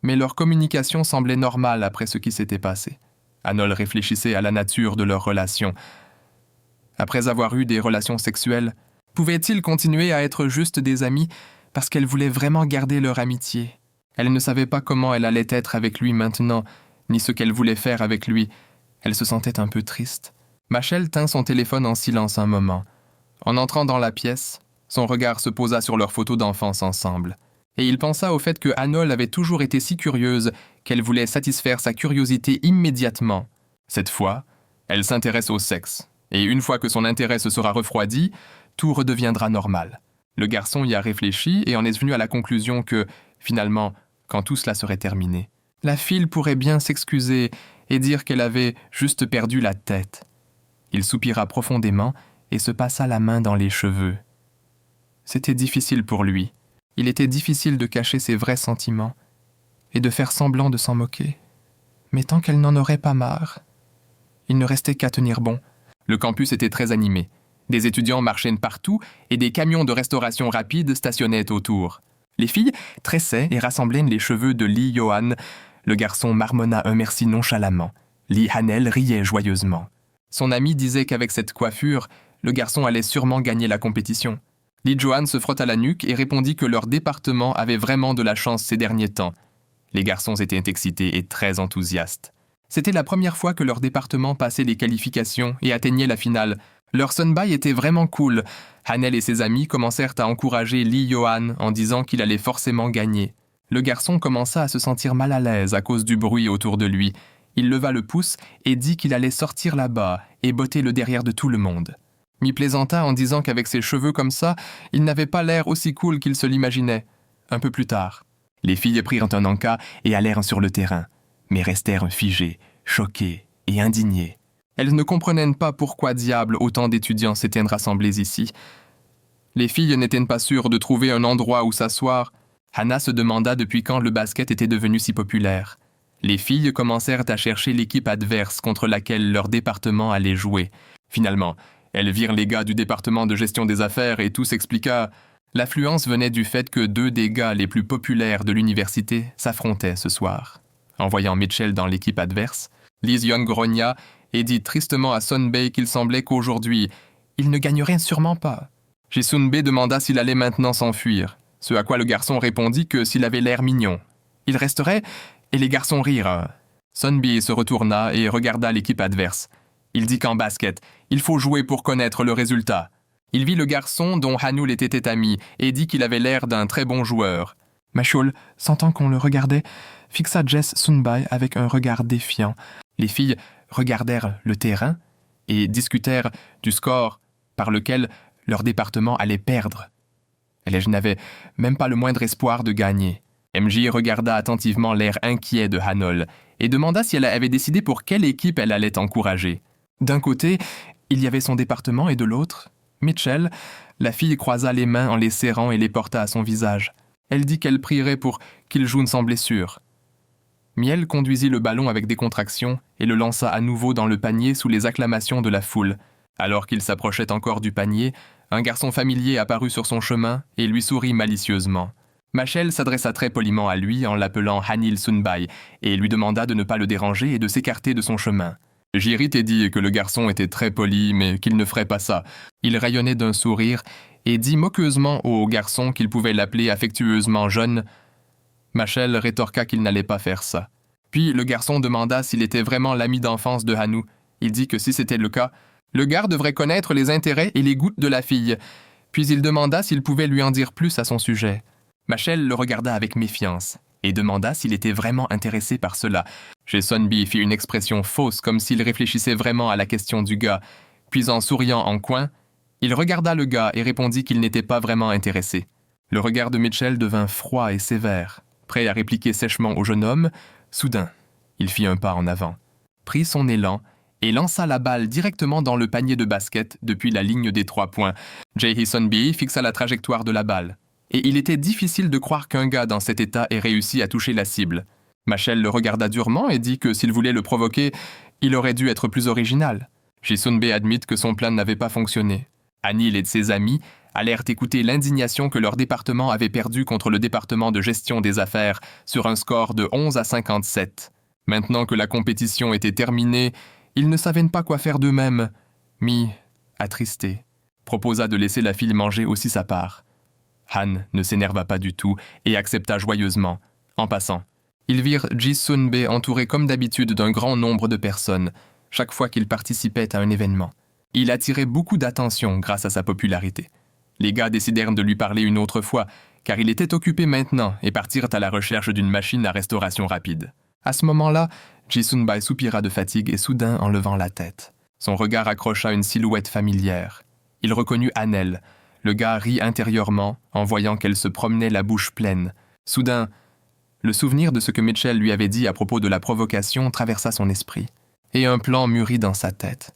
mais leur communication semblait normale après ce qui s'était passé. Hanol réfléchissait à la nature de leur relation. Après avoir eu des relations sexuelles, pouvaient-ils continuer à être juste des amis parce qu'elle voulait vraiment garder leur amitié? Elle ne savait pas comment elle allait être avec lui maintenant, ni ce qu'elle voulait faire avec lui. Elle se sentait un peu triste. Machel tint son téléphone en silence un moment. En entrant dans la pièce, son regard se posa sur leurs photos d'enfance ensemble. Et il pensa au fait que Hanol avait toujours été si curieuse qu'elle voulait satisfaire sa curiosité immédiatement. Cette fois, elle s'intéresse au sexe. Et une fois que son intérêt se sera refroidi, tout redeviendra normal. Le garçon y a réfléchi et en est venu à la conclusion que, finalement, quand tout cela serait terminé, la fille pourrait bien s'excuser et dire qu'elle avait juste perdu la tête. Il soupira profondément et se passa la main dans les cheveux. C'était difficile pour lui. Il était difficile de cacher ses vrais sentiments et de faire semblant de s'en moquer. Mais tant qu'elle n'en aurait pas marre, il ne restait qu'à tenir bon. Le campus était très animé. Des étudiants marchaient partout et des camions de restauration rapide stationnaient autour. Les filles tressaient et rassemblaient les cheveux de Lee Johan. Le garçon marmonna un merci nonchalamment. Lee Hanel riait joyeusement. Son ami disait qu'avec cette coiffure, le garçon allait sûrement gagner la compétition. Lee Johan se frotta la nuque et répondit que leur département avait vraiment de la chance ces derniers temps. Les garçons étaient excités et très enthousiastes. C'était la première fois que leur département passait les qualifications et atteignait la finale. Leur Sunby était vraiment cool. Hanel et ses amis commencèrent à encourager Lee Johan en disant qu'il allait forcément gagner. Le garçon commença à se sentir mal à l'aise à cause du bruit autour de lui. Il leva le pouce et dit qu'il allait sortir là-bas et botter le derrière de tout le monde. Mi-plaisanta en disant qu'avec ses cheveux comme ça, il n'avait pas l'air aussi cool qu'il se l'imaginait. Un peu plus tard, les filles prirent un encas et allèrent sur le terrain, mais restèrent figées, choquées et indignées. Elles ne comprenaient pas pourquoi diable autant d'étudiants s'étaient rassemblés ici. Les filles n'étaient pas sûres de trouver un endroit où s'asseoir. Hannah se demanda depuis quand le basket était devenu si populaire. Les filles commencèrent à chercher l'équipe adverse contre laquelle leur département allait jouer. Finalement, elles virent les gars du département de gestion des affaires et tout s'expliqua. L'affluence venait du fait que 2 des gars les plus populaires de l'université s'affrontaient ce soir. En voyant Mitchell dans l'équipe adverse, Liz Young grogna et dit tristement à Sun Bae qu'il semblait qu'aujourd'hui, il ne gagnerait sûrement pas. Ji-Sun Bae demanda s'il allait maintenant s'enfuir, ce à quoi le garçon répondit que s'il avait l'air mignon. Il resterait, et les garçons rirent. Sun Bae se retourna et regarda l'équipe adverse. Il dit qu'en basket, il faut jouer pour connaître le résultat. Il vit le garçon dont Hanul était ami et dit qu'il avait l'air d'un très bon joueur. Machol, sentant qu'on le regardait, fixa Jess Sunbai avec un regard défiant. Les filles regardèrent le terrain et discutèrent du score par lequel leur département allait perdre. Elle n'avait même pas le moindre espoir de gagner. MJ regarda attentivement l'air inquiet de Hanol et demanda si elle avait décidé pour quelle équipe elle allait encourager. D'un côté, il y avait son département et de l'autre, Mitchell. La fille croisa les mains en les serrant et les porta à son visage. Elle dit qu'elle prierait pour qu'il joue sans blessure. Miel conduisit le ballon avec décontraction et le lança à nouveau dans le panier sous les acclamations de la foule. Alors qu'il s'approchait encore du panier, un garçon familier apparut sur son chemin et lui sourit malicieusement. Machel s'adressa très poliment à lui en l'appelant Hanil Sunbai et lui demanda de ne pas le déranger et de s'écarter de son chemin. Jirit dit que le garçon était très poli, mais qu'il ne ferait pas ça. Il rayonnait d'un sourire et dit moqueusement au garçon qu'il pouvait l'appeler affectueusement jeune. Machel rétorqua qu'il n'allait pas faire ça. Puis le garçon demanda s'il était vraiment l'ami d'enfance de Hanu. Il dit que si c'était le cas, le gars devrait connaître les intérêts et les goûts de la fille. Puis il demanda s'il pouvait lui en dire plus à son sujet. Machel le regarda avec méfiance et demanda s'il était vraiment intéressé par cela. Sunbi fit une expression fausse comme s'il réfléchissait vraiment à la question du gars. Puis en souriant en coin, il regarda le gars et répondit qu'il n'était pas vraiment intéressé. Le regard de Mitchell devint froid et sévère. Prêt à répliquer sèchement au jeune homme, soudain, il fit un pas en avant, prit son élan et lança la balle directement dans le panier de basket depuis la ligne des 3 points. Sunbi fixa la trajectoire de la balle. Et il était difficile de croire qu'un gars dans cet état ait réussi à toucher la cible. Machel le regarda durement et dit que s'il voulait le provoquer, il aurait dû être plus original. Ji-Sun Bae admit que son plan n'avait pas fonctionné. Hanil et ses amis allèrent écouter l'indignation que leur département avait perdue contre le département de gestion des affaires sur un score de 11-57. Maintenant que la compétition était terminée, ils ne savaient pas quoi faire d'eux-mêmes. Mi, attristé, proposa de laisser la fille manger aussi sa part. Han ne s'énerva pas du tout et accepta joyeusement. En passant, ils virent Ji-Sun-bae entouré comme d'habitude d'un grand nombre de personnes, chaque fois qu'il participait à un événement. Il attirait beaucoup d'attention grâce à sa popularité. Les gars décidèrent de lui parler une autre fois, car il était occupé maintenant et partirent à la recherche d'une machine à restauration rapide. À ce moment-là, Ji-Sun-bae soupira de fatigue et soudain en levant la tête. Son regard accrocha une silhouette familière. Il reconnut Hanel. Le gars rit intérieurement en voyant qu'elle se promenait la bouche pleine. Soudain, le souvenir de ce que Mitchell lui avait dit à propos de la provocation traversa son esprit, et un plan mûrit dans sa tête.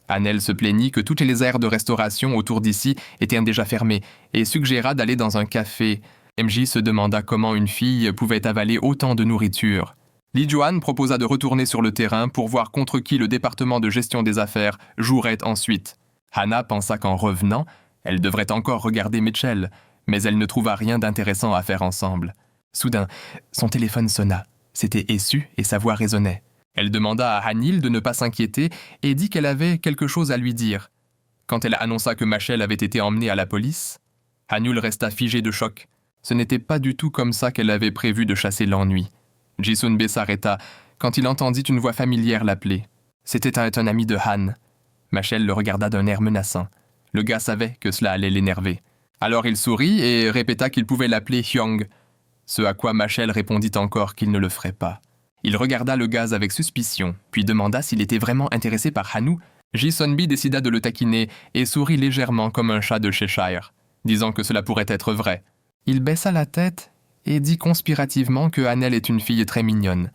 Hanel se plaignit que toutes les aires de restauration autour d'ici étaient déjà fermées et suggéra d'aller dans un café. MJ se demanda comment une fille pouvait avaler autant de nourriture. Lee Juan proposa de retourner sur le terrain pour voir contre qui le département de gestion des affaires jouerait ensuite. Hannah pensa qu'en revenant, elle devrait encore regarder Mitchell, mais elle ne trouva rien d'intéressant à faire ensemble. Soudain, son téléphone sonna. C'était Essu et sa voix résonnait. Elle demanda à Hanil de ne pas s'inquiéter et dit qu'elle avait quelque chose à lui dire. Quand elle annonça que Machel avait été emmenée à la police, Hanul resta figé de choc. Ce n'était pas du tout comme ça qu'elle avait prévu de chasser l'ennui. Ji-Sun-bae s'arrêta quand il entendit une voix familière l'appeler. C'était un ami de Han. Machel le regarda d'un air menaçant. Le gars savait que cela allait l'énerver. Alors il sourit et répéta qu'il pouvait l'appeler Hyung, ce à quoi Machel répondit encore qu'il ne le ferait pas. Il regarda le gaz avec suspicion, puis demanda s'il était vraiment intéressé par Hanu. Ji-Sun-bae décida de le taquiner et sourit légèrement comme un chat de Cheshire, disant que cela pourrait être vrai. Il baissa la tête et dit conspirativement que Hanel est une fille très mignonne,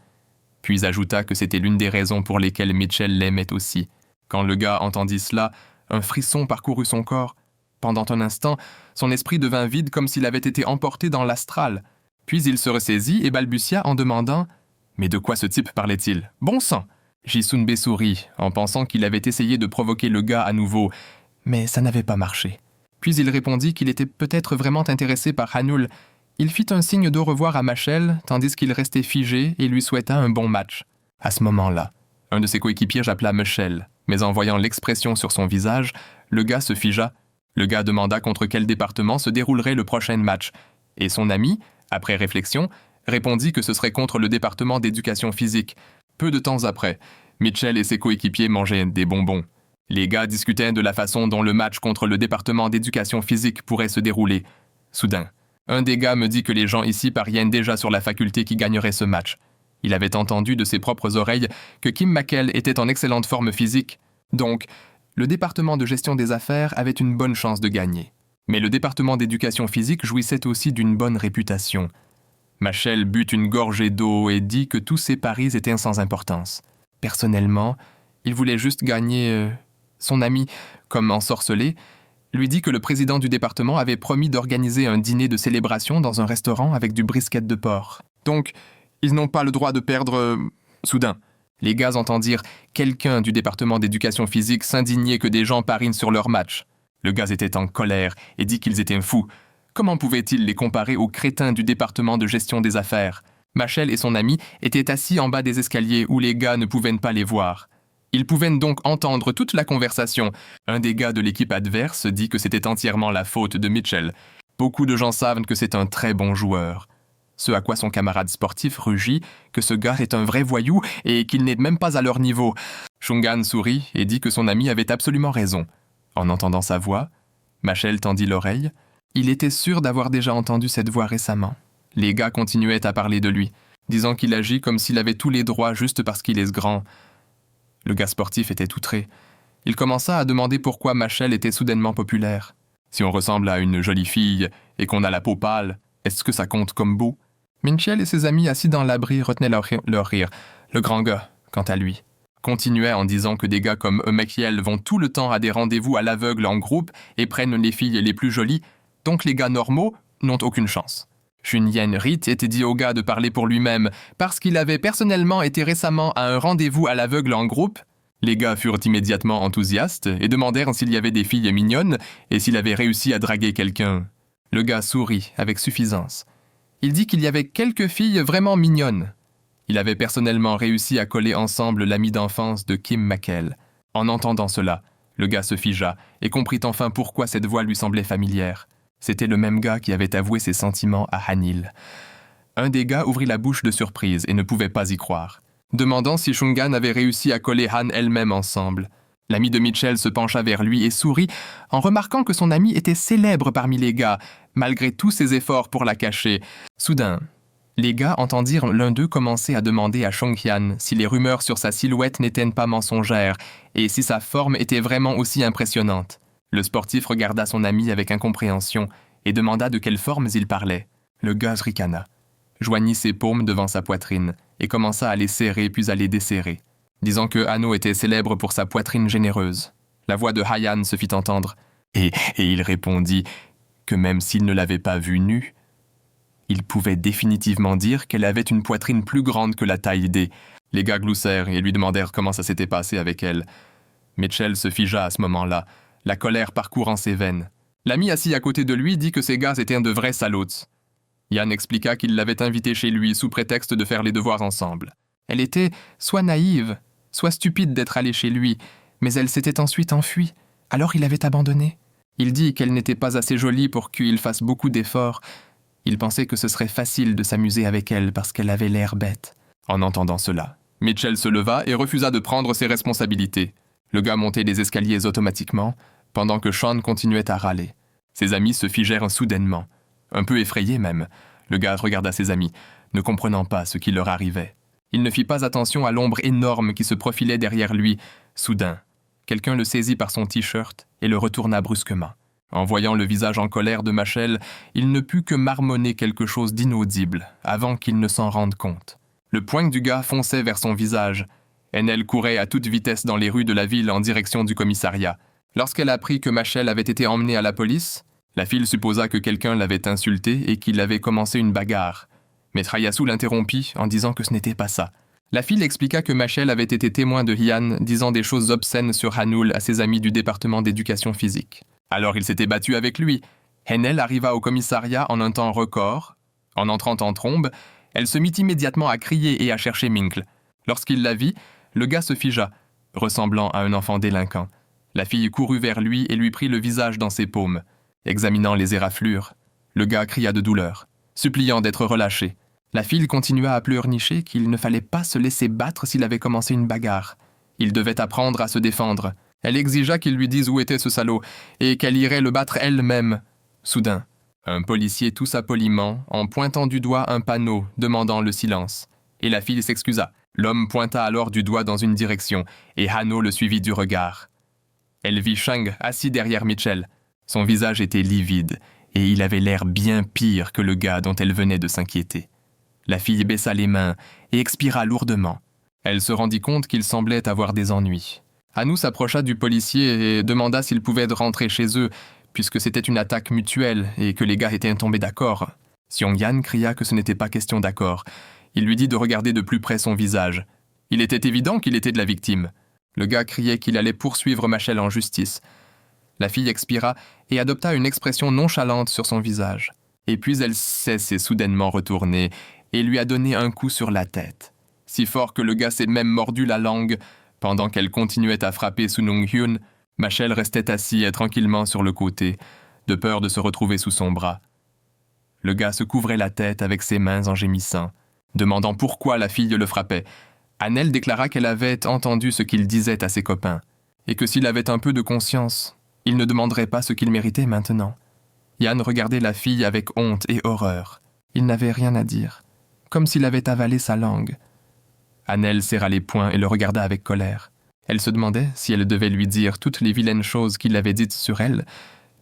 puis ajouta que c'était l'une des raisons pour lesquelles Mitchell l'aimait aussi. Quand le gars entendit cela, un frisson parcourut son corps. Pendant un instant, son esprit devint vide comme s'il avait été emporté dans l'astral. Puis il se ressaisit et balbutia en demandant « Mais de quoi ce type parlait-il ? Bon sang !» Ji-Sun-bae sourit, en pensant qu'il avait essayé de provoquer le gars à nouveau, mais ça n'avait pas marché. Puis il répondit qu'il était peut-être vraiment intéressé par Hanul. Il fit un signe d'au revoir à Machel, tandis qu'il restait figé et lui souhaita un bon match. À ce moment-là, un de ses coéquipiers appela Machel, mais en voyant l'expression sur son visage, le gars se figea. Le gars demanda contre quel département se déroulerait le prochain match, et son ami, après réflexion, répondit que ce serait contre le département d'éducation physique. Peu de temps après, Mitchell et ses coéquipiers mangeaient des bonbons. Les gars discutaient de la façon dont le match contre le département d'éducation physique pourrait se dérouler. Soudain, un des gars me dit que les gens ici pariaient déjà sur la faculté qui gagnerait ce match. Il avait entendu de ses propres oreilles que Kim McKell était en excellente forme physique. Donc, le département de gestion des affaires avait une bonne chance de gagner. Mais le département d'éducation physique jouissait aussi d'une bonne réputation. Machel but une gorgée d'eau et dit que tous ses paris étaient sans importance. Personnellement, il voulait juste gagner. Son ami, comme ensorcelé, lui dit que le président du département avait promis d'organiser un dîner de célébration dans un restaurant avec du brisket de porc. Donc, ils n'ont pas le droit de perdre. Soudain, les gars entendirent quelqu'un du département d'éducation physique s'indigner que des gens parinent sur leur match. Le gars était en colère et dit qu'ils étaient fous. Comment pouvait-il les comparer aux crétins du département de gestion des affaires ? Machel et son ami étaient assis en bas des escaliers où les gars ne pouvaient pas les voir. Ils pouvaient donc entendre toute la conversation. Un des gars de l'équipe adverse dit que c'était entièrement la faute de Mitchell. Beaucoup de gens savent que c'est un très bon joueur. Ce à quoi son camarade sportif rugit que ce gars est un vrai voyou et qu'il n'est même pas à leur niveau. Shungan sourit et dit que son ami avait absolument raison. En entendant sa voix, Machel tendit l'oreille. Il était sûr d'avoir déjà entendu cette voix récemment. Les gars continuaient à parler de lui, disant qu'il agit comme s'il avait tous les droits juste parce qu'il est grand. Le gars sportif était outré. Il commença à demander pourquoi Machel était soudainement populaire. Si on ressemble à une jolie fille et qu'on a la peau pâle, est-ce que ça compte comme beau? Mitchell et ses amis assis dans l'abri retenaient leur rire. Le grand gars, quant à lui, continuait en disant que des gars comme Emekiel vont tout le temps à des rendez-vous à l'aveugle en groupe et prennent les filles les plus jolies, donc les gars normaux n'ont aucune chance. Junyen Rit était dit au gars de parler pour lui-même parce qu'il avait personnellement été récemment à un rendez-vous à l'aveugle en groupe. Les gars furent immédiatement enthousiastes et demandèrent s'il y avait des filles mignonnes et s'il avait réussi à draguer quelqu'un. Le gars sourit avec suffisance. Il dit qu'il y avait quelques filles vraiment mignonnes. Il avait personnellement réussi à coller ensemble l'ami d'enfance de Kim McKell. En entendant cela, le gars se figea et comprit enfin pourquoi cette voix lui semblait familière. C'était le même gars qui avait avoué ses sentiments à Hanil. Un des gars ouvrit la bouche de surprise et ne pouvait pas y croire, demandant si Shungan avait réussi à coller Han elle-même ensemble. L'ami de Mitchell se pencha vers lui et sourit en remarquant que son ami était célèbre parmi les gars, malgré tous ses efforts pour la cacher. Soudain, les gars entendirent l'un d'eux commencer à demander à Shonghyun si les rumeurs sur sa silhouette n'étaient pas mensongères et si sa forme était vraiment aussi impressionnante. Le sportif regarda son ami avec incompréhension et demanda de quelles formes il parlait. Le gars ricana, joignit ses paumes devant sa poitrine et commença à les serrer puis à les desserrer, disant que Hanno était célèbre pour sa poitrine généreuse. La voix de Hayan se fit entendre, et il répondit que même s'il ne l'avait pas vue nue, il pouvait définitivement dire qu'elle avait une poitrine plus grande que la taille des. Les gars gloussèrent et lui demandèrent comment ça s'était passé avec elle. Mitchell se figea à ce moment-là, la colère parcourant ses veines. L'ami assis à côté de lui dit que ces gars étaient de vrais salauds. Yann expliqua qu'il l'avait invitée chez lui sous prétexte de faire les devoirs ensemble. Elle était soit naïve, soit stupide d'être allée chez lui, mais elle s'était ensuite enfuie, alors il avait abandonné. Il dit qu'elle n'était pas assez jolie pour qu'il fasse beaucoup d'efforts. Il pensait que ce serait facile de s'amuser avec elle parce qu'elle avait l'air bête. En entendant cela, Mitchell se leva et refusa de prendre ses responsabilités. Le gars montait les escaliers automatiquement, pendant que Sean continuait à râler. Ses amis se figèrent soudainement. Un peu effrayé même, le gars regarda ses amis, ne comprenant pas ce qui leur arrivait. Il ne fit pas attention à l'ombre énorme qui se profilait derrière lui. Soudain, quelqu'un le saisit par son t-shirt et le retourna brusquement. En voyant le visage en colère de Machel, il ne put que marmonner quelque chose d'inaudible avant qu'il ne s'en rende compte. Le poing du gars fonçait vers son visage. Enel courait à toute vitesse dans les rues de la ville en direction du commissariat. Lorsqu'elle apprit que Machel avait été emmenée à la police, la fille supposa que quelqu'un l'avait insulté et qu'il avait commencé une bagarre. Mais Trayasu l'interrompit en disant que ce n'était pas ça. La fille expliqua que Machel avait été témoin de Hyan disant des choses obscènes sur Hanul à ses amis du département d'éducation physique. Alors il s'était battu avec lui. Enel arriva au commissariat en un temps record. En entrant en trombe, elle se mit immédiatement à crier et à chercher Minkle. Lorsqu'il la vit, le gars se figea, ressemblant à un enfant délinquant. La fille courut vers lui et lui prit le visage dans ses paumes. Examinant les éraflures, le gars cria de douleur, suppliant d'être relâché. La fille continua à pleurnicher qu'il ne fallait pas se laisser battre s'il avait commencé une bagarre. Il devait apprendre à se défendre. Elle exigea qu'il lui dise où était ce salaud et qu'elle irait le battre elle-même. Soudain, un policier toussa poliment en pointant du doigt un panneau demandant le silence. Et la fille s'excusa. L'homme pointa alors du doigt dans une direction et Hanno le suivit du regard. Elle vit Shang assis derrière Mitchell. Son visage était livide, et il avait l'air bien pire que le gars dont elle venait de s'inquiéter. La fille baissa les mains et expira lourdement. Elle se rendit compte qu'il semblait avoir des ennuis. Hanno s'approcha du policier et demanda s'ils pouvaient rentrer chez eux, puisque c'était une attaque mutuelle et que les gars étaient tombés d'accord. Xiongyan cria que ce n'était pas question d'accord. Il lui dit de regarder de plus près son visage. Il était évident qu'il était de la victime. Le gars criait qu'il allait poursuivre Machel en justice. La fille expira et adopta une expression nonchalante sur son visage. Et puis elle s'est soudainement retournée et lui a donné un coup sur la tête, si fort que le gars s'est même mordu la langue. Pendant qu'elle continuait à frapper Sunung-hyun, Machel restait assis tranquillement sur le côté, de peur de se retrouver sous son bras. Le gars se couvrait la tête avec ses mains en gémissant, demandant pourquoi la fille le frappait. Hanel déclara qu'elle avait entendu ce qu'il disait à ses copains, et que s'il avait un peu de conscience, il ne demanderait pas ce qu'il méritait maintenant. Yann regardait la fille avec honte et horreur. Il n'avait rien à dire, comme s'il avait avalé sa langue. Hanel serra les poings et le regarda avec colère. Elle se demandait si elle devait lui dire toutes les vilaines choses qu'il avait dites sur elle,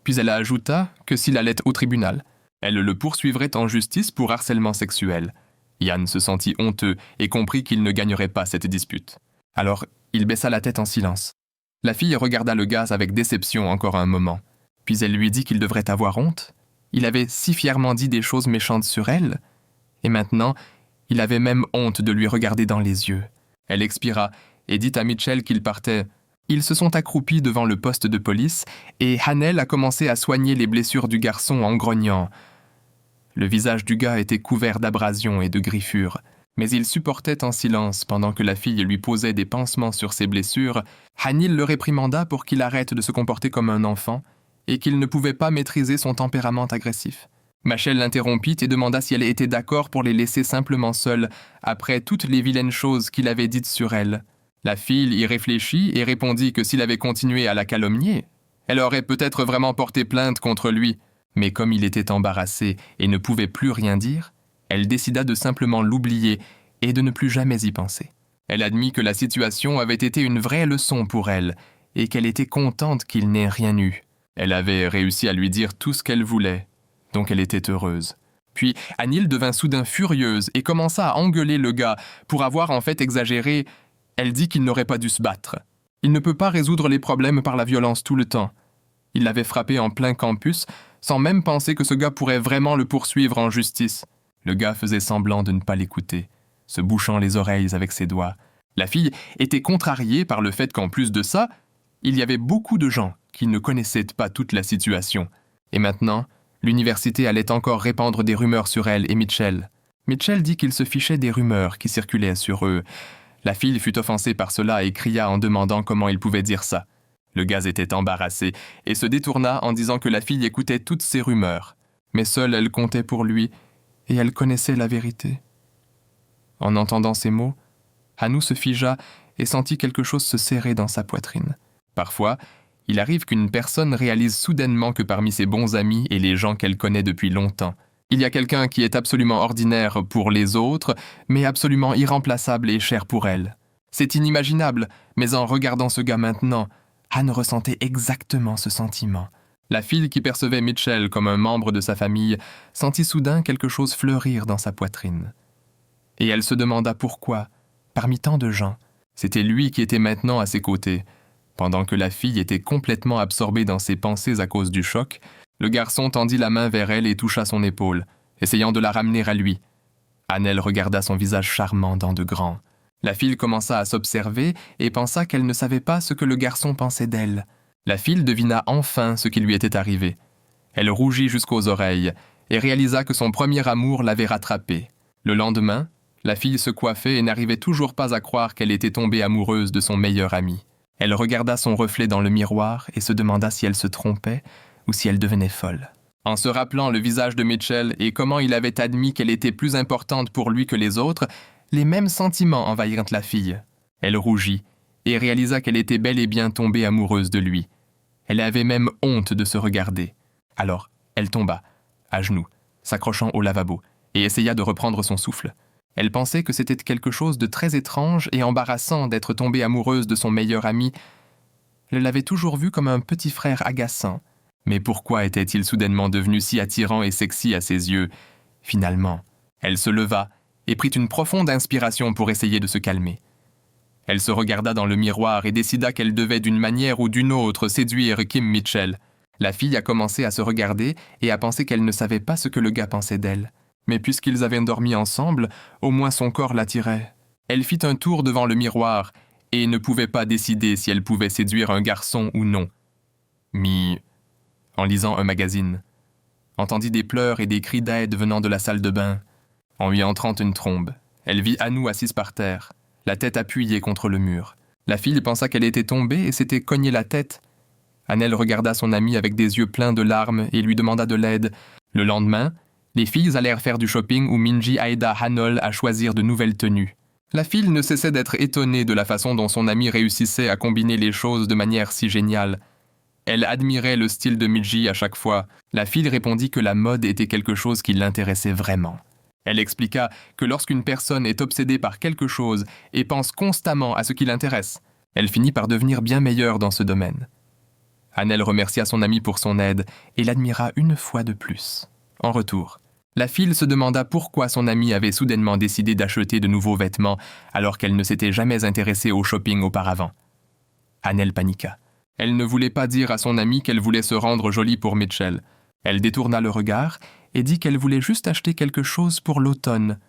puis elle ajouta que s'il allait au tribunal, elle le poursuivrait en justice pour harcèlement sexuel. Yann se sentit honteux et comprit qu'il ne gagnerait pas cette dispute. Alors, il baissa la tête en silence. La fille regarda le gars avec déception encore un moment. Puis elle lui dit qu'il devrait avoir honte. Il avait si fièrement dit des choses méchantes sur elle. Et maintenant, il avait même honte de lui regarder dans les yeux. Elle expira et dit à Mitchell qu'il partait. Ils se sont accroupis devant le poste de police et Hannel a commencé à soigner les blessures du garçon en grognant. Le visage du gars était couvert d'abrasions et de griffures, mais il supportait en silence pendant que la fille lui posait des pansements sur ses blessures. Hannel le réprimanda pour qu'il arrête de se comporter comme un enfant et qu'il ne pouvait pas maîtriser son tempérament agressif. Machel l'interrompit et demanda si elle était d'accord pour les laisser simplement seuls après toutes les vilaines choses qu'il avait dites sur elle. La fille y réfléchit et répondit que s'il avait continué à la calomnier, elle aurait peut-être vraiment porté plainte contre lui. Mais comme il était embarrassé et ne pouvait plus rien dire, elle décida de simplement l'oublier et de ne plus jamais y penser. Elle admit que la situation avait été une vraie leçon pour elle et qu'elle était contente qu'il n'ait rien eu. Elle avait réussi à lui dire tout ce qu'elle voulait, donc elle était heureuse. Puis Hannel devint soudain furieuse et commença à engueuler le gars pour avoir en fait exagéré. Elle dit qu'il n'aurait pas dû se battre. Il ne peut pas résoudre les problèmes par la violence tout le temps. Il l'avait frappé en plein campus, sans même penser que ce gars pourrait vraiment le poursuivre en justice. Le gars faisait semblant de ne pas l'écouter, se bouchant les oreilles avec ses doigts. La fille était contrariée par le fait qu'en plus de ça, il y avait beaucoup de gens qui ne connaissaient pas toute la situation. Et maintenant, l'université allait encore répandre des rumeurs sur elle et Mitchell. Mitchell dit qu'il se fichait des rumeurs qui circulaient sur eux. La fille fut offensée par cela et cria en demandant comment il pouvait dire ça. Le gars était embarrassé et se détourna en disant que la fille écoutait toutes ces rumeurs. Mais seule elle comptait pour lui et elle connaissait la vérité. En entendant ces mots, Hannou se figea et sentit quelque chose se serrer dans sa poitrine. Parfois, il arrive qu'une personne réalise soudainement que parmi ses bons amis et les gens qu'elle connaît depuis longtemps, il y a quelqu'un qui est absolument ordinaire pour les autres, mais absolument irremplaçable et cher pour elle. C'est inimaginable, mais en regardant ce gars maintenant, Anne ressentait exactement ce sentiment. La fille qui percevait Mitchell comme un membre de sa famille sentit soudain quelque chose fleurir dans sa poitrine. Et elle se demanda pourquoi, parmi tant de gens, c'était lui qui était maintenant à ses côtés. Pendant que la fille était complètement absorbée dans ses pensées à cause du choc, le garçon tendit la main vers elle et toucha son épaule, essayant de la ramener à lui. Hannel regarda son visage charmant dans de grands. La fille commença à s'observer et pensa qu'elle ne savait pas ce que le garçon pensait d'elle. La fille devina enfin ce qui lui était arrivé. Elle rougit jusqu'aux oreilles et réalisa que son premier amour l'avait rattrapée. Le lendemain, la fille se coiffait et n'arrivait toujours pas à croire qu'elle était tombée amoureuse de son meilleur ami. Elle regarda son reflet dans le miroir et se demanda si elle se trompait ou si elle devenait folle. En se rappelant le visage de Mitchell et comment il avait admis qu'elle était plus importante pour lui que les autres, les mêmes sentiments envahirent la fille. Elle rougit et réalisa qu'elle était bel et bien tombée amoureuse de lui. Elle avait même honte de se regarder. Alors, elle tomba, à genoux, s'accrochant au lavabo, et essaya de reprendre son souffle. Elle pensait que c'était quelque chose de très étrange et embarrassant d'être tombée amoureuse de son meilleur ami. Elle l'avait toujours vu comme un petit frère agaçant. Mais pourquoi était-il soudainement devenu si attirant et sexy à ses yeux? Finalement, elle se leva et prit une profonde inspiration pour essayer de se calmer. Elle se regarda dans le miroir et décida qu'elle devait d'une manière ou d'une autre séduire Kim Mitchell. La fille a commencé à se regarder et à penser qu'elle ne savait pas ce que le gars pensait d'elle. Mais puisqu'ils avaient dormi ensemble, au moins son corps l'attirait. Elle fit un tour devant le miroir et ne pouvait pas décider si elle pouvait séduire un garçon ou non. En lisant un magazine, entendit des pleurs et des cris d'aide venant de la salle de bain. En lui entrant une trombe, elle vit Hannou assise par terre, la tête appuyée contre le mur. La fille pensa qu'elle était tombée et s'était cognée la tête. Hannel regarda son amie avec des yeux pleins de larmes et lui demanda de l'aide. Le lendemain, les filles allèrent faire du shopping où Minji aida Hannel à choisir de nouvelles tenues. La fille ne cessait d'être étonnée de la façon dont son amie réussissait à combiner les choses de manière si géniale. Elle admirait le style de Minji à chaque fois. La fille répondit que la mode était quelque chose qui l'intéressait vraiment. Elle expliqua que lorsqu'une personne est obsédée par quelque chose et pense constamment à ce qui l'intéresse, elle finit par devenir bien meilleure dans ce domaine. Hannel remercia son amie pour son aide et l'admira une fois de plus. En retour, la fille se demanda pourquoi son amie avait soudainement décidé d'acheter de nouveaux vêtements alors qu'elle ne s'était jamais intéressée au shopping auparavant. Hannel paniqua. Elle ne voulait pas dire à son amie qu'elle voulait se rendre jolie pour Mitchell. Elle détourna le regard et dit qu'elle voulait juste acheter quelque chose pour l'automne.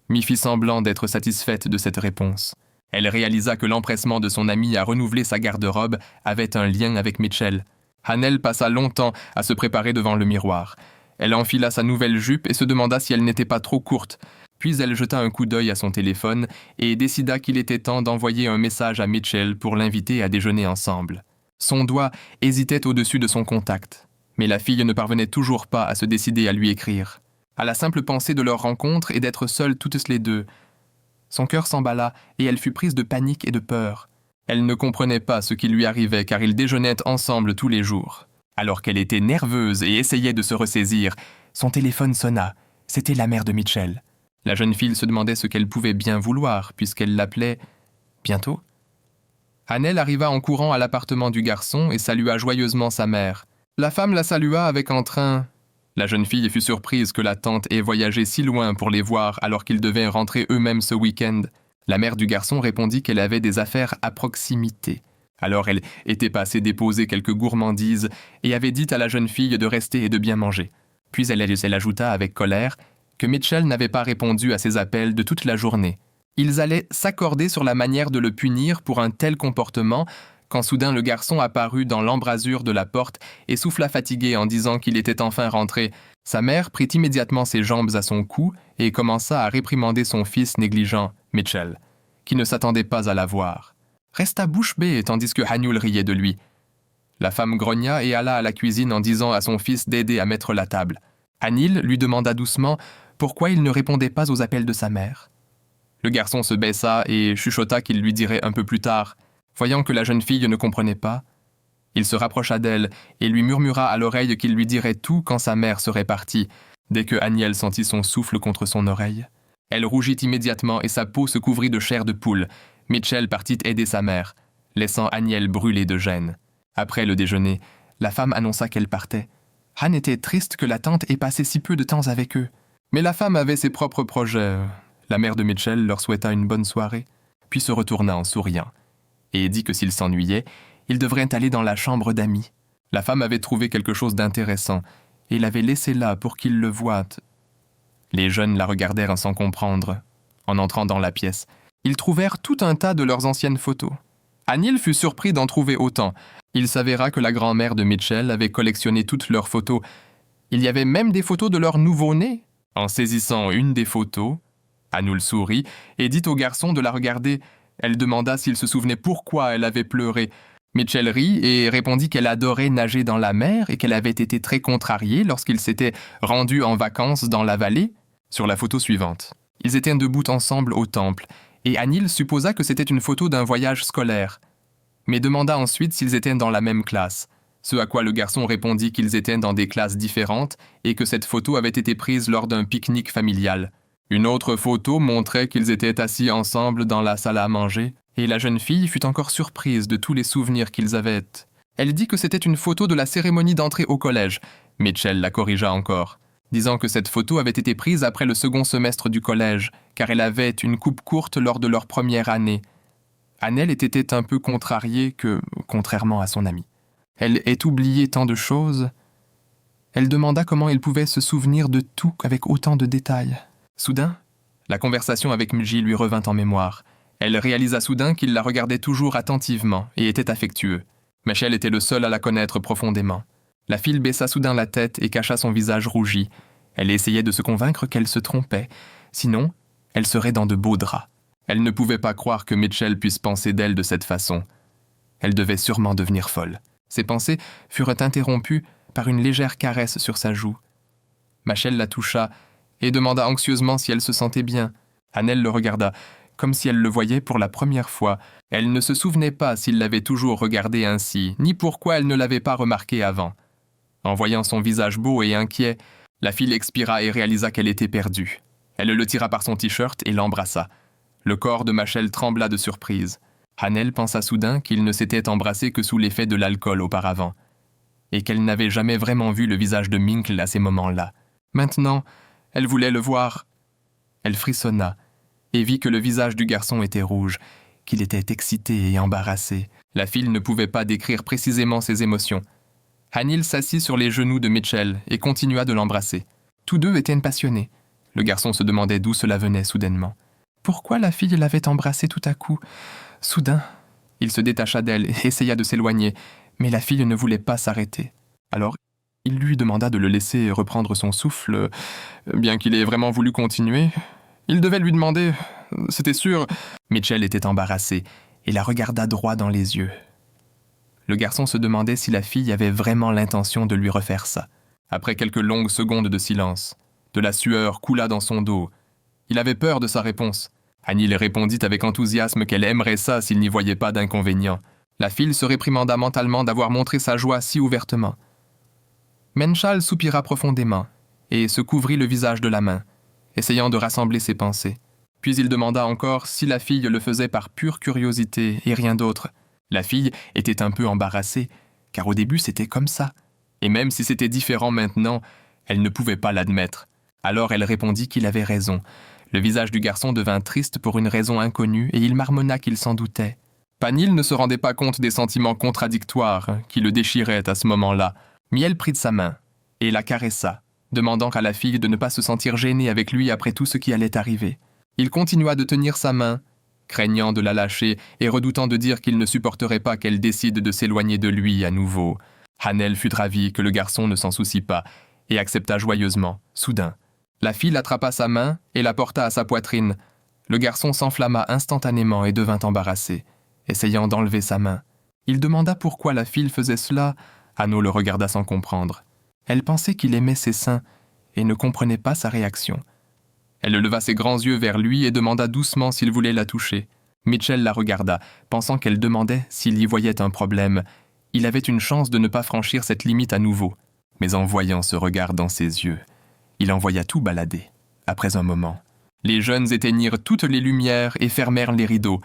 Mi fit semblant d'être satisfaite de cette réponse. Elle réalisa que l'empressement de son amie à renouveler sa garde-robe avait un lien avec Mitchell. Hannel passa longtemps à se préparer devant le miroir. Elle enfila sa nouvelle jupe et se demanda si elle n'était pas trop courte. Puis elle jeta un coup d'œil à son téléphone et décida qu'il était temps d'envoyer un message à Mitchell pour l'inviter à déjeuner ensemble. Son doigt hésitait au-dessus de son contact, mais la fille ne parvenait toujours pas à se décider à lui écrire. À la simple pensée de leur rencontre et d'être seules toutes les deux, son cœur s'emballa et elle fut prise de panique et de peur. Elle ne comprenait pas ce qui lui arrivait car ils déjeunaient ensemble tous les jours. Alors qu'elle était nerveuse et essayait de se ressaisir, son téléphone sonna. C'était la mère de Mitchell. La jeune fille se demandait ce qu'elle pouvait bien vouloir puisqu'elle l'appelait bientôt. Hannel arriva en courant à l'appartement du garçon et salua joyeusement sa mère. La femme la salua avec entrain. La jeune fille fut surprise que la tante ait voyagé si loin pour les voir alors qu'ils devaient rentrer eux-mêmes ce week-end. La mère du garçon répondit qu'elle avait des affaires à proximité. Alors elle était passée déposer quelques gourmandises et avait dit à la jeune fille de rester et de bien manger. Puis elle ajouta avec colère que Mitchell n'avait pas répondu à ses appels de toute la journée. Ils allaient s'accorder sur la manière de le punir pour un tel comportement quand soudain le garçon apparut dans l'embrasure de la porte et souffla fatigué en disant qu'il était enfin rentré. Sa mère prit immédiatement ses jambes à son cou et commença à réprimander son fils négligent, Mitchell, qui ne s'attendait pas à la voir. Resta bouche bée tandis que Hannul riait de lui. La femme grogna et alla à la cuisine en disant à son fils d'aider à mettre la table. Hannil lui demanda doucement pourquoi il ne répondait pas aux appels de sa mère. Le garçon se baissa et chuchota qu'il lui dirait un peu plus tard. Voyant que la jeune fille ne comprenait pas, il se rapprocha d'elle et lui murmura à l'oreille qu'il lui dirait tout quand sa mère serait partie, dès que Hannel sentit son souffle contre son oreille. Elle rougit immédiatement et sa peau se couvrit de chair de poule. Mitchell partit aider sa mère, laissant Hannel brûler de gêne. Après le déjeuner, la femme annonça qu'elle partait. Han était triste que la tante ait passé si peu de temps avec eux. Mais la femme avait ses propres projets. La mère de Mitchell leur souhaita une bonne soirée, puis se retourna en souriant, et dit que s'ils s'ennuyaient, ils devraient aller dans la chambre d'amis. La femme avait trouvé quelque chose d'intéressant, et l'avait laissé là pour qu'ils le voient. Les jeunes la regardèrent sans comprendre. En entrant dans la pièce, ils trouvèrent tout un tas de leurs anciennes photos. Hannil fut surpris d'en trouver autant. Il s'avéra que la grand-mère de Mitchell avait collectionné toutes leurs photos. Il y avait même des photos de leur nouveau-né. En saisissant une des photos, Hannul sourit et dit au garçon de la regarder. Elle demanda s'il se souvenait pourquoi elle avait pleuré. Mitchell rit et répondit qu'elle adorait nager dans la mer et qu'elle avait été très contrariée lorsqu'ils s'étaient rendus en vacances dans la vallée. Sur la photo suivante, ils étaient debout ensemble au temple, et Hannil supposa que c'était une photo d'un voyage scolaire, mais demanda ensuite s'ils étaient dans la même classe, ce à quoi le garçon répondit qu'ils étaient dans des classes différentes et que cette photo avait été prise lors d'un pique-nique familial. Une autre photo montrait qu'ils étaient assis ensemble dans la salle à manger, et la jeune fille fut encore surprise de tous les souvenirs qu'ils avaient. Elle dit que c'était une photo de la cérémonie d'entrée au collège. Mitchell la corrigea encore, disant que cette photo avait été prise après le second semestre du collège, car elle avait une coupe courte lors de leur première année. Hannel était un peu contrariée que, contrairement à son amie, elle ait oublié tant de choses. Elle demanda comment il pouvait se souvenir de tout avec autant de détails. Soudain, la conversation avec Mji lui revint en mémoire. Elle réalisa soudain qu'il la regardait toujours attentivement et était affectueux. Michel était le seul à la connaître profondément. La fille baissa soudain la tête et cacha son visage rougi. Elle essayait de se convaincre qu'elle se trompait. Sinon, elle serait dans de beaux draps. Elle ne pouvait pas croire que Mitchell puisse penser d'elle de cette façon. Elle devait sûrement devenir folle. Ses pensées furent interrompues par une légère caresse sur sa joue. Michel la toucha et demanda anxieusement si elle se sentait bien. Hannel le regarda, comme si elle le voyait pour la première fois. Elle ne se souvenait pas s'il l'avait toujours regardée ainsi, ni pourquoi elle ne l'avait pas remarqué avant. En voyant son visage beau et inquiet, la fille expira et réalisa qu'elle était perdue. Elle le tira par son t-shirt et l'embrassa. Le corps de Michel trembla de surprise. Hannel pensa soudain qu'ils ne s'étaient embrassés que sous l'effet de l'alcool auparavant, et qu'elle n'avait jamais vraiment vu le visage de Minkle à ces moments-là. Maintenant, elle voulait le voir. Elle frissonna et vit que le visage du garçon était rouge, qu'il était excité et embarrassé. La fille ne pouvait pas décrire précisément ses émotions. Hannil s'assit sur les genoux de Mitchell et continua de l'embrasser. Tous deux étaient passionnés. Le garçon se demandait d'où cela venait soudainement. pourquoi la fille l'avait embrassé tout à coup. Soudain, il se détacha d'elle et essaya de s'éloigner, mais la fille ne voulait pas s'arrêter. Alors, il lui demanda de le laisser reprendre son souffle, bien qu'il ait vraiment voulu continuer. Il devait lui demander, c'était sûr. Mitchell était embarrassé et la regarda droit dans les yeux. Le garçon se demandait si la fille avait vraiment l'intention de lui refaire ça. Après quelques longues secondes de silence, de la sueur coula dans son dos. Il avait peur de sa réponse. Anil répondit avec enthousiasme qu'elle aimerait ça s'il n'y voyait pas d'inconvénient. La fille se réprimanda mentalement d'avoir montré sa joie si ouvertement. Menchal soupira profondément et se couvrit le visage de la main, essayant de rassembler ses pensées. Puis il demanda encore si la fille le faisait par pure curiosité et rien d'autre. La fille était un peu embarrassée, car au début c'était comme ça. Et même si c'était différent maintenant, elle ne pouvait pas l'admettre. Alors elle répondit qu'il avait raison. Le visage du garçon devint triste pour une raison inconnue et il marmonna qu'il s'en doutait. Panil ne se rendait pas compte des sentiments contradictoires qui le déchiraient à ce moment-là. Miel prit de sa main et la caressa, demandant à la fille de ne pas se sentir gênée avec lui après tout ce qui allait arriver. Il continua de tenir sa main, craignant de la lâcher et redoutant de dire qu'il ne supporterait pas qu'elle décide de s'éloigner de lui à nouveau. Hanel fut ravi que le garçon ne s'en soucie pas et accepta joyeusement. Soudain, la fille attrapa sa main et la porta à sa poitrine. Le garçon s'enflamma instantanément et devint embarrassé, essayant d'enlever sa main. Il demanda pourquoi la fille faisait cela. Hanno le regarda sans comprendre. Elle pensait qu'il aimait ses seins et ne comprenait pas sa réaction. Elle leva ses grands yeux vers lui et demanda doucement s'il voulait la toucher. Mitchell la regarda, pensant qu'elle demandait s'il y voyait un problème. Il avait une chance de ne pas franchir cette limite à nouveau. Mais en voyant ce regard dans ses yeux, il envoya tout balader. Après un moment, les jeunes éteignirent toutes les lumières et fermèrent les rideaux.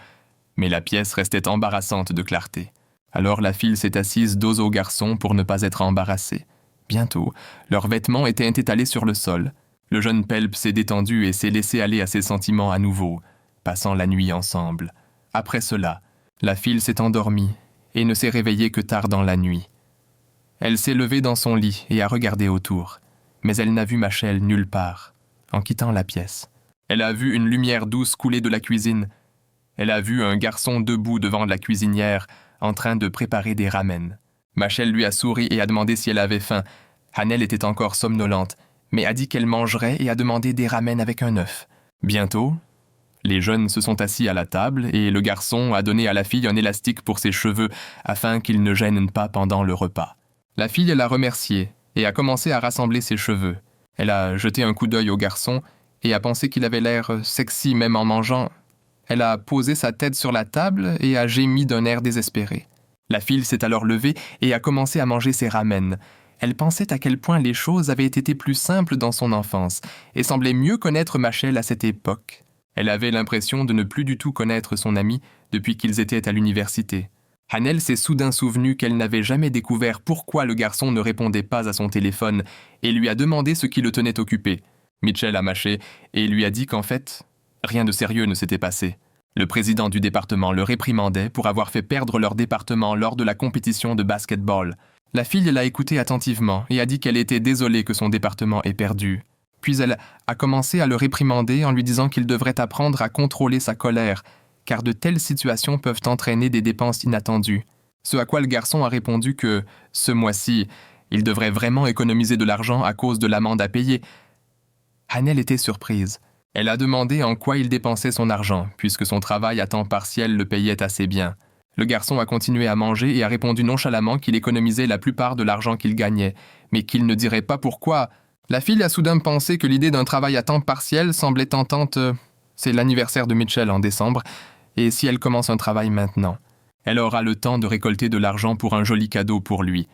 Mais la pièce restait embarrassante de clarté. Alors la fille s'est assise dos au garçon pour ne pas être embarrassée. Bientôt, leurs vêtements étaient étalés sur le sol. Le jeune Pelp s'est détendu et s'est laissé aller à ses sentiments à nouveau, passant la nuit ensemble. Après cela, la fille s'est endormie et ne s'est réveillée que tard dans la nuit. Elle s'est levée dans son lit et a regardé autour, mais elle n'a vu Machel nulle part, en quittant la pièce. Elle a vu une lumière douce couler de la cuisine. Elle a vu un garçon debout devant la cuisinière, en train de préparer des ramen. Machel lui a souri et a demandé si elle avait faim. Hanel était encore somnolente, mais a dit qu'elle mangerait et a demandé des ramen avec un œuf. Bientôt, les jeunes se sont assis à la table et le garçon a donné à la fille un élastique pour ses cheveux afin qu'ils ne gênent pas pendant le repas. La fille l'a remercié et a commencé à rassembler ses cheveux. Elle a jeté un coup d'œil au garçon et a pensé qu'il avait l'air sexy même en mangeant. Elle a posé sa tête sur la table et a gémi d'un air désespéré. La fille s'est alors levée et a commencé à manger ses ramen. Elle pensait à quel point les choses avaient été plus simples dans son enfance et semblait mieux connaître Machel à cette époque. Elle avait l'impression de ne plus du tout connaître son ami depuis qu'ils étaient à l'université. Hanel s'est soudain souvenu qu'elle n'avait jamais découvert pourquoi le garçon ne répondait pas à son téléphone et lui a demandé ce qui le tenait occupé. Mitchell a mâché et lui a dit qu'en fait, rien de sérieux ne s'était passé. Le président du département le réprimandait pour avoir fait perdre leur département lors de la compétition de basketball. La fille l'a écouté attentivement et a dit qu'elle était désolée que son département ait perdu. Puis elle a commencé à le réprimander en lui disant qu'il devrait apprendre à contrôler sa colère, car de telles situations peuvent entraîner des dépenses inattendues. Ce à quoi le garçon a répondu que, ce mois-ci, il devrait vraiment économiser de l'argent à cause de l'amende à payer. Hanel était surprise. Elle a demandé en quoi il dépensait son argent, puisque son travail à temps partiel le payait assez bien. Le garçon a continué à manger et a répondu nonchalamment qu'il économisait la plupart de l'argent qu'il gagnait, mais qu'il ne dirait pas pourquoi. La fille a soudain pensé que l'idée d'un travail à temps partiel semblait tentante. C'est l'anniversaire de Mitchell en décembre, et si elle commence un travail maintenant, elle aura le temps de récolter de l'argent pour un joli cadeau pour lui.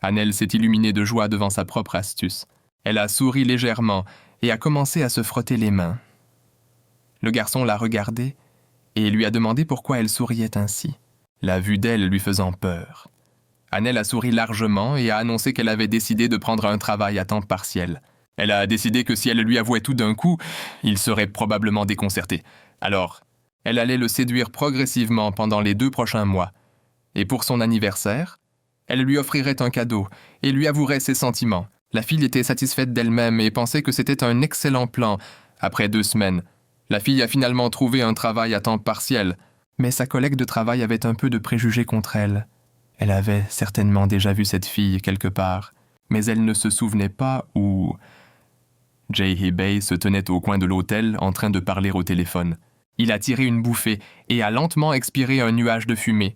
Hanel s'est illuminée de joie devant sa propre astuce. Elle a souri légèrement et a commencé à se frotter les mains. Le garçon l'a regardée et lui a demandé pourquoi elle souriait ainsi, la vue d'elle lui faisant peur. Hanel a souri largement et a annoncé qu'elle avait décidé de prendre un travail à temps partiel. Elle a décidé que si elle lui avouait tout d'un coup, il serait probablement déconcerté. Alors, elle allait le séduire progressivement pendant les 2 prochains mois. Et pour son anniversaire, elle lui offrirait un cadeau et lui avouerait ses sentiments. La fille était satisfaite d'elle-même et pensait que c'était un excellent plan. Après 2 semaines, La fille a finalement trouvé un travail à temps partiel, mais sa collègue de travail avait un peu de préjugés contre elle. Elle avait certainement déjà vu cette fille quelque part, mais elle ne se souvenait pas où... Jay Hebei se tenait au coin de l'hôtel en train de parler au téléphone. Il a tiré une bouffée et a lentement expiré un nuage de fumée.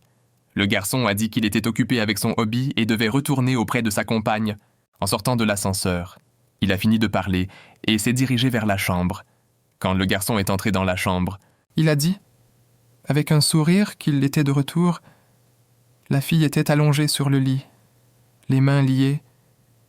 Le garçon a dit qu'il était occupé avec son hobby et devait retourner auprès de sa compagne. En sortant de l'ascenseur, il a fini de parler et s'est dirigé vers la chambre. Quand le garçon est entré dans la chambre, il a dit, avec un sourire qu'il était de retour, la fille était allongée sur le lit, les mains liées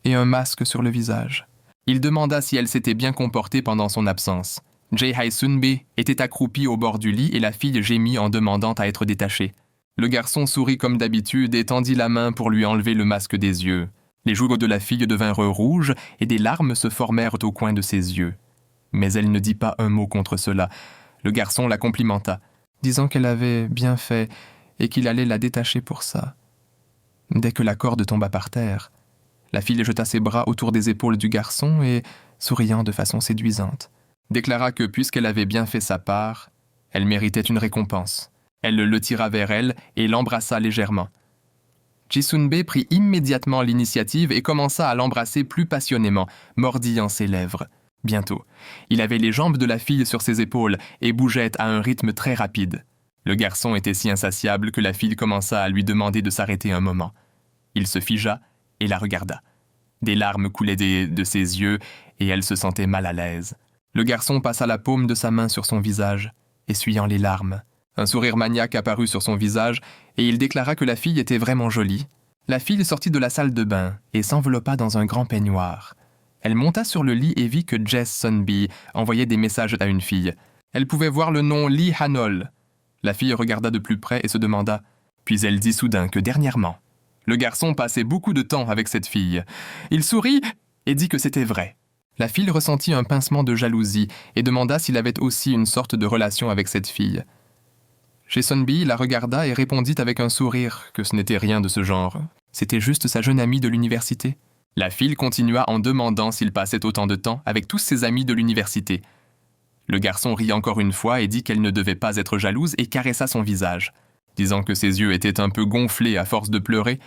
et un masque sur le visage. Il demanda si elle s'était bien comportée pendant son absence. Jae Hae-sunbe était accroupi au bord du lit et la fille gémit en demandant à être détachée. Le garçon sourit comme d'habitude et tendit la main pour lui enlever le masque des yeux. Les joues de la fille devinrent rouges et des larmes se formèrent au coin de ses yeux. Mais elle ne dit pas un mot contre cela. Le garçon la complimenta, disant qu'elle avait bien fait et qu'il allait la détacher pour ça. Dès que la corde tomba par terre, la fille jeta ses bras autour des épaules du garçon et, souriant de façon séduisante, déclara que puisqu'elle avait bien fait sa part, elle méritait une récompense. Elle le tira vers elle et l'embrassa légèrement. Ji-sunbe prit immédiatement l'initiative et commença à l'embrasser plus passionnément, mordillant ses lèvres. Bientôt, il avait les jambes de la fille sur ses épaules et bougeait à un rythme très rapide. Le garçon était si insatiable que la fille commença à lui demander de s'arrêter un moment. Il se figea et la regarda. Des larmes coulaient de ses yeux et elle se sentait mal à l'aise. Le garçon passa la paume de sa main sur son visage, essuyant les larmes. Un sourire maniaque apparut sur son visage et il déclara que la fille était vraiment jolie. La fille sortit de la salle de bain et s'enveloppa dans un grand peignoir. Elle monta sur le lit et vit que Jess Sunbe envoyait des messages à une fille. Elle pouvait voir le nom Lee Hanol. La fille regarda de plus près et se demanda, puis elle dit soudain que dernièrement, le garçon passait beaucoup de temps avec cette fille. Il sourit et dit que c'était vrai. La fille ressentit un pincement de jalousie et demanda s'il avait aussi une sorte de relation avec cette fille. Jae-sunbe la regarda et répondit avec un sourire que ce n'était rien de ce genre. C'était juste sa jeune amie de l'université. La fille continua en demandant s'il passait autant de temps avec tous ses amis de l'université. Le garçon rit encore une fois et dit qu'elle ne devait pas être jalouse et caressa son visage, disant que ses yeux étaient un peu gonflés à force de pleurer.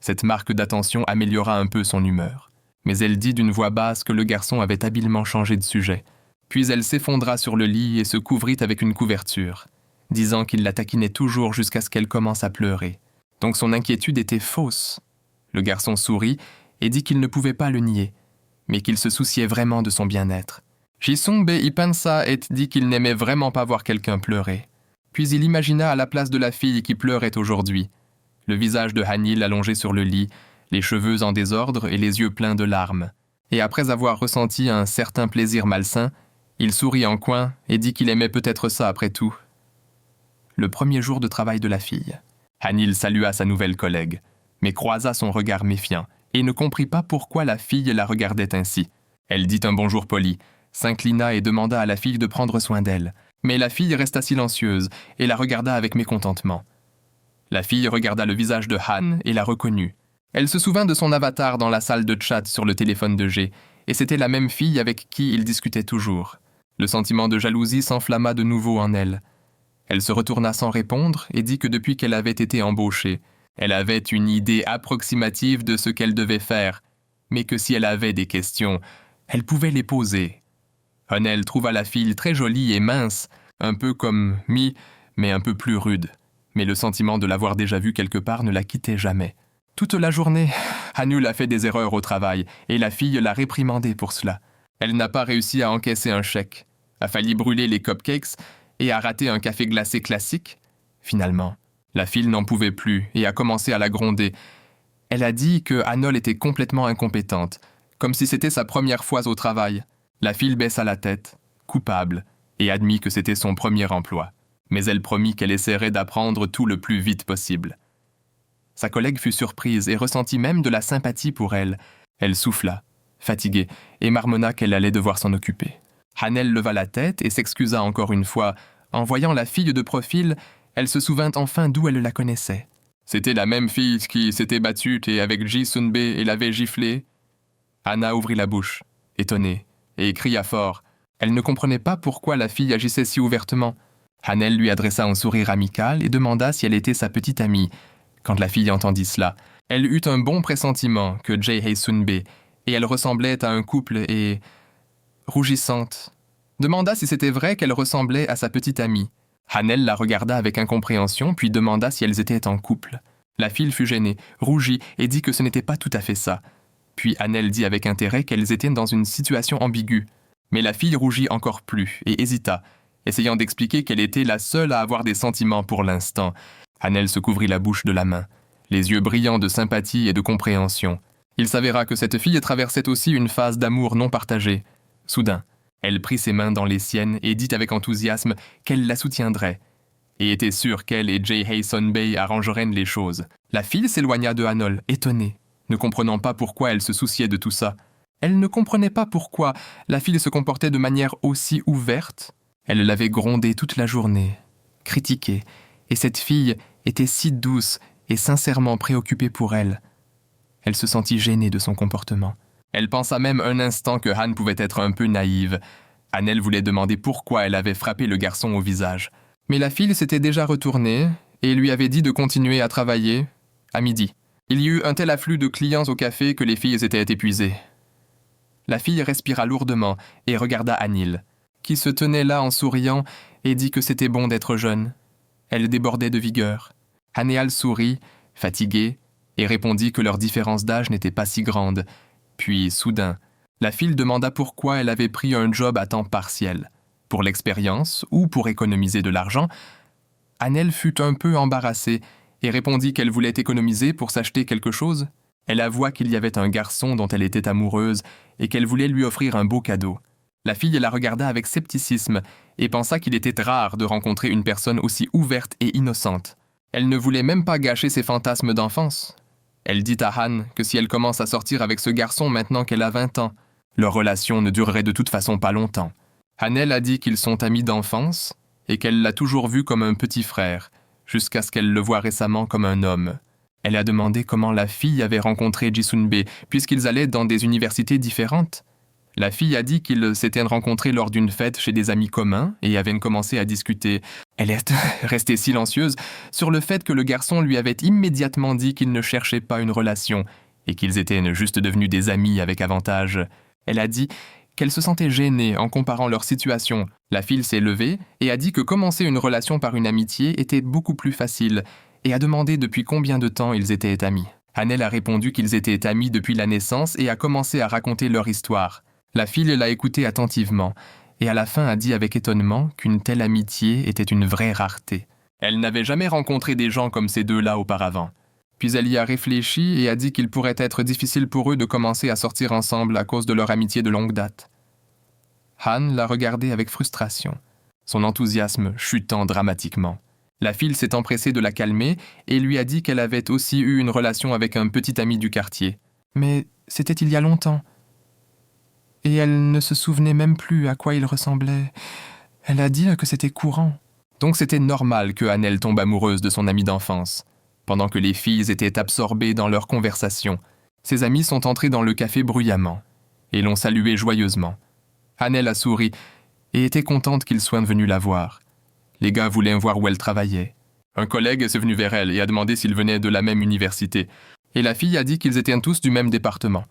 Cette marque d'attention améliora un peu son humeur. Mais elle dit d'une voix basse que le garçon avait habilement changé de sujet. Puis elle s'effondra sur le lit et se couvrit avec une couverture, disant qu'il la taquinait toujours jusqu'à ce qu'elle commence à pleurer. Donc son inquiétude était fausse. Le garçon sourit et dit qu'il ne pouvait pas le nier, mais qu'il se souciait vraiment de son bien-être. Ji-sunbe y pensa et dit qu'il n'aimait vraiment pas voir quelqu'un pleurer. Puis il imagina à la place de la fille qui pleurait aujourd'hui, le visage de Hanil allongé sur le lit, les cheveux en désordre et les yeux pleins de larmes. Et après avoir ressenti un certain plaisir malsain, il sourit en coin et dit qu'il aimait peut-être ça après tout. Le premier jour de travail de la fille, Hanil salua sa nouvelle collègue, mais croisa son regard méfiant et ne comprit pas pourquoi la fille la regardait ainsi. Elle dit un bonjour poli, s'inclina et demanda à la fille de prendre soin d'elle. Mais la fille resta silencieuse et la regarda avec mécontentement. La fille regarda le visage de Han et la reconnut. Elle se souvint de son avatar dans la salle de chat sur le téléphone de G, et c'était la même fille avec qui il discutait toujours. Le sentiment de jalousie s'enflamma de nouveau en elle. Elle se retourna sans répondre et dit que depuis qu'elle avait été embauchée, elle avait une idée approximative de ce qu'elle devait faire, mais que si elle avait des questions, elle pouvait les poser. Hanel trouva la fille très jolie et mince, un peu comme Mi, mais un peu plus rude. Mais le sentiment de l'avoir déjà vue quelque part ne la quittait jamais. Toute la journée, Hanul a fait des erreurs au travail, et la fille l'a réprimandée pour cela. Elle n'a pas réussi à encaisser un chèque, a failli brûler les cupcakes et a raté un café glacé classique. Finalement, la fille n'en pouvait plus et a commencé à la gronder. Elle a dit que Hanol était complètement incompétente, comme si c'était sa première fois au travail. La fille baissa la tête, coupable, et admit que c'était son premier emploi. Mais elle promit qu'elle essaierait d'apprendre tout le plus vite possible. Sa collègue fut surprise et ressentit même de la sympathie pour elle. Elle souffla, fatiguée, et marmonna qu'elle allait devoir s'en occuper. Hanel leva la tête et s'excusa encore une fois. En voyant la fille de profil, elle se souvint enfin d'où elle la connaissait. C'était la même fille qui s'était battue et avec Ji-sunbe et l'avait giflée. Anna ouvrit la bouche, étonnée, et cria fort. Elle ne comprenait pas pourquoi la fille agissait si ouvertement. Hanel lui adressa un sourire amical et demanda si elle était sa petite amie. Quand la fille entendit cela, elle eut un bon pressentiment que Jae Hae-sunbe, et elle ressemblait à un couple et, rougissante, demanda si c'était vrai qu'elle ressemblait à sa petite amie. Hanel la regarda avec incompréhension, puis demanda si elles étaient en couple. La fille fut gênée, rougit et dit que ce n'était pas tout à fait ça. Puis Hanel dit avec intérêt qu'elles étaient dans une situation ambiguë. Mais la fille rougit encore plus et hésita, essayant d'expliquer qu'elle était la seule à avoir des sentiments pour l'instant. Hanel se couvrit la bouche de la main, les yeux brillants de sympathie et de compréhension. Il s'avéra que cette fille traversait aussi une phase d'amour non partagé. Soudain, elle prit ses mains dans les siennes et dit avec enthousiasme qu'elle la soutiendrait, et était sûre qu'elle et Jae Hae-sunbe arrangeraient les choses. La fille s'éloigna de Hanol, étonnée, ne comprenant pas pourquoi elle se souciait de tout ça. Elle ne comprenait pas pourquoi la fille se comportait de manière aussi ouverte. Elle l'avait grondée toute la journée, critiquée, et cette fille était si douce et sincèrement préoccupée pour elle. Elle se sentit gênée de son comportement. Elle pensa même un instant que Han pouvait être un peu naïve. Hanel voulait demander pourquoi elle avait frappé le garçon au visage. Mais la fille s'était déjà retournée et lui avait dit de continuer à travailler à midi. Il y eut un tel afflux de clients au café que les filles étaient épuisées. La fille respira lourdement et regarda Anil, qui se tenait là en souriant et dit que c'était bon d'être jeune. Elle débordait de vigueur. Hanéal sourit, fatigué, et répondit que leur différence d'âge n'était pas si grande. Puis, soudain, la fille demanda pourquoi elle avait pris un job à temps partiel. Pour l'expérience ou pour économiser de l'argent. Hanel fut un peu embarrassée et répondit qu'elle voulait économiser pour s'acheter quelque chose. Elle avoua qu'il y avait un garçon dont elle était amoureuse et qu'elle voulait lui offrir un beau cadeau. La fille la regarda avec scepticisme et pensa qu'il était rare de rencontrer une personne aussi ouverte et innocente. Elle ne voulait même pas gâcher ses fantasmes d'enfance. Elle dit à Han que si elle commence à sortir avec ce garçon maintenant qu'elle a 20 ans, leur relation ne durerait de toute façon pas longtemps. Hanel a dit qu'ils sont amis d'enfance et qu'elle l'a toujours vu comme un petit frère, jusqu'à ce qu'elle le voie récemment comme un homme. Elle a demandé comment la fille avait rencontré Ji-sunbe, puisqu'ils allaient dans des universités différentes. La fille a dit qu'ils s'étaient rencontrés lors d'une fête chez des amis communs et avaient commencé à discuter. Elle est restée silencieuse sur le fait que le garçon lui avait immédiatement dit qu'il ne cherchait pas une relation et qu'ils étaient juste devenus des amis avec avantage. Elle a dit qu'elle se sentait gênée en comparant leur situation. La fille s'est levée et a dit que commencer une relation par une amitié était beaucoup plus facile et a demandé depuis combien de temps ils étaient amis. Hanel a répondu qu'ils étaient amis depuis la naissance et a commencé à raconter leur histoire. La fille l'a écouté attentivement et à la fin a dit avec étonnement qu'une telle amitié était une vraie rareté. Elle n'avait jamais rencontré des gens comme ces deux-là auparavant. Puis elle y a réfléchi et a dit qu'il pourrait être difficile pour eux de commencer à sortir ensemble à cause de leur amitié de longue date. Han l'a regardé avec frustration, son enthousiasme chutant dramatiquement. La fille s'est empressée de la calmer et lui a dit qu'elle avait aussi eu une relation avec un petit ami du quartier. Mais c'était il y a longtemps. Et elle ne se souvenait même plus à quoi il ressemblait. Elle a dit que c'était courant. Donc c'était normal que Hanel tombe amoureuse de son amie d'enfance. Pendant que les filles étaient absorbées dans leur conversation, ses amis sont entrés dans le café bruyamment et l'ont saluée joyeusement. Hanel a souri et était contente qu'ils soient venus la voir. Les gars voulaient voir où elle travaillait. Un collègue est venu vers elle et a demandé s'ils venaient de la même université. Et la fille a dit qu'ils étaient tous du même département.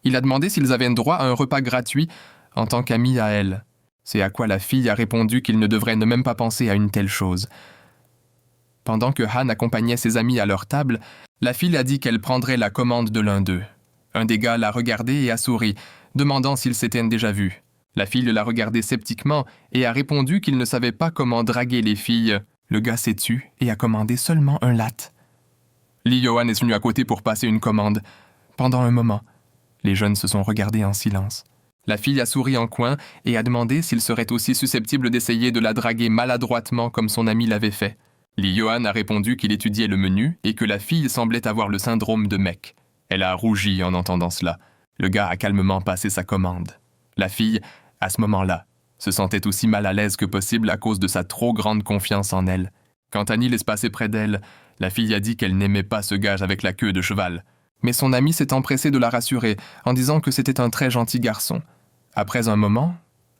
Il a demandé s'ils avaient droit à un repas gratuit en tant qu'amis à elle. C'est à quoi la fille a répondu qu'ils ne devraient ne même pas penser à une telle chose. Pendant que Han accompagnait ses amis à leur table, la fille a dit qu'elle prendrait la commande de l'un d'eux. Un des gars l'a regardé et a souri, demandant s'ils s'étaient déjà vus. La fille l'a regardé sceptiquement et a répondu qu'il ne savait pas comment draguer les filles. Le gars s'est tu et a commandé seulement un latte. Lee Yohan est venu à côté pour passer une commande. Pendant un moment, les jeunes se sont regardés en silence. La fille a souri en coin et a demandé s'il serait aussi susceptible d'essayer de la draguer maladroitement comme son ami l'avait fait. Lee Yohan a répondu qu'il étudiait le menu et que la fille semblait avoir le syndrome de mec. Elle a rougi en entendant cela. Le gars a calmement passé sa commande. La fille, à ce moment-là, se sentait aussi mal à l'aise que possible à cause de sa trop grande confiance en elle. Quand Anil est passée près d'elle, la fille a dit qu'elle n'aimait pas ce gage avec la queue de cheval. Mais son ami s'est empressé de la rassurer en disant que c'était un très gentil garçon. Après un moment,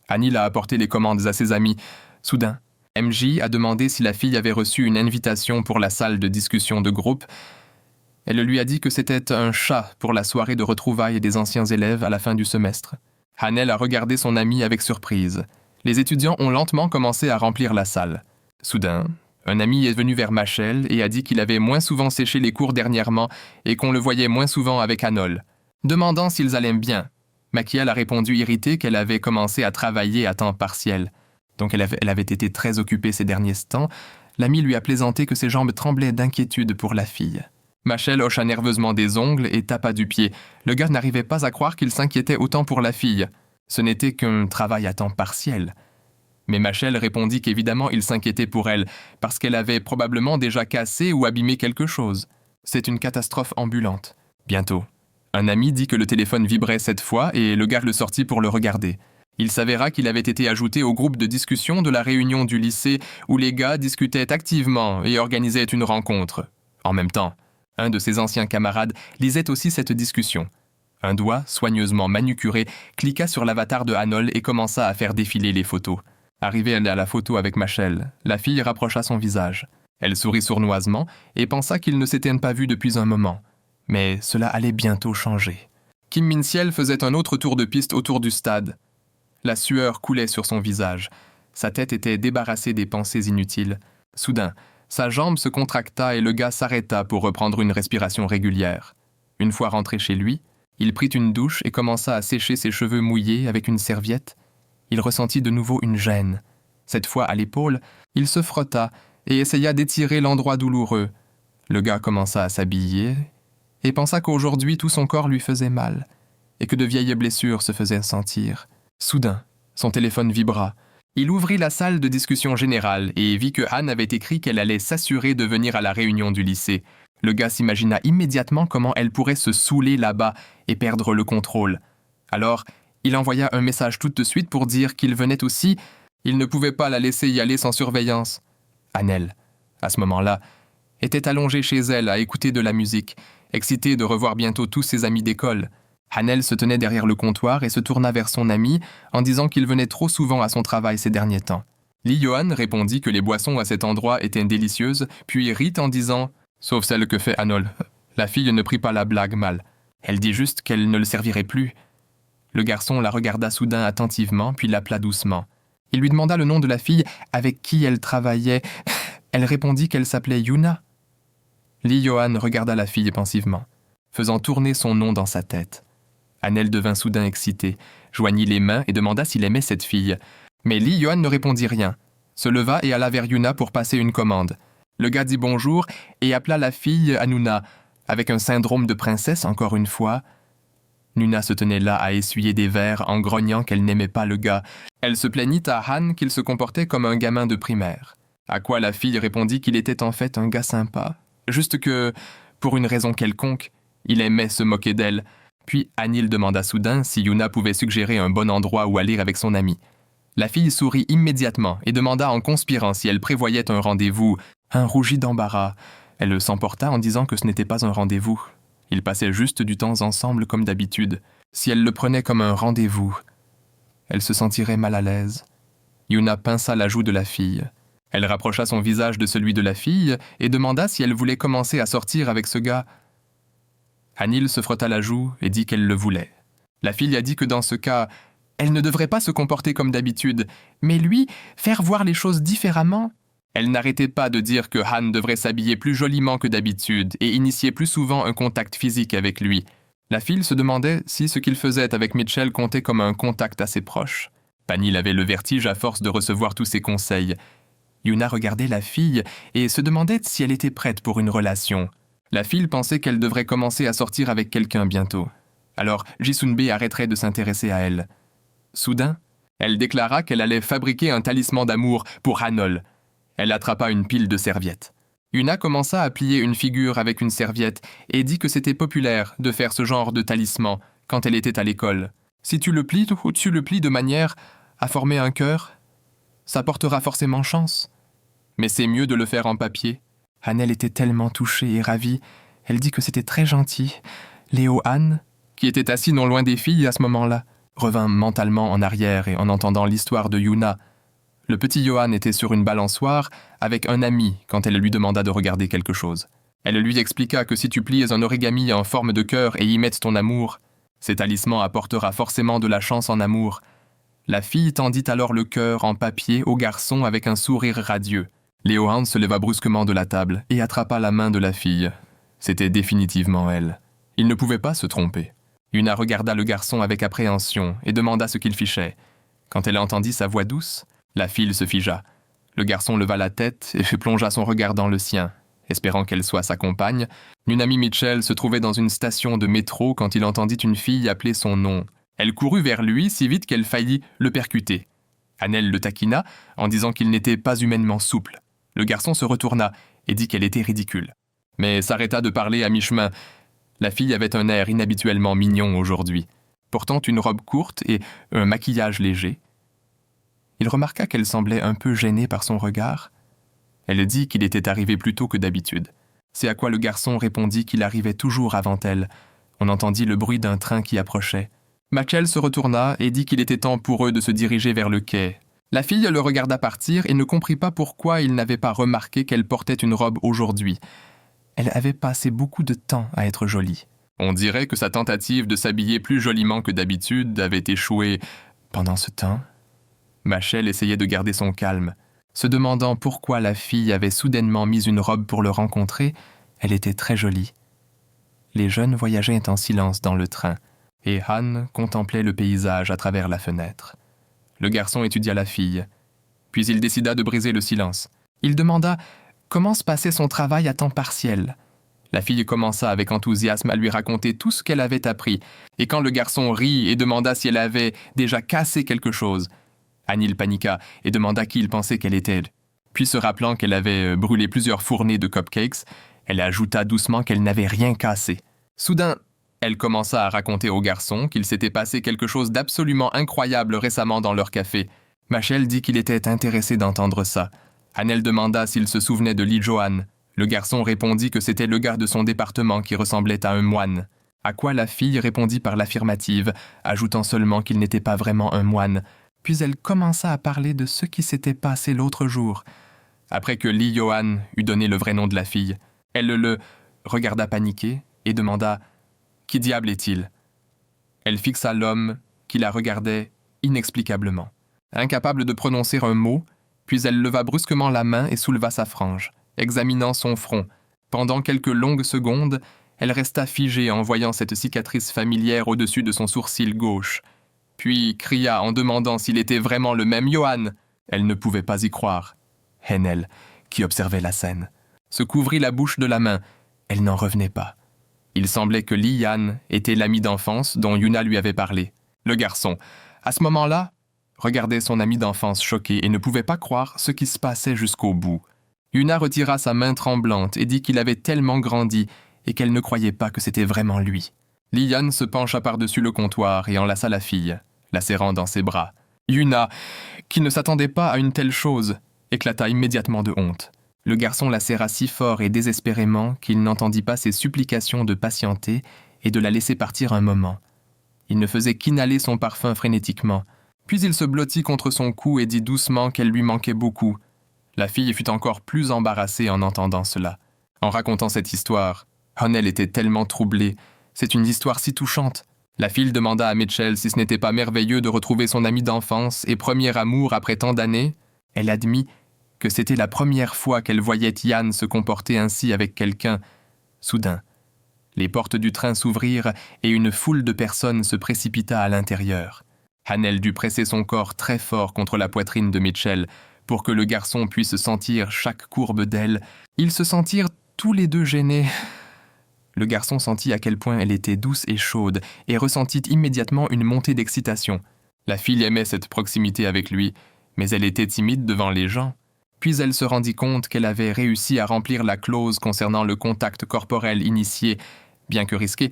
Anil a apporté les commandes à ses amis. Soudain, MJ a demandé si la fille avait reçu une invitation pour la salle de discussion de groupe. Elle lui a dit que c'était un chat pour la soirée de retrouvailles des anciens élèves à la fin du semestre. Hanel a regardé son ami avec surprise. Les étudiants ont lentement commencé à remplir la salle. Soudain, un ami est venu vers Machel et a dit qu'il avait moins souvent séché les cours dernièrement et qu'on le voyait moins souvent avec Anol. Demandant s'ils allaient bien, Makiel a répondu irritée qu'elle avait commencé à travailler à temps partiel. Donc elle avait été très occupée ces derniers temps. L'ami lui a plaisanté que ses jambes tremblaient d'inquiétude pour la fille. Machel hocha nerveusement des ongles et tapa du pied. Le gars n'arrivait pas à croire qu'il s'inquiétait autant pour la fille. Ce n'était qu'un travail à temps partiel. Mais Machel répondit qu'évidemment il s'inquiétait pour elle, parce qu'elle avait probablement déjà cassé ou abîmé quelque chose. C'est une catastrophe ambulante. Bientôt. Un ami dit que le téléphone vibrait cette fois et le gars le sortit pour le regarder. Il s'avéra qu'il avait été ajouté au groupe de discussion de la réunion du lycée où les gars discutaient activement et organisaient une rencontre. En même temps, un de ses anciens camarades lisait aussi cette discussion. Un doigt, soigneusement manucuré, cliqua sur l'avatar de Anol et commença à faire défiler les photos. Arrivée à la photo avec Machel, la fille rapprocha son visage. Elle sourit sournoisement et pensa qu'ils ne s'étaient pas vus depuis un moment. Mais cela allait bientôt changer. Kim Min-siel faisait un autre tour de piste autour du stade. La sueur coulait sur son visage. Sa tête était débarrassée des pensées inutiles. Soudain, sa jambe se contracta et le gars s'arrêta pour reprendre une respiration régulière. Une fois rentré chez lui, il prit une douche et commença à sécher ses cheveux mouillés avec une serviette. Il ressentit de nouveau une gêne. Cette fois à l'épaule, il se frotta et essaya d'étirer l'endroit douloureux. Le gars commença à s'habiller et pensa qu'aujourd'hui tout son corps lui faisait mal et que de vieilles blessures se faisaient sentir. Soudain, son téléphone vibra. Il ouvrit la salle de discussion générale et vit que Han avait écrit qu'elle allait s'assurer de venir à la réunion du lycée. Le gars s'imagina immédiatement comment elle pourrait se saouler là-bas et perdre le contrôle. Alors, il envoya un message tout de suite pour dire qu'il venait aussi. Il ne pouvait pas la laisser y aller sans surveillance. Hanel, à ce moment-là, était allongée chez elle à écouter de la musique, excitée de revoir bientôt tous ses amis d'école. Hanel se tenait derrière le comptoir et se tourna vers son ami en disant qu'il venait trop souvent à son travail ces derniers temps. Lee Yohan répondit que les boissons à cet endroit étaient délicieuses, puis rit en disant « Sauf celle que fait Anol. » La fille ne prit pas la blague mal. Elle dit juste qu'elle ne le servirait plus. Le garçon la regarda soudain attentivement, puis l'appela doucement. Il lui demanda le nom de la fille avec qui elle travaillait. Elle répondit qu'elle s'appelait Yuna. Lee Yohan regarda la fille pensivement, faisant tourner son nom dans sa tête. Hanel devint soudain excité, joignit les mains et demanda s'il aimait cette fille. Mais Lee Yohan ne répondit rien, se leva et alla vers Yuna pour passer une commande. Le gars dit bonjour et appela la fille Anuna, avec un syndrome de princesse encore une fois. Nuna se tenait là à essuyer des verres en grognant qu'elle n'aimait pas le gars. Elle se plaignit à Han qu'il se comportait comme un gamin de primaire. À quoi la fille répondit qu'il était en fait un gars sympa. Juste que, pour une raison quelconque, il aimait se moquer d'elle. Puis Anil demanda soudain si Yuna pouvait suggérer un bon endroit où aller avec son ami. La fille sourit immédiatement et demanda en conspirant si elle prévoyait un rendez-vous. Un rougit d'embarras. Elle s'emporta en disant que ce n'était pas un rendez-vous. Ils passaient juste du temps ensemble comme d'habitude. Si elle le prenait comme un rendez-vous, elle se sentirait mal à l'aise. Yuna pinça la joue de la fille. Elle rapprocha son visage de celui de la fille et demanda si elle voulait commencer à sortir avec ce gars. Hanil se frotta la joue et dit qu'elle le voulait. La fille a dit que dans ce cas, elle ne devrait pas se comporter comme d'habitude, mais lui, faire voir les choses différemment. Elle n'arrêtait pas de dire que Han devrait s'habiller plus joliment que d'habitude et initier plus souvent un contact physique avec lui. La fille se demandait si ce qu'il faisait avec Mitchell comptait comme un contact assez proche. Panil avait le vertige à force de recevoir tous ses conseils. Yuna regardait la fille et se demandait si elle était prête pour une relation. La fille pensait qu'elle devrait commencer à sortir avec quelqu'un bientôt. Alors Jisunbe arrêterait de s'intéresser à elle. Soudain, elle déclara qu'elle allait fabriquer un talisman d'amour pour Anol. Elle attrapa une pile de serviettes. Yuna commença à plier une figure avec une serviette et dit que c'était populaire de faire ce genre de talisman quand elle était à l'école. Si tu le plies ou tu le plies de manière à former un cœur, ça portera forcément chance. Mais c'est mieux de le faire en papier. Hanel était tellement touchée et ravie. Elle dit que c'était très gentil. Léo Han, qui était assis non loin des filles à ce moment-là, revint mentalement en arrière et en entendant l'histoire de Yuna. Le petit Johan était sur une balançoire avec un ami quand elle lui demanda de regarder quelque chose. Elle lui expliqua que si tu plies un origami en forme de cœur et y mettes ton amour, cet talisman apportera forcément de la chance en amour. La fille tendit alors le cœur en papier au garçon avec un sourire radieux. Léohan se leva brusquement de la table et attrapa la main de la fille. C'était définitivement elle. Il ne pouvait pas se tromper. Yuna regarda le garçon avec appréhension et demanda ce qu'il fichait. Quand elle entendit sa voix douce, la fille se figea. Le garçon leva la tête et plongea son regard dans le sien. Espérant qu'elle soit sa compagne, Nunami Mitchell se trouvait dans une station de métro quand il entendit une fille appeler son nom. Elle courut vers lui si vite qu'elle faillit le percuter. Hanel le taquina en disant qu'il n'était pas humainement souple. Le garçon se retourna et dit qu'elle était ridicule. Mais s'arrêta de parler à mi-chemin. La fille avait un air inhabituellement mignon aujourd'hui, portant une robe courte et un maquillage léger. Il remarqua qu'elle semblait un peu gênée par son regard. Elle dit qu'il était arrivé plus tôt que d'habitude. C'est à quoi le garçon répondit qu'il arrivait toujours avant elle. On entendit le bruit d'un train qui approchait. Mitchell se retourna et dit qu'il était temps pour eux de se diriger vers le quai. La fille le regarda partir et ne comprit pas pourquoi il n'avait pas remarqué qu'elle portait une robe aujourd'hui. Elle avait passé beaucoup de temps à être jolie. On dirait que sa tentative de s'habiller plus joliment que d'habitude avait échoué. Pendant ce temps, Mitchell essayait de garder son calme. Se demandant pourquoi la fille avait soudainement mis une robe pour le rencontrer, elle était très jolie. Les jeunes voyageaient en silence dans le train, et Han contemplait le paysage à travers la fenêtre. Le garçon étudia la fille, puis il décida de briser le silence. Il demanda comment se passait son travail à temps partiel. La fille commença avec enthousiasme à lui raconter tout ce qu'elle avait appris, et quand le garçon rit et demanda si elle avait déjà cassé quelque chose, Anil paniqua et demanda qui il pensait qu'elle était. Puis se rappelant qu'elle avait brûlé plusieurs fournées de cupcakes, elle ajouta doucement qu'elle n'avait rien cassé. Soudain, elle commença à raconter au garçon qu'il s'était passé quelque chose d'absolument incroyable récemment dans leur café. Mitchell dit qu'il était intéressé d'entendre ça. Hanel demanda s'il se souvenait de Lee Johan. Le garçon répondit que c'était le gars de son département qui ressemblait à un moine. À quoi la fille répondit par l'affirmative, ajoutant seulement qu'il n'était pas vraiment un moine. Puis elle commença à parler de ce qui s'était passé l'autre jour. Après que Lee Johan eut donné le vrai nom de la fille, elle le regarda paniquer et demanda « Qui diable est-il » Elle fixa l'homme qui la regardait inexplicablement. Incapable de prononcer un mot, puis elle leva brusquement la main et souleva sa frange, examinant son front. Pendant quelques longues secondes, elle resta figée en voyant cette cicatrice familière au-dessus de son sourcil gauche. Puis cria en demandant s'il était vraiment le même Johan. Elle ne pouvait pas y croire. Henel, qui observait la scène, se couvrit la bouche de la main. Elle n'en revenait pas. Il semblait que Li Yan était l'ami d'enfance dont Yuna lui avait parlé. Le garçon, à ce moment-là, regardait son ami d'enfance choqué et ne pouvait pas croire ce qui se passait jusqu'au bout. Yuna retira sa main tremblante et dit qu'il avait tellement grandi et qu'elle ne croyait pas que c'était vraiment lui. Li Yan se pencha par-dessus le comptoir et enlaça la fille, la serrant dans ses bras. Yuna, qui ne s'attendait pas à une telle chose, éclata immédiatement de honte. Le garçon la serra si fort et désespérément qu'il n'entendit pas ses supplications de patienter et de la laisser partir un moment. Il ne faisait qu'inhaler son parfum frénétiquement. Puis il se blottit contre son cou et dit doucement qu'elle lui manquait beaucoup. La fille fut encore plus embarrassée en entendant cela. En racontant cette histoire, Hanel était tellement troublée. C'est une histoire si touchante. La fille demanda à Mitchell si ce n'était pas merveilleux de retrouver son ami d'enfance et premier amour après tant d'années. Elle admit que c'était la première fois qu'elle voyait Yann se comporter ainsi avec quelqu'un. Soudain, les portes du train s'ouvrirent et une foule de personnes se précipita à l'intérieur. Hanel dut presser son corps très fort contre la poitrine de Mitchell pour que le garçon puisse sentir chaque courbe d'elle. Ils se sentirent tous les deux gênés. Le garçon sentit à quel point elle était douce et chaude et ressentit immédiatement une montée d'excitation. La fille aimait cette proximité avec lui, mais elle était timide devant les gens. Puis elle se rendit compte qu'elle avait réussi à remplir la clause concernant le contact corporel initié. Bien que risqué,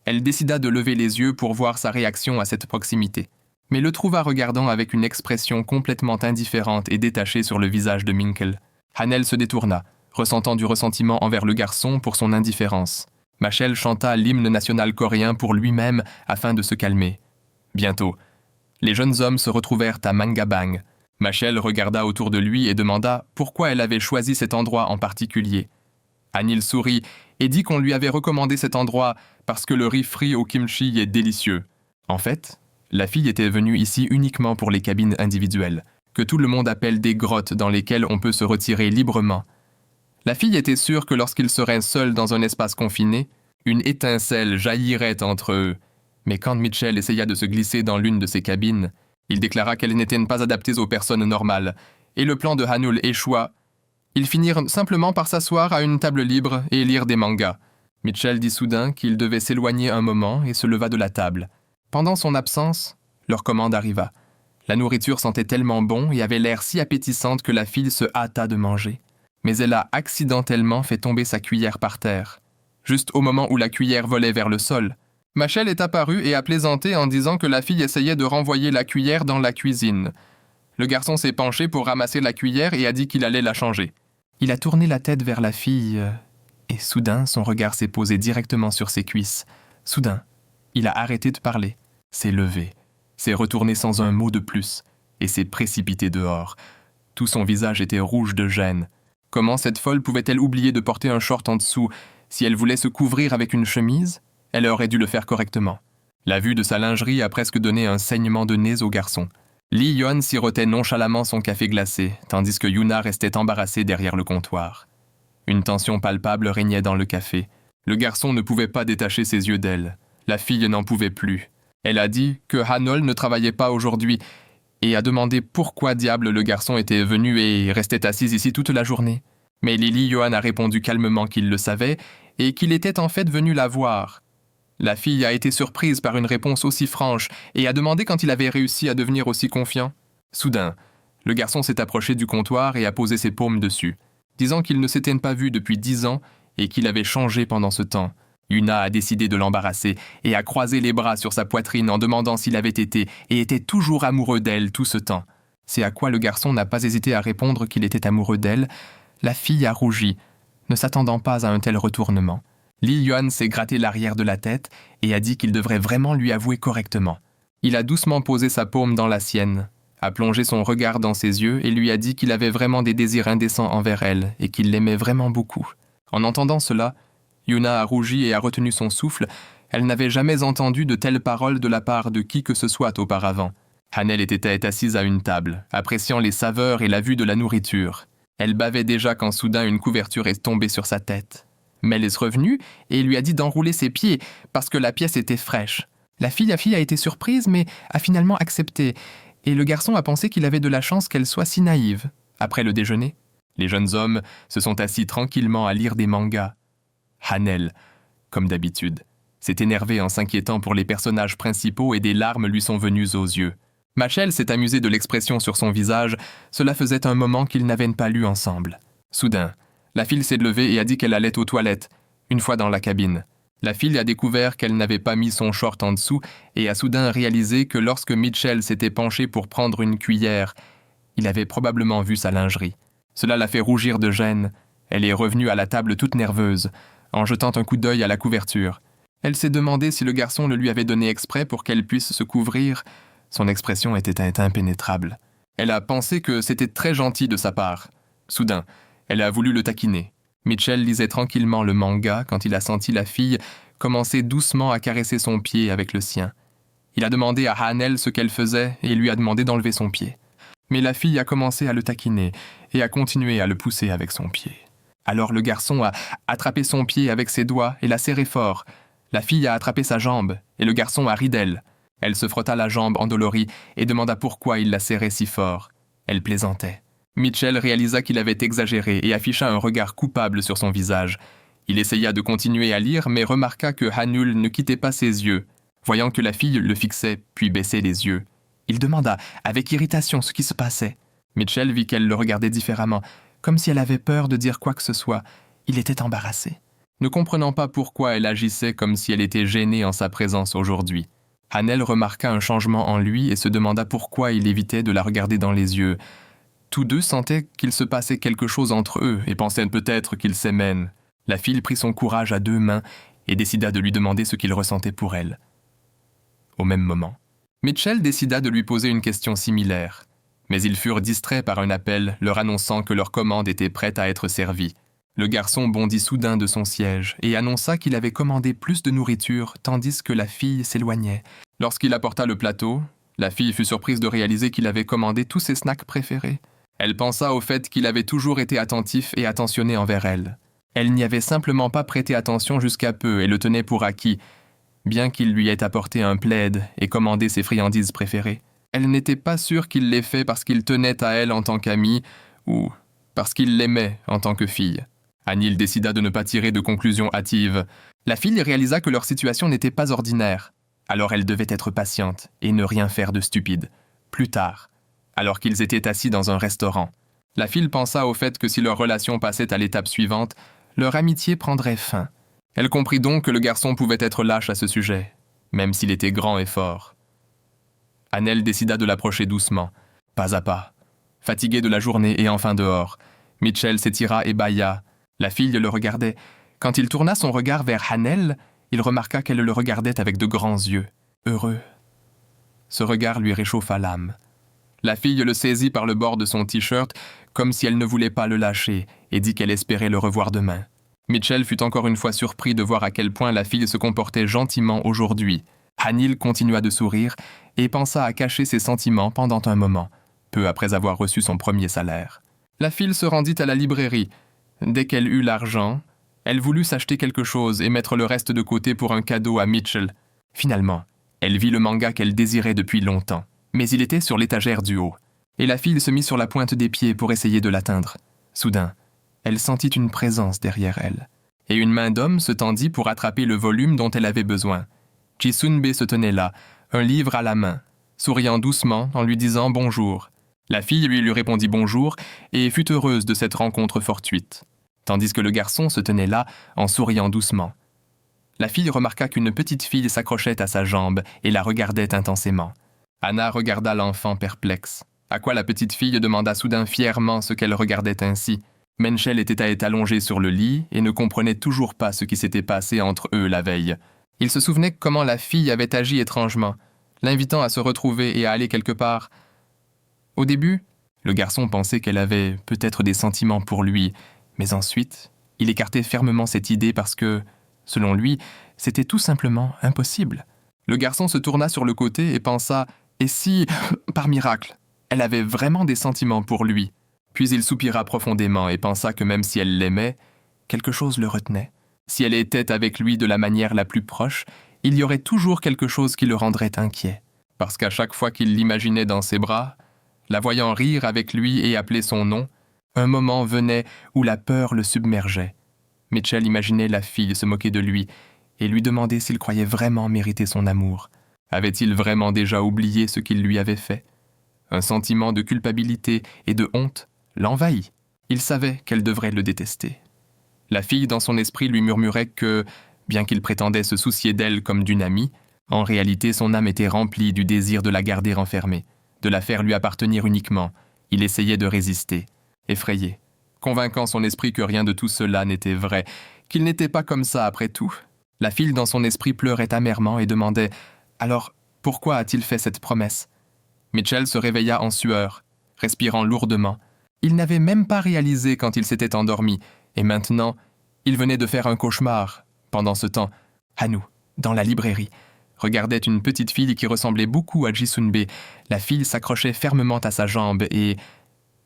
elle décida de lever les yeux pour voir sa réaction à cette proximité, mais le trouva regardant avec une expression complètement indifférente et détachée sur le visage de Minkel. Hanel se détourna, ressentant du ressentiment envers le garçon pour son indifférence. Mitchell chanta l'hymne national coréen pour lui-même afin de se calmer. Bientôt, Les jeunes hommes se retrouvèrent à Mangabang. Machel regarda autour de lui et demanda pourquoi elle avait choisi cet endroit en particulier. Anil sourit et dit qu'on lui avait recommandé cet endroit parce que le riz frit au kimchi est délicieux. En fait, la fille était venue ici uniquement pour les cabines individuelles, que tout le monde appelle des grottes dans lesquelles on peut se retirer librement. La fille était sûre que lorsqu'ils seraient seuls dans un espace confiné, une étincelle jaillirait entre eux. Mais quand Mitchell essaya de se glisser dans l'une de ces cabines, il déclara qu'elles n'étaient pas adaptées aux personnes normales, et le plan de Hanul échoua. Ils finirent simplement par s'asseoir à une table libre et lire des mangas. Mitchell dit soudain qu'il devait s'éloigner un moment et se leva de la table. Pendant son absence, leur commande arriva. La nourriture sentait tellement bon et avait l'air si appétissante que la fille se hâta de manger. Mais elle a accidentellement fait tomber sa cuillère par terre, juste au moment où la cuillère volait vers le sol. Machel est apparu et a plaisanté en disant que la fille essayait de renvoyer la cuillère dans la cuisine. Le garçon s'est penché pour ramasser la cuillère et a dit qu'il allait la changer. Il a tourné la tête vers la fille et soudain, son regard s'est posé directement sur ses cuisses. Soudain, il a arrêté de parler, s'est levé, s'est retourné sans un mot de plus et s'est précipité dehors. Tout son visage était rouge de gêne. Comment cette folle pouvait-elle oublier de porter un short en dessous? Si elle voulait se couvrir avec une chemise, elle aurait dû le faire correctement. La vue de sa lingerie a presque donné un saignement de nez au garçon. Lee Yeon sirotait nonchalamment son café glacé, tandis que Yuna restait embarrassée derrière le comptoir. Une tension palpable régnait dans le café. Le garçon ne pouvait pas détacher ses yeux d'elle. La fille n'en pouvait plus. Elle a dit que Hanol ne travaillait pas aujourd'hui et a demandé pourquoi diable le garçon était venu et restait assis ici toute la journée. Mais Lee Yeon a répondu calmement qu'il le savait et qu'il était en fait venu la voir. La fille a été surprise par une réponse aussi franche et a demandé quand il avait réussi à devenir aussi confiant. Soudain, le garçon s'est approché du comptoir et a posé ses paumes dessus, disant qu'il ne s'était pas vu depuis 10 ans et qu'il avait changé pendant ce temps. Yuna a décidé de l'embarrasser et a croisé les bras sur sa poitrine en demandant s'il avait été et était toujours amoureux d'elle tout ce temps. C'est à quoi le garçon n'a pas hésité à répondre qu'il était amoureux d'elle. La fille a rougi, ne s'attendant pas à un tel retournement. Lee Yeon s'est gratté l'arrière de la tête et a dit qu'il devrait vraiment lui avouer correctement. Il a doucement posé sa paume dans la sienne, a plongé son regard dans ses yeux et lui a dit qu'il avait vraiment des désirs indécents envers elle et qu'il l'aimait vraiment beaucoup. En entendant cela, Yuna a rougi et a retenu son souffle. Elle n'avait jamais entendu de telles paroles de la part de qui que ce soit auparavant. Hanel était assise à une table, appréciant les saveurs et la vue de la nourriture. Elle bavait déjà quand soudain une couverture est tombée sur sa tête. Mel est revenue et lui a dit d'enrouler ses pieds parce que la pièce était fraîche. La fille a été surprise mais a finalement accepté et le garçon a pensé qu'il avait de la chance qu'elle soit si naïve. Après le déjeuner, les jeunes hommes se sont assis tranquillement à lire des mangas. Hanel, comme d'habitude, s'est énervé en s'inquiétant pour les personnages principaux et des larmes lui sont venues aux yeux. Machel s'est amusé de l'expression sur son visage, cela faisait un moment qu'ils n'avaient pas lu ensemble. Soudain, la fille s'est levée et a dit qu'elle allait aux toilettes, une fois dans la cabine. La fille a découvert qu'elle n'avait pas mis son short en dessous et a soudain réalisé que lorsque Mitchell s'était penché pour prendre une cuillère, il avait probablement vu sa lingerie. Cela l'a fait rougir de gêne. Elle est revenue à la table toute nerveuse, en jetant un coup d'œil à la couverture. Elle s'est demandé si le garçon le lui avait donné exprès pour qu'elle puisse se couvrir. Son expression était impénétrable. Elle a pensé que c'était très gentil de sa part. Soudain, elle a voulu le taquiner. Mitchell lisait tranquillement le manga quand il a senti la fille commencer doucement à caresser son pied avec le sien. Il a demandé à Hanel ce qu'elle faisait et lui a demandé d'enlever son pied. Mais la fille a commencé à le taquiner et a continué à le pousser avec son pied. Alors le garçon a attrapé son pied avec ses doigts et l'a serré fort. La fille a attrapé sa jambe et le garçon a ri d'elle. Elle se frotta la jambe endolorie et demanda pourquoi il la serrait si fort. Elle plaisantait. Mitchell réalisa qu'il avait exagéré et afficha un regard coupable sur son visage. Il essaya de continuer à lire, mais remarqua que Hanul ne quittait pas ses yeux. Voyant que la fille le fixait, puis baissait les yeux, il demanda avec irritation ce qui se passait. Mitchell vit qu'elle le regardait différemment, comme si elle avait peur de dire quoi que ce soit. Il était embarrassé, ne comprenant pas pourquoi elle agissait comme si elle était gênée en sa présence aujourd'hui. Hanel remarqua un changement en lui et se demanda pourquoi il évitait de la regarder dans les yeux. Tous deux sentaient qu'il se passait quelque chose entre eux et pensaient peut-être qu'ils s'aimaient. La fille prit son courage à 2 mains et décida de lui demander ce qu'il ressentait pour elle. Au même moment, Mitchell décida de lui poser une question similaire, mais ils furent distraits par un appel leur annonçant que leur commande était prête à être servie. Le garçon bondit soudain de son siège et annonça qu'il avait commandé plus de nourriture tandis que la fille s'éloignait. Lorsqu'il apporta le plateau, la fille fut surprise de réaliser qu'il avait commandé tous ses snacks préférés. Elle pensa au fait qu'il avait toujours été attentif et attentionné envers elle. Elle n'y avait simplement pas prêté attention jusqu'à peu et le tenait pour acquis, bien qu'il lui ait apporté un plaid et commandé ses friandises préférées. Elle n'était pas sûre qu'il l'ait fait parce qu'il tenait à elle en tant qu'ami ou parce qu'il l'aimait en tant que fille. Anil décida de ne pas tirer de conclusions hâtives. La fille réalisa que leur situation n'était pas ordinaire. Alors elle devait être patiente et ne rien faire de stupide. Plus tard, alors qu'ils étaient assis dans un restaurant, la fille pensa au fait que si leur relation passait à l'étape suivante, leur amitié prendrait fin. Elle comprit donc que le garçon pouvait être lâche à ce sujet, même s'il était grand et fort. Anel décida de l'approcher doucement, pas à pas. Fatigué de la journée et enfin dehors, Mitchell s'étira et bâilla. La fille le regardait. Quand il tourna son regard vers Anel, il remarqua qu'elle le regardait avec de grands yeux, heureux. Ce regard lui réchauffa l'âme. La fille le saisit par le bord de son t-shirt, comme si elle ne voulait pas le lâcher, et dit qu'elle espérait le revoir demain. Mitchell fut encore une fois surpris de voir à quel point la fille se comportait gentiment aujourd'hui. Anil continua de sourire et pensa à cacher ses sentiments pendant un moment, peu après avoir reçu son premier salaire. La fille se rendit à la librairie. Dès qu'elle eut l'argent, elle voulut s'acheter quelque chose et mettre le reste de côté pour un cadeau à Mitchell. Finalement, elle vit le manga qu'elle désirait depuis longtemps, mais il était sur l'étagère du haut, et la fille se mit sur la pointe des pieds pour essayer de l'atteindre. Soudain, elle sentit une présence derrière elle, et une main d'homme se tendit pour attraper le volume dont elle avait besoin. Chisunbe se tenait là, un livre à la main, souriant doucement en lui disant bonjour. La fille lui répondit bonjour et fut heureuse de cette rencontre fortuite, tandis que le garçon se tenait là en souriant doucement. La fille remarqua qu'une petite fille s'accrochait à sa jambe et la regardait intensément. Anna regarda l'enfant perplexe, à quoi la petite fille demanda soudain fièrement ce qu'elle regardait ainsi. Menchel était allongé sur le lit et ne comprenait toujours pas ce qui s'était passé entre eux la veille. Il se souvenait comment la fille avait agi étrangement, l'invitant à se retrouver et à aller quelque part. Au début, le garçon pensait qu'elle avait peut-être des sentiments pour lui, mais ensuite, il écartait fermement cette idée parce que, selon lui, c'était tout simplement impossible. Le garçon se tourna sur le côté et pensa « Et si, par miracle, elle avait vraiment des sentiments pour lui ?» Puis il soupira profondément et pensa que même si elle l'aimait, quelque chose le retenait. Si elle était avec lui de la manière la plus proche, il y aurait toujours quelque chose qui le rendrait inquiet. Parce qu'à chaque fois qu'il l'imaginait dans ses bras, la voyant rire avec lui et appeler son nom, un moment venait où la peur le submergeait. Mitchell imaginait la fille se moquer de lui et lui demander s'il croyait vraiment mériter son amour. Avait-il vraiment déjà oublié ce qu'il lui avait fait? Un sentiment de culpabilité et de honte l'envahit. Il savait qu'elle devrait le détester. La fille, dans son esprit, lui murmurait que, bien qu'il prétendait se soucier d'elle comme d'une amie, en réalité son âme était remplie du désir de la garder enfermée, de la faire lui appartenir uniquement. Il essayait de résister, effrayé, convainquant son esprit que rien de tout cela n'était vrai, qu'il n'était pas comme ça après tout. La fille, dans son esprit, pleurait amèrement et demandait « Alors, pourquoi a-t-il fait cette promesse ?» Mitchell se réveilla en sueur, respirant lourdement. Il n'avait même pas réalisé quand il s'était endormi, et maintenant, il venait de faire un cauchemar. Pendant ce temps, Hanu, dans la librairie, regardait une petite fille qui ressemblait beaucoup à Jisunbe. La fille s'accrochait fermement à sa jambe et,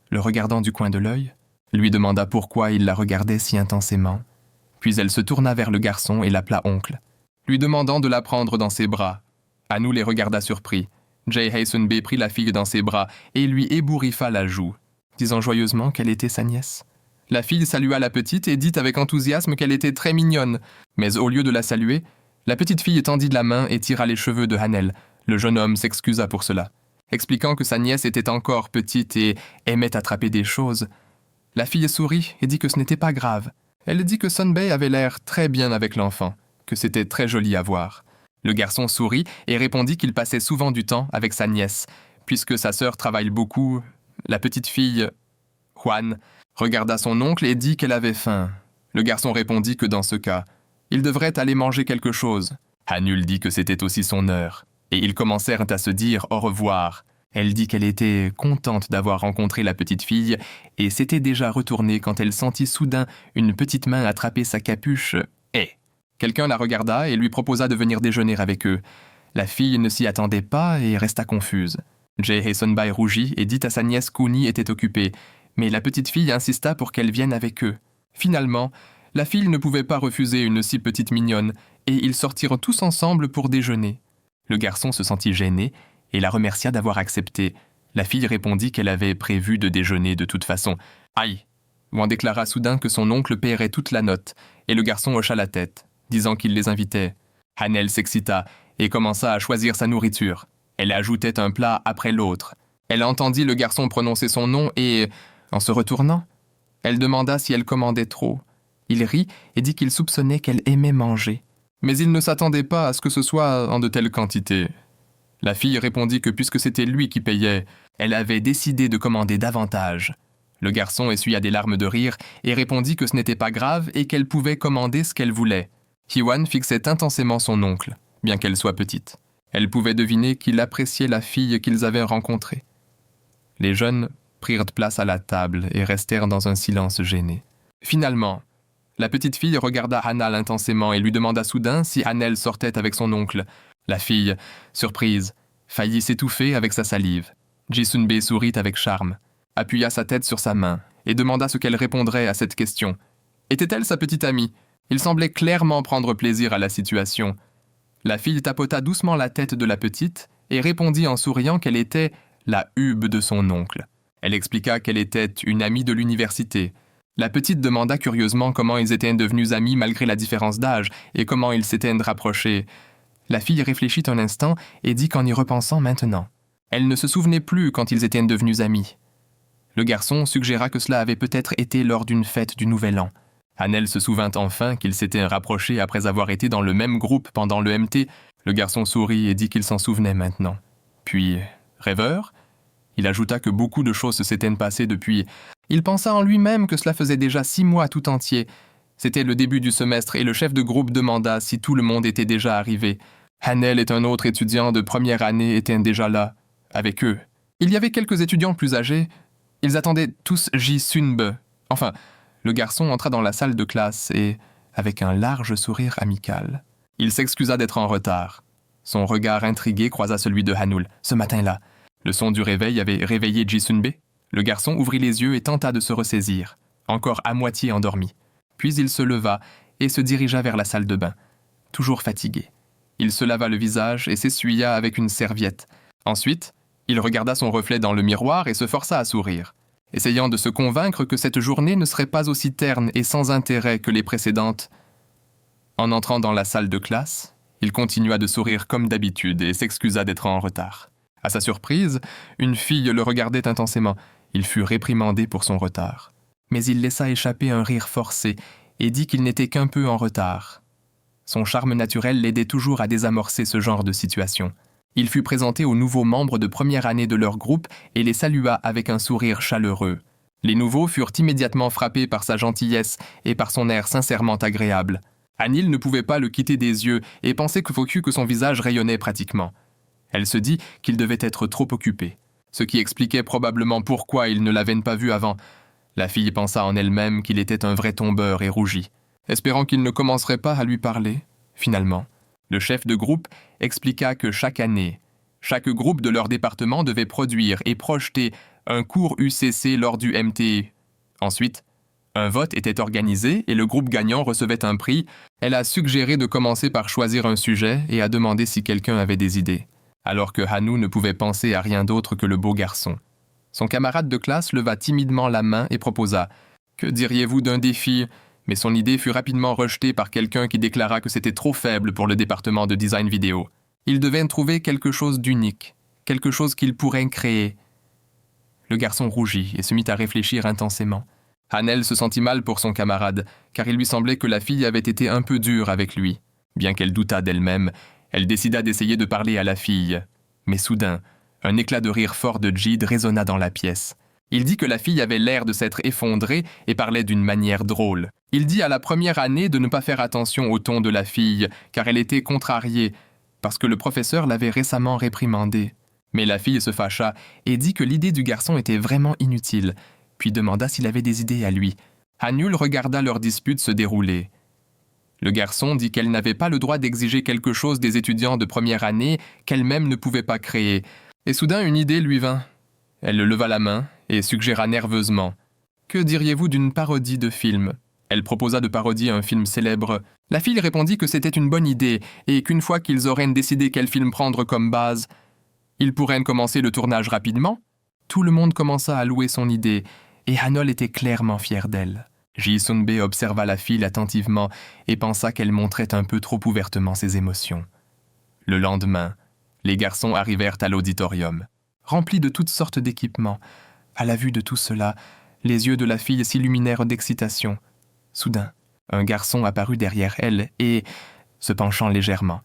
le regardant du coin de l'œil, lui demanda pourquoi il la regardait si intensément. Puis elle se tourna vers le garçon et l'appela oncle, lui demandant de la prendre dans ses bras. Hanu les regarda surpris. Jay Hasunbe prit la fille dans ses bras et lui ébouriffa la joue, disant joyeusement qu'elle était sa nièce. La fille salua la petite et dit avec enthousiasme qu'elle était très mignonne. Mais au lieu de la saluer, la petite fille tendit la main et tira les cheveux de Hanel. Le jeune homme s'excusa pour cela, expliquant que sa nièce était encore petite et aimait attraper des choses. La fille sourit et dit que ce n'était pas grave. Elle dit que Sunbei avait l'air très bien avec l'enfant, que c'était très joli à voir. Le garçon sourit et répondit qu'il passait souvent du temps avec sa nièce, puisque sa sœur travaille beaucoup. La petite fille, Juan, regarda son oncle et dit qu'elle avait faim. Le garçon répondit que dans ce cas, il devrait aller manger quelque chose. Hanul dit que c'était aussi son heure, et ils commencèrent à se dire au revoir. Elle dit qu'elle était contente d'avoir rencontré la petite fille et s'était déjà retournée quand elle sentit soudain une petite main attraper sa capuche. Quelqu'un la regarda et lui proposa de venir déjeuner avec eux. La fille ne s'y attendait pas et resta confuse. Jay Hazenby rougit et dit à sa nièce qu'Ooney était occupée, mais la petite fille insista pour qu'elle vienne avec eux. Finalement, la fille ne pouvait pas refuser une si petite mignonne, et ils sortirent tous ensemble pour déjeuner. Le garçon se sentit gêné et la remercia d'avoir accepté. La fille répondit qu'elle avait prévu de déjeuner de toute façon. « Aïe !» Wan déclara soudain que son oncle paierait toute la note, et le garçon hocha la tête, disant qu'il les invitait. Hannel s'excita et commença à choisir sa nourriture. Elle ajoutait un plat après l'autre. Elle entendit le garçon prononcer son nom et, en se retournant, elle demanda si elle commandait trop. Il rit et dit qu'il soupçonnait qu'elle aimait manger. Mais il ne s'attendait pas à ce que ce soit en de telles quantités. La fille répondit que puisque c'était lui qui payait, elle avait décidé de commander davantage. Le garçon essuya des larmes de rire et répondit que ce n'était pas grave et qu'elle pouvait commander ce qu'elle voulait. Hee-Wan fixait intensément son oncle, bien qu'elle soit petite. Elle pouvait deviner qu'il appréciait la fille qu'ils avaient rencontrée. Les jeunes prirent place à la table et restèrent dans un silence gêné. Finalement, la petite fille regarda Hannel intensément et lui demanda soudain si Hannel sortait avec son oncle. La fille, surprise, faillit s'étouffer avec sa salive. Ji-sun-bae sourit avec charme, appuya sa tête sur sa main et demanda ce qu'elle répondrait à cette question. Était-elle sa petite amie? Il semblait clairement prendre plaisir à la situation. La fille tapota doucement la tête de la petite et répondit en souriant qu'elle était la hube de son oncle. Elle expliqua qu'elle était une amie de l'université. La petite demanda curieusement comment ils étaient devenus amis malgré la différence d'âge et comment ils s'étaient rapprochés. La fille réfléchit un instant et dit qu'en y repensant maintenant, elle ne se souvenait plus quand ils étaient devenus amis. Le garçon suggéra que cela avait peut-être été lors d'une fête du Nouvel An. Hannel se souvint enfin qu'ils s'étaient rapprochés après avoir été dans le même groupe pendant le MT. Le garçon sourit et dit qu'il s'en souvenait maintenant. Puis, rêveur, il ajouta que beaucoup de choses s'étaient passées depuis. Il pensa en lui-même que cela faisait déjà 6 mois tout entier. C'était le début du semestre et le chef de groupe demanda si tout le monde était déjà arrivé. Hannel et un autre étudiant de première année étaient déjà là, avec eux. Il y avait quelques étudiants plus âgés. Ils attendaient tous Ji-sun-bae. Enfin, le garçon entra dans la salle de classe et, avec un large sourire amical, il s'excusa d'être en retard. Son regard intrigué croisa celui de Hannul. Ce matin-là, le son du réveil avait réveillé Ji-sun-bae. Le garçon ouvrit les yeux et tenta de se ressaisir, encore à moitié endormi. Puis il se leva et se dirigea vers la salle de bain, toujours fatigué. Il se lava le visage et s'essuya avec une serviette. Ensuite, il regarda son reflet dans le miroir et se força à sourire, essayant de se convaincre que cette journée ne serait pas aussi terne et sans intérêt que les précédentes. En entrant dans la salle de classe, il continua de sourire comme d'habitude et s'excusa d'être en retard. À sa surprise, une fille le regardait intensément. Il fut réprimandé pour son retard. Mais il laissa échapper un rire forcé et dit qu'il n'était qu'un peu en retard. Son charme naturel l'aidait toujours à désamorcer ce genre de situation. Il fut présenté aux nouveaux membres de première année de leur groupe et les salua avec un sourire chaleureux. Les nouveaux furent immédiatement frappés par sa gentillesse et par son air sincèrement agréable. Hannil ne pouvait pas le quitter des yeux et pensait que son visage rayonnait pratiquement. Elle se dit qu'il devait être trop occupé, ce qui expliquait probablement pourquoi il ne l'avait pas vu avant. La fille pensa en elle-même qu'il était un vrai tombeur et rougit, espérant qu'il ne commencerait pas à lui parler. Finalement, le chef de groupe expliqua que chaque année, chaque groupe de leur département devait produire et projeter un cours UCC lors du MT. Ensuite, un vote était organisé et le groupe gagnant recevait un prix. Elle a suggéré de commencer par choisir un sujet et a demandé si quelqu'un avait des idées, alors que Hanu ne pouvait penser à rien d'autre que le beau garçon. Son camarade de classe leva timidement la main et proposa « Que diriez-vous d'un défi ?» Mais son idée fut rapidement rejetée par quelqu'un qui déclara que c'était trop faible pour le département de design vidéo. Il devait trouver quelque chose d'unique, quelque chose qu'il pourrait créer. Le garçon rougit et se mit à réfléchir intensément. Hannel se sentit mal pour son camarade, car il lui semblait que la fille avait été un peu dure avec lui. Bien qu'elle doutât d'elle-même, elle décida d'essayer de parler à la fille. Mais soudain, un éclat de rire fort de Jid résonna dans la pièce. Il dit que la fille avait l'air de s'être effondrée et parlait d'une manière drôle. Il dit à la première année de ne pas faire attention au ton de la fille, car elle était contrariée. parce que le professeur l'avait récemment réprimandé. Mais la fille se fâcha et dit que l'idée du garçon était vraiment inutile, puis demanda s'il avait des idées à lui. Hanul regarda leur dispute se dérouler. Le garçon dit qu'elle n'avait pas le droit d'exiger quelque chose des étudiants de première année qu'elle-même ne pouvait pas créer. Et soudain, une idée lui vint. Elle leva la main et suggéra nerveusement. « Que diriez-vous d'une parodie de film ?» Elle proposa de parodier un film célèbre. La fille répondit que c'était une bonne idée et qu'une fois qu'ils auraient décidé quel film prendre comme base, ils pourraient commencer le tournage rapidement. Tout le monde commença à louer son idée et Hanol était clairement fier d'elle. Ji-Sun-bae observa la fille attentivement et pensa qu'elle montrait un peu trop ouvertement ses émotions. Le lendemain, les garçons arrivèrent à l'auditorium, remplis de toutes sortes d'équipements. À la vue de tout cela, les yeux de la fille s'illuminèrent d'excitation. Soudain, un garçon apparut derrière elle et, se penchant légèrement,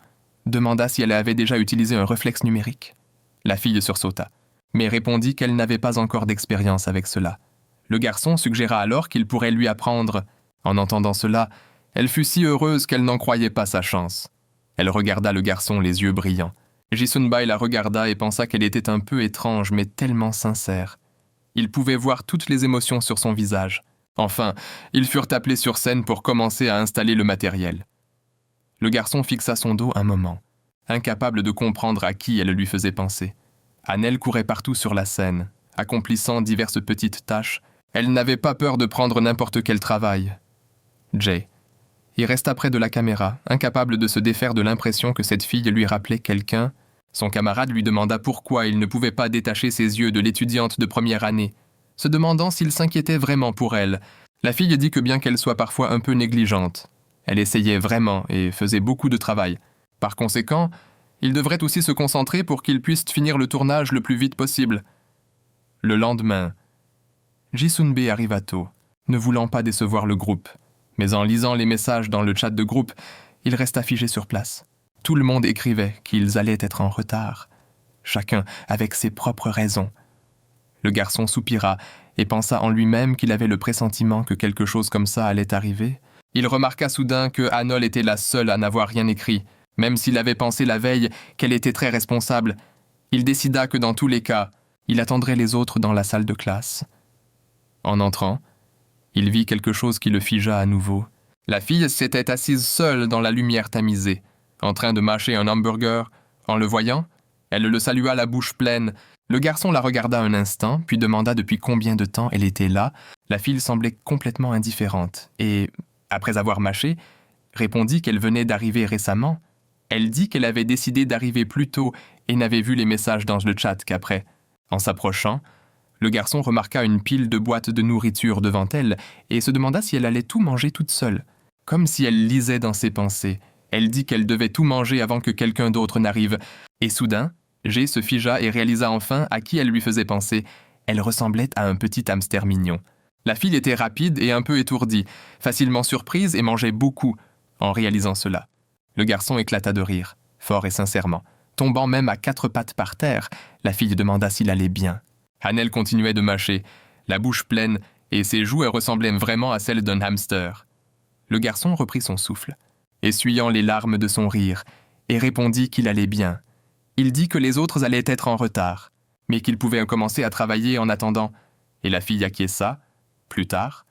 demanda si elle avait déjà utilisé un réflexe numérique. La fille sursauta, mais répondit qu'elle n'avait pas encore d'expérience avec cela. Le garçon suggéra alors qu'il pourrait lui apprendre. En entendant cela, elle fut si heureuse qu'elle n'en croyait pas sa chance. Elle regarda le garçon les yeux brillants. Ji-Sun-bae la regarda et pensa qu'elle était un peu étrange mais tellement sincère. Il pouvait voir toutes les émotions sur son visage. Enfin, ils furent appelés sur scène pour commencer à installer le matériel. Le garçon fixa son dos un moment, incapable de comprendre à qui elle lui faisait penser. Hanel courait partout sur la scène, accomplissant diverses petites tâches. Elle n'avait pas peur de prendre n'importe quel travail. Jay. Il resta près de la caméra, incapable de se défaire de l'impression que cette fille lui rappelait quelqu'un. Son camarade lui demanda pourquoi il ne pouvait pas détacher ses yeux de l'étudiante de première année, se demandant s'il s'inquiétait vraiment pour elle. La fille dit que bien qu'elle soit parfois un peu négligente, elle essayait vraiment et faisait beaucoup de travail. Par conséquent, il devrait aussi se concentrer pour qu'ils puissent finir le tournage le plus vite possible. Le lendemain, Ji-Sun-bae arriva tôt, ne voulant pas décevoir le groupe. Mais en lisant les messages dans le chat de groupe, il resta figé sur place. Tout le monde écrivait qu'ils allaient être en retard, chacun avec ses propres raisons. Le garçon soupira et pensa en lui-même qu'il avait le pressentiment que quelque chose comme ça allait arriver. Il remarqua soudain que Hanol était la seule à n'avoir rien écrit, même s'il avait pensé la veille qu'elle était très responsable. Il décida que dans tous les cas, il attendrait les autres dans la salle de classe. En entrant, il vit quelque chose qui le figea à nouveau. La fille s'était assise seule dans la lumière tamisée, en train de mâcher un hamburger. En le voyant, elle le salua la bouche pleine. Le garçon la regarda un instant, puis demanda depuis combien de temps elle était là. La fille semblait complètement indifférente et, après avoir mâché, répondit qu'elle venait d'arriver récemment. Elle dit qu'elle avait décidé d'arriver plus tôt et n'avait vu les messages dans le chat qu'après. En s'approchant, le garçon remarqua une pile de boîtes de nourriture devant elle et se demanda si elle allait tout manger toute seule. Comme si elle lisait dans ses pensées. Elle dit qu'elle devait tout manger avant que quelqu'un d'autre n'arrive. Et soudain, G se figea et réalisa enfin à qui elle lui faisait penser. Elle ressemblait à un petit hamster mignon. La fille était rapide et un peu étourdie, facilement surprise et mangeait beaucoup en réalisant cela. Le garçon éclata de rire, fort et sincèrement. Tombant même à 4 pattes par terre, la fille demanda s'il allait bien. Hanel continuait de mâcher, la bouche pleine, et ses joues ressemblaient vraiment à celles d'un hamster. Le garçon reprit son souffle, essuyant les larmes de son rire, et répondit qu'il allait bien. Il dit que les autres allaient être en retard, mais qu'il pouvait commencer à travailler en attendant, et la fille acquiesça. Plus tard,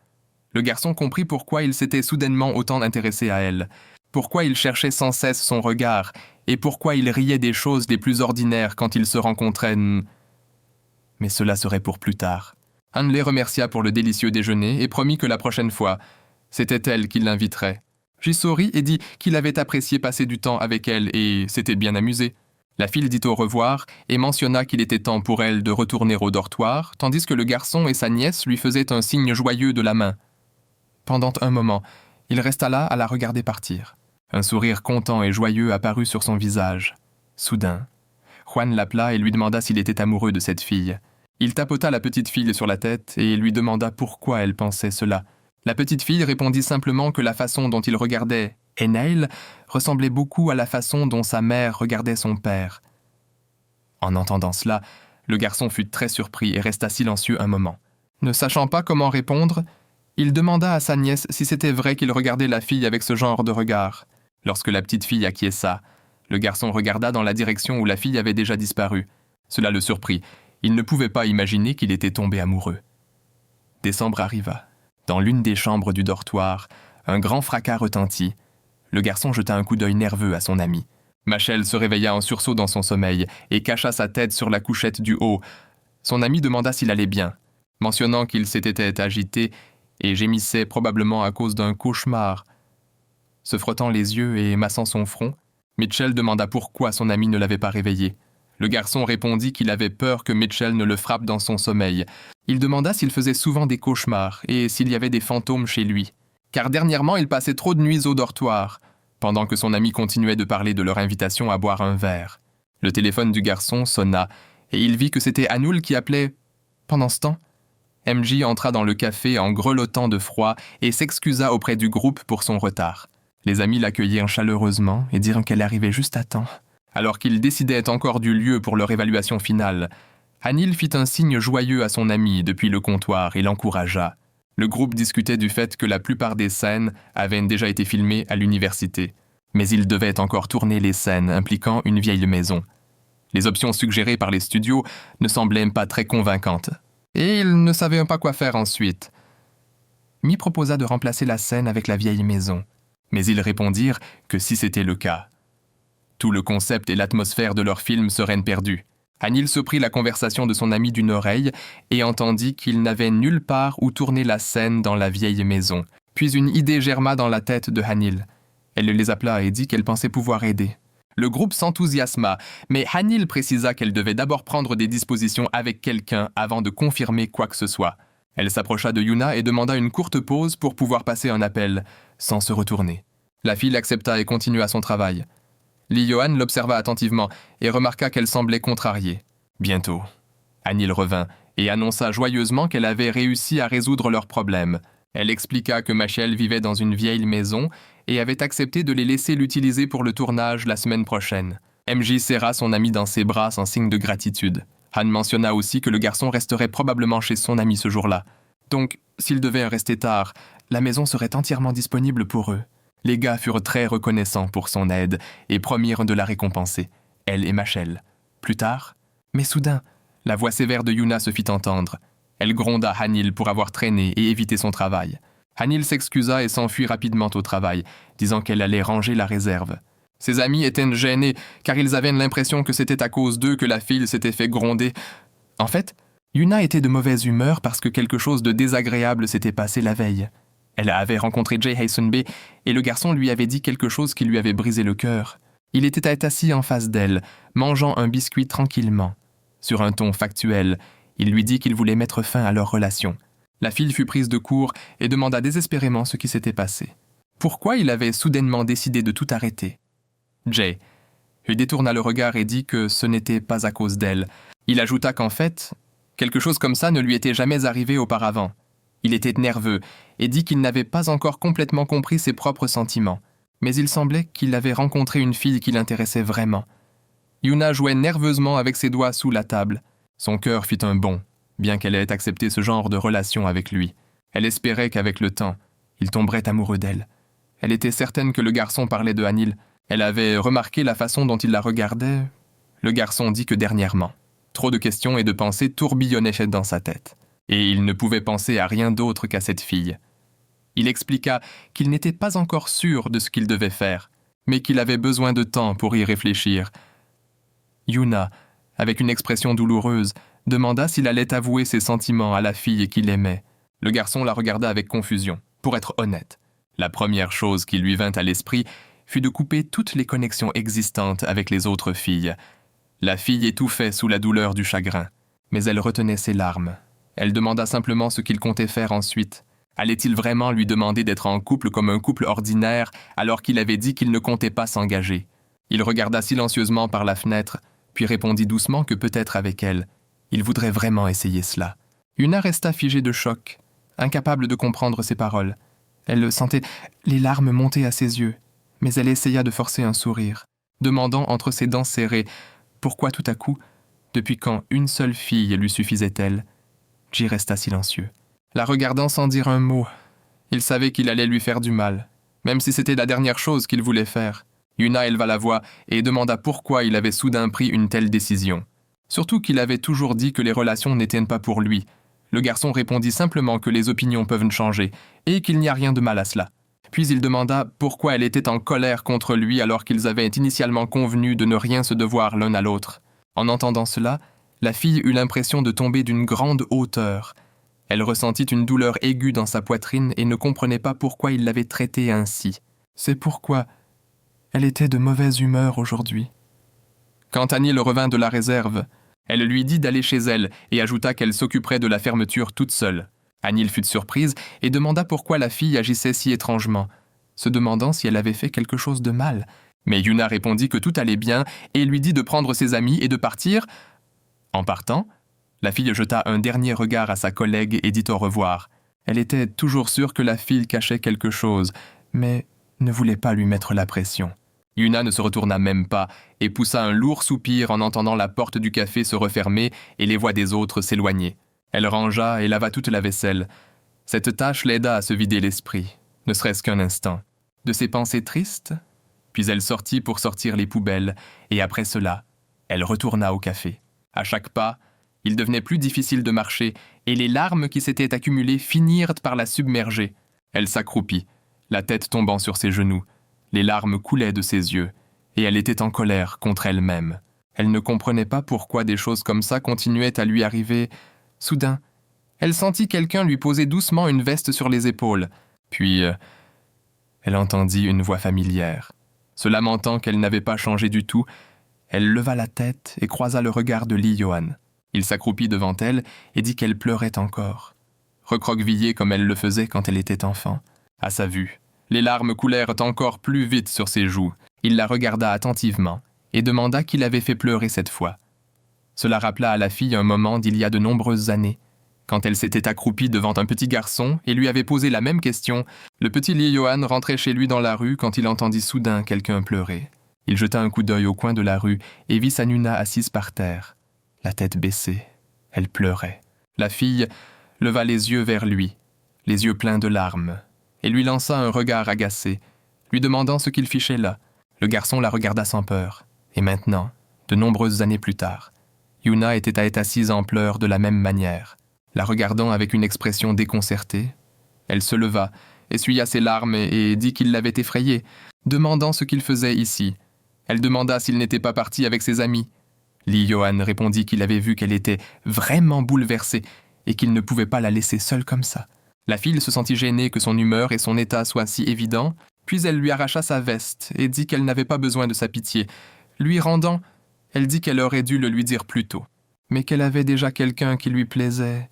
le garçon comprit pourquoi il s'était soudainement autant intéressé à elle, pourquoi il cherchait sans cesse son regard, et pourquoi il riait des choses les plus ordinaires quand ils se rencontraient. Mais cela serait pour plus tard. Han les remercia pour le délicieux déjeuner et promit que la prochaine fois, c'était elle qui l'inviterait. Ji sourit et dit qu'il avait apprécié passer du temps avec elle et s'était bien amusé. La fille dit au revoir et mentionna qu'il était temps pour elle de retourner au dortoir, tandis que le garçon et sa nièce lui faisaient un signe joyeux de la main. Pendant un moment, il resta là à la regarder partir. Un sourire content et joyeux apparut sur son visage. Soudain, Juan l'appela et lui demanda s'il était amoureux de cette fille. Il tapota la petite fille sur la tête et lui demanda pourquoi elle pensait cela. La petite fille répondit simplement que la façon dont il regardait Enail ressemblait beaucoup à la façon dont sa mère regardait son père. En entendant cela, le garçon fut très surpris et resta silencieux un moment. Ne sachant pas comment répondre, il demanda à sa nièce si c'était vrai qu'il regardait la fille avec ce genre de regard. Lorsque la petite fille acquiesça, Le garçon regarda dans la direction où la fille avait déjà disparu. Cela le surprit. Il ne pouvait pas imaginer qu'il était tombé amoureux. Décembre arriva. Dans l'une des chambres du dortoir, un grand fracas retentit. Le garçon jeta un coup d'œil nerveux à son ami. Machel se réveilla en sursaut dans son sommeil et cacha sa tête sur la couchette du haut. Son ami demanda s'il allait bien, mentionnant qu'il s'était agité et gémissait probablement à cause d'un cauchemar. Se frottant les yeux et massant son front, Mitchell demanda pourquoi son ami ne l'avait pas réveillé. Le garçon répondit qu'il avait peur que Mitchell ne le frappe dans son sommeil. Il demanda s'il faisait souvent des cauchemars et s'il y avait des fantômes chez lui, car dernièrement il passait trop de nuits au dortoir, pendant que son ami continuait de parler de leur invitation à boire un verre. Le téléphone du garçon sonna, et il vit que c'était Anoul qui appelait. Pendant ce temps, MJ entra dans le café en grelottant de froid et s'excusa auprès du groupe pour son retard. Les amis l'accueillirent chaleureusement et dirent qu'elle arrivait juste à temps. Alors qu'ils décidaient encore du lieu pour leur évaluation finale, Anil fit un signe joyeux à son ami depuis le comptoir et l'encouragea. Le groupe discutait du fait que la plupart des scènes avaient déjà été filmées à l'université, mais ils devaient encore tourner les scènes impliquant une vieille maison. Les options suggérées par les studios ne semblaient pas très convaincantes, et ils ne savaient pas quoi faire ensuite. Mi proposa de remplacer la scène avec la vieille maison, mais ils répondirent que si c'était le cas, tout le concept et l'atmosphère de leur film seraient perdus. Anil se prit la conversation de son ami d'une oreille et entendit qu'il n'avait nulle part où tourner la scène dans la vieille maison. Puis une idée germa dans la tête de Anil. Elle les appela et dit qu'elle pensait pouvoir aider. Le groupe s'enthousiasma, mais Anil précisa qu'elle devait d'abord prendre des dispositions avec quelqu'un avant de confirmer quoi que ce soit. Elle s'approcha de Yuna et demanda une courte pause pour pouvoir passer un appel, sans se retourner. La fille l'accepta et continua son travail. Lee Johan l'observa attentivement et remarqua qu'elle semblait contrariée. Bientôt, Anil revint et annonça joyeusement qu'elle avait réussi à résoudre leurs problèmes. Elle expliqua que Machel vivait dans une vieille maison et avait accepté de les laisser l'utiliser pour le tournage la semaine prochaine. MJ serra son ami dans ses bras en signe de gratitude. Han mentionna aussi que le garçon resterait probablement chez son ami ce jour-là. Donc, s'il devait rester tard, la maison serait entièrement disponible pour eux. Les gars furent très reconnaissants pour son aide et promirent de la récompenser, elle et Machel. Plus tard, mais soudain, la voix sévère de Yuna se fit entendre. Elle gronda Anil pour avoir traîné et évité son travail. Anil s'excusa et s'enfuit rapidement au travail, disant qu'elle allait ranger la réserve. Ses amis étaient gênés, car ils avaient l'impression que c'était à cause d'eux que la fille s'était fait gronder. En fait, Yuna était de mauvaise humeur parce que quelque chose de désagréable s'était passé la veille. Elle avait rencontré Jay Hasenby et le garçon lui avait dit quelque chose qui lui avait brisé le cœur. Il était assis en face d'elle, mangeant un biscuit tranquillement. Sur un ton factuel, il lui dit qu'il voulait mettre fin à leur relation. La fille fut prise de court et demanda désespérément ce qui s'était passé. Pourquoi il avait soudainement décidé de tout arrêter? Jay lui détourna le regard et dit que ce n'était pas à cause d'elle. Il ajouta qu'en fait, quelque chose comme ça ne lui était jamais arrivé auparavant. Il était nerveux et dit qu'il n'avait pas encore complètement compris ses propres sentiments, mais il semblait qu'il avait rencontré une fille qui l'intéressait vraiment. Yuna jouait nerveusement avec ses doigts sous la table. Son cœur fit un bond, bien qu'elle ait accepté ce genre de relation avec lui. Elle espérait qu'avec le temps, il tomberait amoureux d'elle. Elle était certaine que le garçon parlait de Anil. Elle avait remarqué la façon dont il la regardait. Le garçon dit que dernièrement, trop de questions et de pensées tourbillonnaient dans sa tête. Et il ne pouvait penser à rien d'autre qu'à cette fille. Il expliqua qu'il n'était pas encore sûr de ce qu'il devait faire, mais qu'il avait besoin de temps pour y réfléchir. Yuna, avec une expression douloureuse, demanda s'il allait avouer ses sentiments à la fille qu'il aimait. Le garçon la regarda avec confusion. Pour être honnête, la première chose qui lui vint à l'esprit fut de couper toutes les connexions existantes avec les autres filles. La fille étouffait sous la douleur du chagrin, mais elle retenait ses larmes. Elle demanda simplement ce qu'il comptait faire ensuite. Allait-il vraiment lui demander d'être en couple comme un couple ordinaire alors qu'il avait dit qu'il ne comptait pas s'engager? Il regarda silencieusement par la fenêtre, puis répondit doucement que peut-être avec elle. Il voudrait vraiment essayer cela. Yuna resta figée de choc, incapable de comprendre ses paroles. Elle sentait les larmes monter à ses yeux, mais elle essaya de forcer un sourire, demandant entre ses dents serrées pourquoi tout à coup, depuis quand une seule fille lui suffisait-elle. Jay resta silencieux, la regardant sans dire un mot. Il savait qu'il allait lui faire du mal, même si c'était la dernière chose qu'il voulait faire. Yuna éleva la voix et demanda pourquoi il avait soudain pris une telle décision. Surtout qu'il avait toujours dit que les relations n'étaient pas pour lui. Le garçon répondit simplement que les opinions peuvent changer et qu'il n'y a rien de mal à cela. Puis il demanda pourquoi elle était en colère contre lui alors qu'ils avaient initialement convenu de ne rien se devoir l'un à l'autre. En entendant cela, la fille eut l'impression de tomber d'une grande hauteur. Elle ressentit une douleur aiguë dans sa poitrine et ne comprenait pas pourquoi il l'avait traitée ainsi. C'est pourquoi elle était de mauvaise humeur aujourd'hui. Quand Anil revint de la réserve, elle lui dit d'aller chez elle et ajouta qu'elle s'occuperait de la fermeture toute seule. Anil fut surprise et demanda pourquoi la fille agissait si étrangement, se demandant si elle avait fait quelque chose de mal. Mais Yuna répondit que tout allait bien et lui dit de prendre ses amis et de partir. En partant, la fille jeta un dernier regard à sa collègue et dit au revoir. Elle était toujours sûre que la fille cachait quelque chose, mais ne voulait pas lui mettre la pression. Yuna ne se retourna même pas et poussa un lourd soupir en entendant la porte du café se refermer et les voix des autres s'éloigner. Elle rangea et lava toute la vaisselle. Cette tâche l'aida à se vider l'esprit, ne serait-ce qu'un instant, de ses pensées tristes. Puis elle sortit pour sortir les poubelles, et après cela, elle retourna au café. À chaque pas, il devenait plus difficile de marcher, et les larmes qui s'étaient accumulées finirent par la submerger. Elle s'accroupit, la tête tombant sur ses genoux. Les larmes coulaient de ses yeux, et elle était en colère contre elle-même. Elle ne comprenait pas pourquoi des choses comme ça continuaient à lui arriver. Soudain, elle sentit quelqu'un lui poser doucement une veste sur les épaules. Puis, elle entendit une voix familière. Se lamentant qu'elle n'avait pas changé du tout, elle leva la tête et croisa le regard de Lee Johan. Il s'accroupit devant elle et dit qu'elle pleurait encore, recroquevillée comme elle le faisait quand elle était enfant. À sa vue, les larmes coulèrent encore plus vite sur ses joues. Il la regarda attentivement et demanda qui l'avait fait pleurer cette fois. Cela rappela à la fille un moment d'il y a de nombreuses années, quand elle s'était accroupie devant un petit garçon et lui avait posé la même question. Le petit Lee Johan rentrait chez lui dans la rue quand il entendit soudain quelqu'un pleurer. Il jeta un coup d'œil au coin de la rue et vit Sanuna assise par terre, la tête baissée. Elle pleurait. La fille leva les yeux vers lui, les yeux pleins de larmes, et lui lança un regard agacé, lui demandant ce qu'il fichait là. Le garçon la regarda sans peur. Et maintenant, de nombreuses années plus tard, Yuna était assise en pleurs de la même manière. La regardant avec une expression déconcertée, elle se leva, essuya ses larmes et dit qu'il l'avait effrayée, demandant ce qu'il faisait ici. Elle demanda s'il n'était pas parti avec ses amis. Lee Johan répondit qu'il avait vu qu'elle était vraiment bouleversée et qu'il ne pouvait pas la laisser seule comme ça. La fille se sentit gênée que son humeur et son état soient si évidents, puis elle lui arracha sa veste et dit qu'elle n'avait pas besoin de sa pitié. Lui rendant, elle dit qu'elle aurait dû le lui dire plus tôt, mais qu'elle avait déjà quelqu'un qui lui plaisait.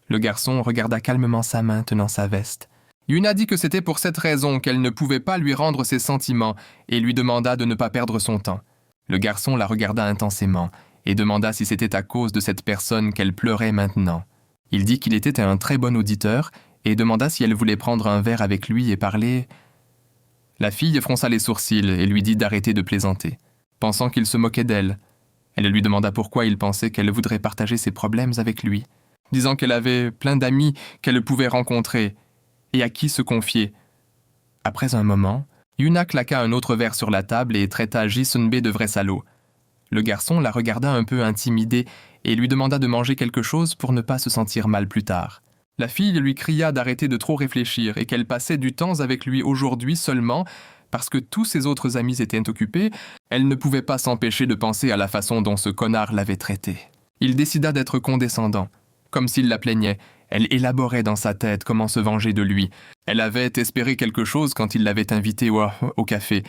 Le garçon regarda calmement sa main tenant sa veste. Yuna dit que c'était pour cette raison qu'elle ne pouvait pas lui rendre ses sentiments et lui demanda de ne pas perdre son temps. Le garçon la regarda intensément et demanda si c'était à cause de cette personne qu'elle pleurait maintenant. Il dit qu'il était un très bon auditeur et demanda si elle voulait prendre un verre avec lui et parler. La fille fronça les sourcils et lui dit d'arrêter de plaisanter, pensant qu'il se moquait d'elle. Elle lui demanda pourquoi il pensait qu'elle voudrait partager ses problèmes avec lui, disant qu'elle avait plein d'amis qu'elle pouvait rencontrer et à qui se confier. Après un moment, Yuna claqua un autre verre sur la table et traita Jisunbe de vrai salaud. Le garçon la regarda un peu intimidé et lui demanda de manger quelque chose pour ne pas se sentir mal plus tard. La fille lui cria d'arrêter de trop réfléchir et qu'elle passait du temps avec lui aujourd'hui seulement parce que tous ses autres amis étaient occupés. Elle ne pouvait pas s'empêcher de penser à la façon dont ce connard l'avait traitée. Il décida d'être condescendant. Comme s'il la plaignait, elle élaborait dans sa tête comment se venger de lui. Elle avait espéré quelque chose quand il l'avait invitée au café.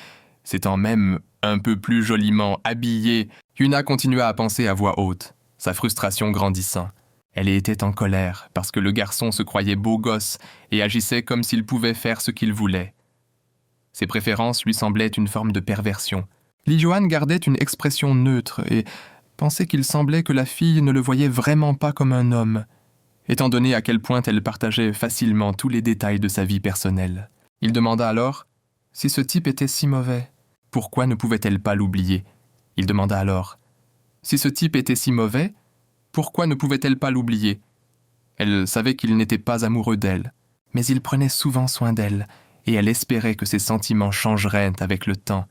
S'étant même un peu plus joliment habillée, Yuna continua à penser à voix haute, sa frustration grandissant. Elle était en colère parce que le garçon se croyait beau gosse et agissait comme s'il pouvait faire ce qu'il voulait. Ses préférences lui semblaient une forme de perversion. Lee Johan gardait une expression neutre et pensait qu'il semblait que la fille ne le voyait vraiment pas comme un homme, étant donné à quel point elle partageait facilement tous les détails de sa vie personnelle. Il demanda alors si ce type était si mauvais, pourquoi ne pouvait-elle pas l'oublier? Il demanda alors si ce type était si mauvais, pourquoi ne pouvait-elle pas l'oublier? Elle savait qu'il n'était pas amoureux d'elle, mais il prenait souvent soin d'elle, et elle espérait que ses sentiments changeraient avec le temps.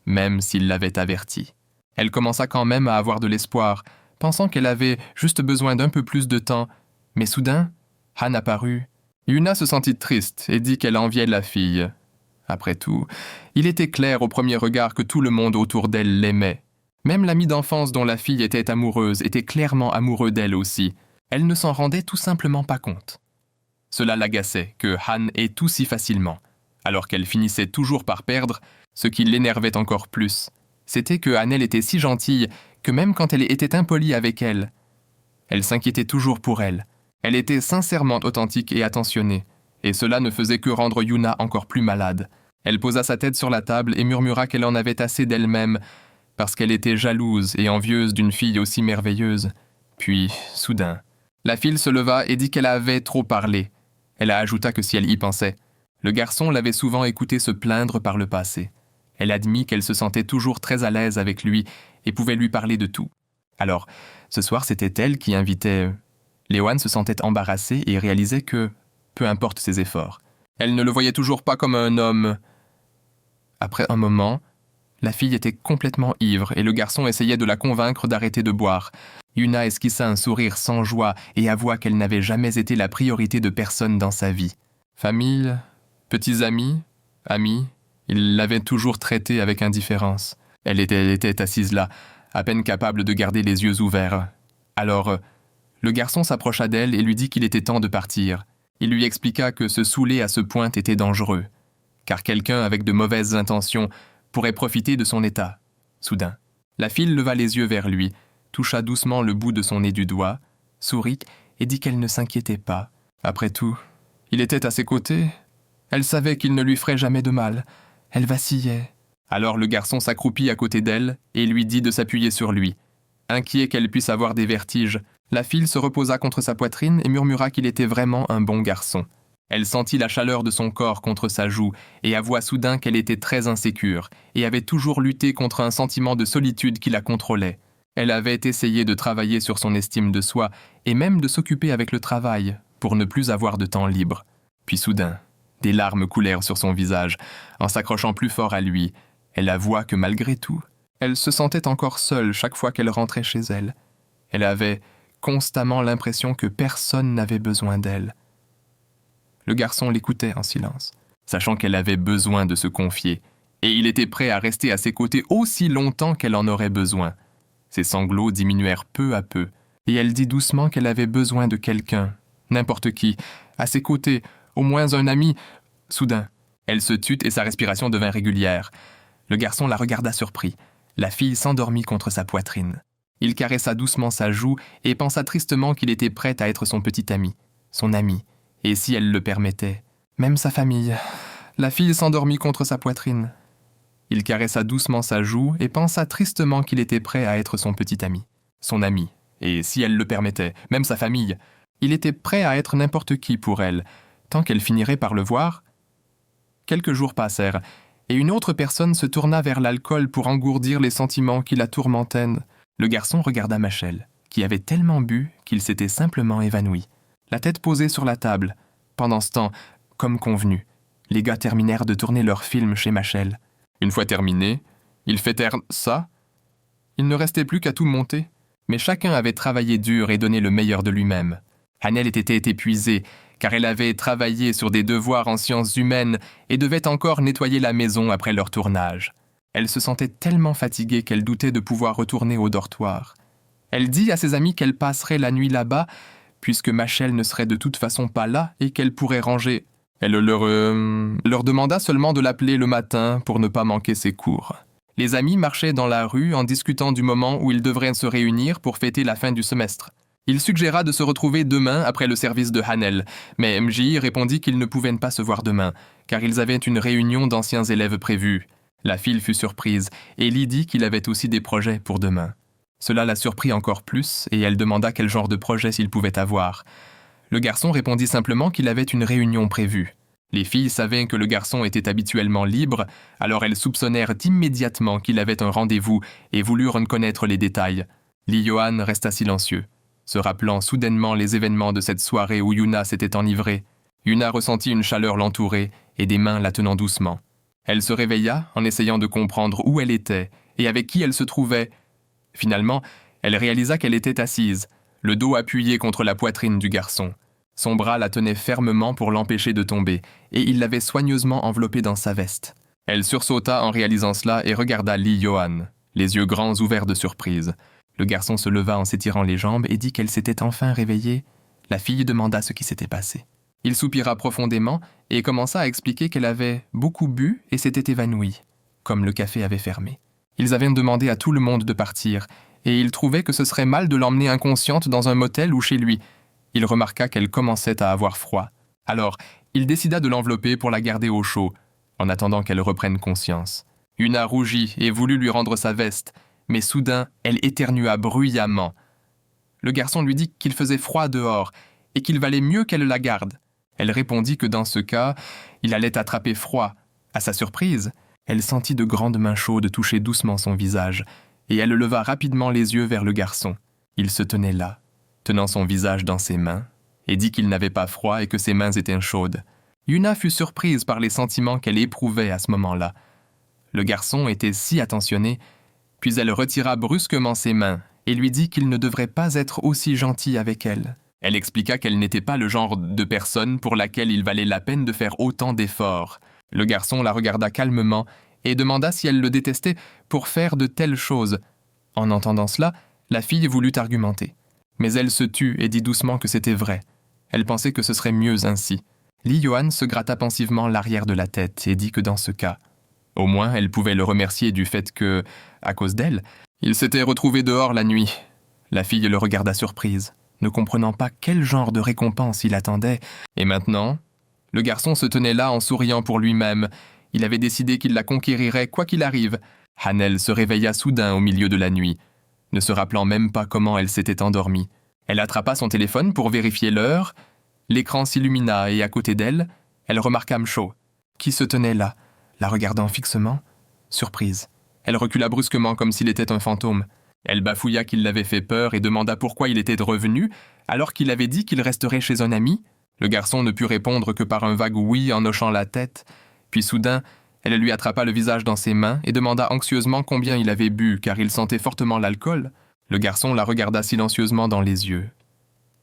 même s'il l'avait avertie. Elle commença quand même à avoir de l'espoir, pensant qu'elle avait juste besoin d'un peu plus de temps, mais soudain, Han apparut. Yuna se sentit triste et dit qu'elle enviait la fille. Après tout, il était clair au premier regard que tout le monde autour d'elle l'aimait. Même l'ami d'enfance dont la fille était amoureuse était clairement amoureux d'elle aussi. Elle ne s'en rendait tout simplement pas compte. Cela l'agaçait que Han ait tout si facilement, alors qu'elle finissait toujours par perdre. Ce qui l'énervait encore plus, c'était que Hanel était si gentille que même quand elle était impolie avec elle, elle s'inquiétait toujours pour elle. Elle était sincèrement authentique et attentionnée, et cela ne faisait que rendre Yuna encore plus malade. Elle posa sa tête sur la table et murmura qu'elle en avait assez d'elle-même, parce qu'elle était jalouse et envieuse d'une fille aussi merveilleuse. Puis, soudain, la fille se leva et dit qu'elle avait trop parlé. Elle ajouta que si elle y pensait, le garçon l'avait souvent écoutée se plaindre par le passé. Elle admit qu'elle se sentait toujours très à l'aise avec lui et pouvait lui parler de tout. Alors, ce soir, c'était elle qui invitait. Léoane se sentait embarrassée et réalisait que, peu importe ses efforts, elle ne le voyait toujours pas comme un homme. Après un moment, la fille était complètement ivre et le garçon essayait de la convaincre d'arrêter de boire. Yuna esquissa un sourire sans joie et avoua qu'elle n'avait jamais été la priorité de personne dans sa vie. Famille, petits amis, il l'avait toujours traitée avec indifférence. Elle était assise là, à peine capable de garder les yeux ouverts. Alors, le garçon s'approcha d'elle et lui dit qu'il était temps de partir. Il lui expliqua que se saouler à ce point était dangereux, car quelqu'un avec de mauvaises intentions pourrait profiter de son état. Soudain, la fille leva les yeux vers lui, toucha doucement le bout de son nez du doigt, sourit et dit qu'elle ne s'inquiétait pas. Après tout, il était à ses côtés. Elle savait qu'il ne lui ferait jamais de mal. Elle vacillait. Alors le garçon s'accroupit à côté d'elle et lui dit de s'appuyer sur lui. Inquiet qu'elle puisse avoir des vertiges, la fille se reposa contre sa poitrine et murmura qu'il était vraiment un bon garçon. Elle sentit la chaleur de son corps contre sa joue et avoua soudain qu'elle était très insécure et avait toujours lutté contre un sentiment de solitude qui la contrôlait. Elle avait essayé de travailler sur son estime de soi et même de s'occuper avec le travail pour ne plus avoir de temps libre. Puis soudain, des larmes coulèrent sur son visage. En s'accrochant plus fort à lui, elle avoua que malgré tout, elle se sentait encore seule chaque fois qu'elle rentrait chez elle. Elle avait constamment l'impression que personne n'avait besoin d'elle. Le garçon l'écoutait en silence, sachant qu'elle avait besoin de se confier, et il était prêt à rester à ses côtés aussi longtemps qu'elle en aurait besoin. Ses sanglots diminuèrent peu à peu, et elle dit doucement qu'elle avait besoin de quelqu'un, n'importe qui, à ses côtés, au moins un ami. Soudain, elle se tut et sa respiration devint régulière. Le garçon la regarda surpris. La fille s'endormit contre sa poitrine. Il caressa doucement sa joue et pensa tristement qu'il était prêt à être son petit ami, son ami, et si elle le permettait, même sa famille. La fille s'endormit contre sa poitrine. Il caressa doucement sa joue et pensa tristement qu'il était prêt à être son petit ami, son ami, et si elle le permettait, même sa famille. Il était prêt à être n'importe qui pour elle, tant qu'elle finirait par le voir. Quelques jours passèrent, et une autre personne se tourna vers l'alcool pour engourdir les sentiments qui la tourmentaient. Le garçon regarda Machel, qui avait tellement bu qu'il s'était simplement évanoui, la tête posée sur la table. Pendant ce temps, comme convenu, les gars terminèrent de tourner leur film chez Machel. Une fois terminé, ils fêtèrent ça. Il ne restait plus qu'à tout monter, mais chacun avait travaillé dur et donné le meilleur de lui-même. Hanel était épuisée, car elle avait travaillé sur des devoirs en sciences humaines et devait encore nettoyer la maison après leur tournage. Elle se sentait tellement fatiguée qu'elle doutait de pouvoir retourner au dortoir. Elle dit à ses amis qu'elle passerait la nuit là-bas, puisque Machel ne serait de toute façon pas là et qu'elle pourrait ranger. Elle leur demanda seulement de l'appeler le matin pour ne pas manquer ses cours. Les amis marchaient dans la rue en discutant du moment où ils devraient se réunir pour fêter la fin du semestre. Il suggéra de se retrouver demain après le service de Hanel, mais MJ répondit qu'ils ne pouvaient pas se voir demain, car ils avaient une réunion d'anciens élèves prévue. La fille fut surprise, et Lee dit qu'il avait aussi des projets pour demain. Cela la surprit encore plus, et elle demanda quel genre de projet s'il pouvait avoir. Le garçon répondit simplement qu'il avait une réunion prévue. Les filles savaient que le garçon était habituellement libre, alors elles soupçonnèrent immédiatement qu'il avait un rendez-vous et voulurent en connaître les détails. Lee Yohan resta silencieux, se rappelant soudainement les événements de cette soirée où Yuna s'était enivrée. Yuna ressentit une chaleur l'entourer et des mains la tenant doucement. Elle se réveilla en essayant de comprendre où elle était et avec qui elle se trouvait. Finalement, elle réalisa qu'elle était assise, le dos appuyé contre la poitrine du garçon. Son bras la tenait fermement pour l'empêcher de tomber, et il l'avait soigneusement enveloppée dans sa veste. Elle sursauta en réalisant cela et regarda Lee Johan, les yeux grands ouverts de surprise. Le garçon se leva en s'étirant les jambes et dit qu'elle s'était enfin réveillée. La fille demanda ce qui s'était passé. Il soupira profondément et commença à expliquer qu'elle avait beaucoup bu et s'était évanouie, comme le café avait fermé. Ils avaient demandé à tout le monde de partir, et il trouvait que ce serait mal de l'emmener inconsciente dans un motel ou chez lui. Il remarqua qu'elle commençait à avoir froid. Alors, il décida de l'envelopper pour la garder au chaud, en attendant qu'elle reprenne conscience. Una rougit et voulut lui rendre sa veste, mais soudain, elle éternua bruyamment. Le garçon lui dit qu'il faisait froid dehors et qu'il valait mieux qu'elle la garde. Elle répondit que dans ce cas, il allait attraper froid. À sa surprise, elle sentit de grandes mains chaudes toucher doucement son visage, et elle leva rapidement les yeux vers le garçon. Il se tenait là, tenant son visage dans ses mains, et dit qu'il n'avait pas froid et que ses mains étaient chaudes. Yuna fut surprise par les sentiments qu'elle éprouvait à ce moment-là. Le garçon était si attentionné, puis elle retira brusquement ses mains et lui dit qu'il ne devrait pas être aussi gentil avec elle. Elle expliqua qu'elle n'était pas le genre de personne pour laquelle il valait la peine de faire autant d'efforts. Le garçon la regarda calmement et demanda si elle le détestait pour faire de telles choses. En entendant cela, la fille voulut argumenter. Mais elle se tut et dit doucement que c'était vrai. Elle pensait que ce serait mieux ainsi. Lee Johan se gratta pensivement l'arrière de la tête et dit que dans ce cas, au moins elle pouvait le remercier du fait que, à cause d'elle, il s'était retrouvé dehors la nuit. La fille le regarda surprise, ne comprenant pas quel genre de récompense il attendait. Et maintenant, le garçon se tenait là en souriant pour lui-même. Il avait décidé qu'il la conquérirait quoi qu'il arrive. Hanel se réveilla soudain au milieu de la nuit, ne se rappelant même pas comment elle s'était endormie. Elle attrapa son téléphone pour vérifier l'heure. L'écran s'illumina et à côté d'elle, elle remarqua Mcho, qui se tenait là, la regardant fixement, surprise. Elle recula brusquement comme s'il était un fantôme. Elle bafouilla qu'il l'avait fait peur et demanda pourquoi il était revenu, alors qu'il avait dit qu'il resterait chez un ami. Le garçon ne put répondre que par un vague oui en hochant la tête. Puis soudain, elle lui attrapa le visage dans ses mains et demanda anxieusement combien il avait bu, car il sentait fortement l'alcool. Le garçon la regarda silencieusement dans les yeux.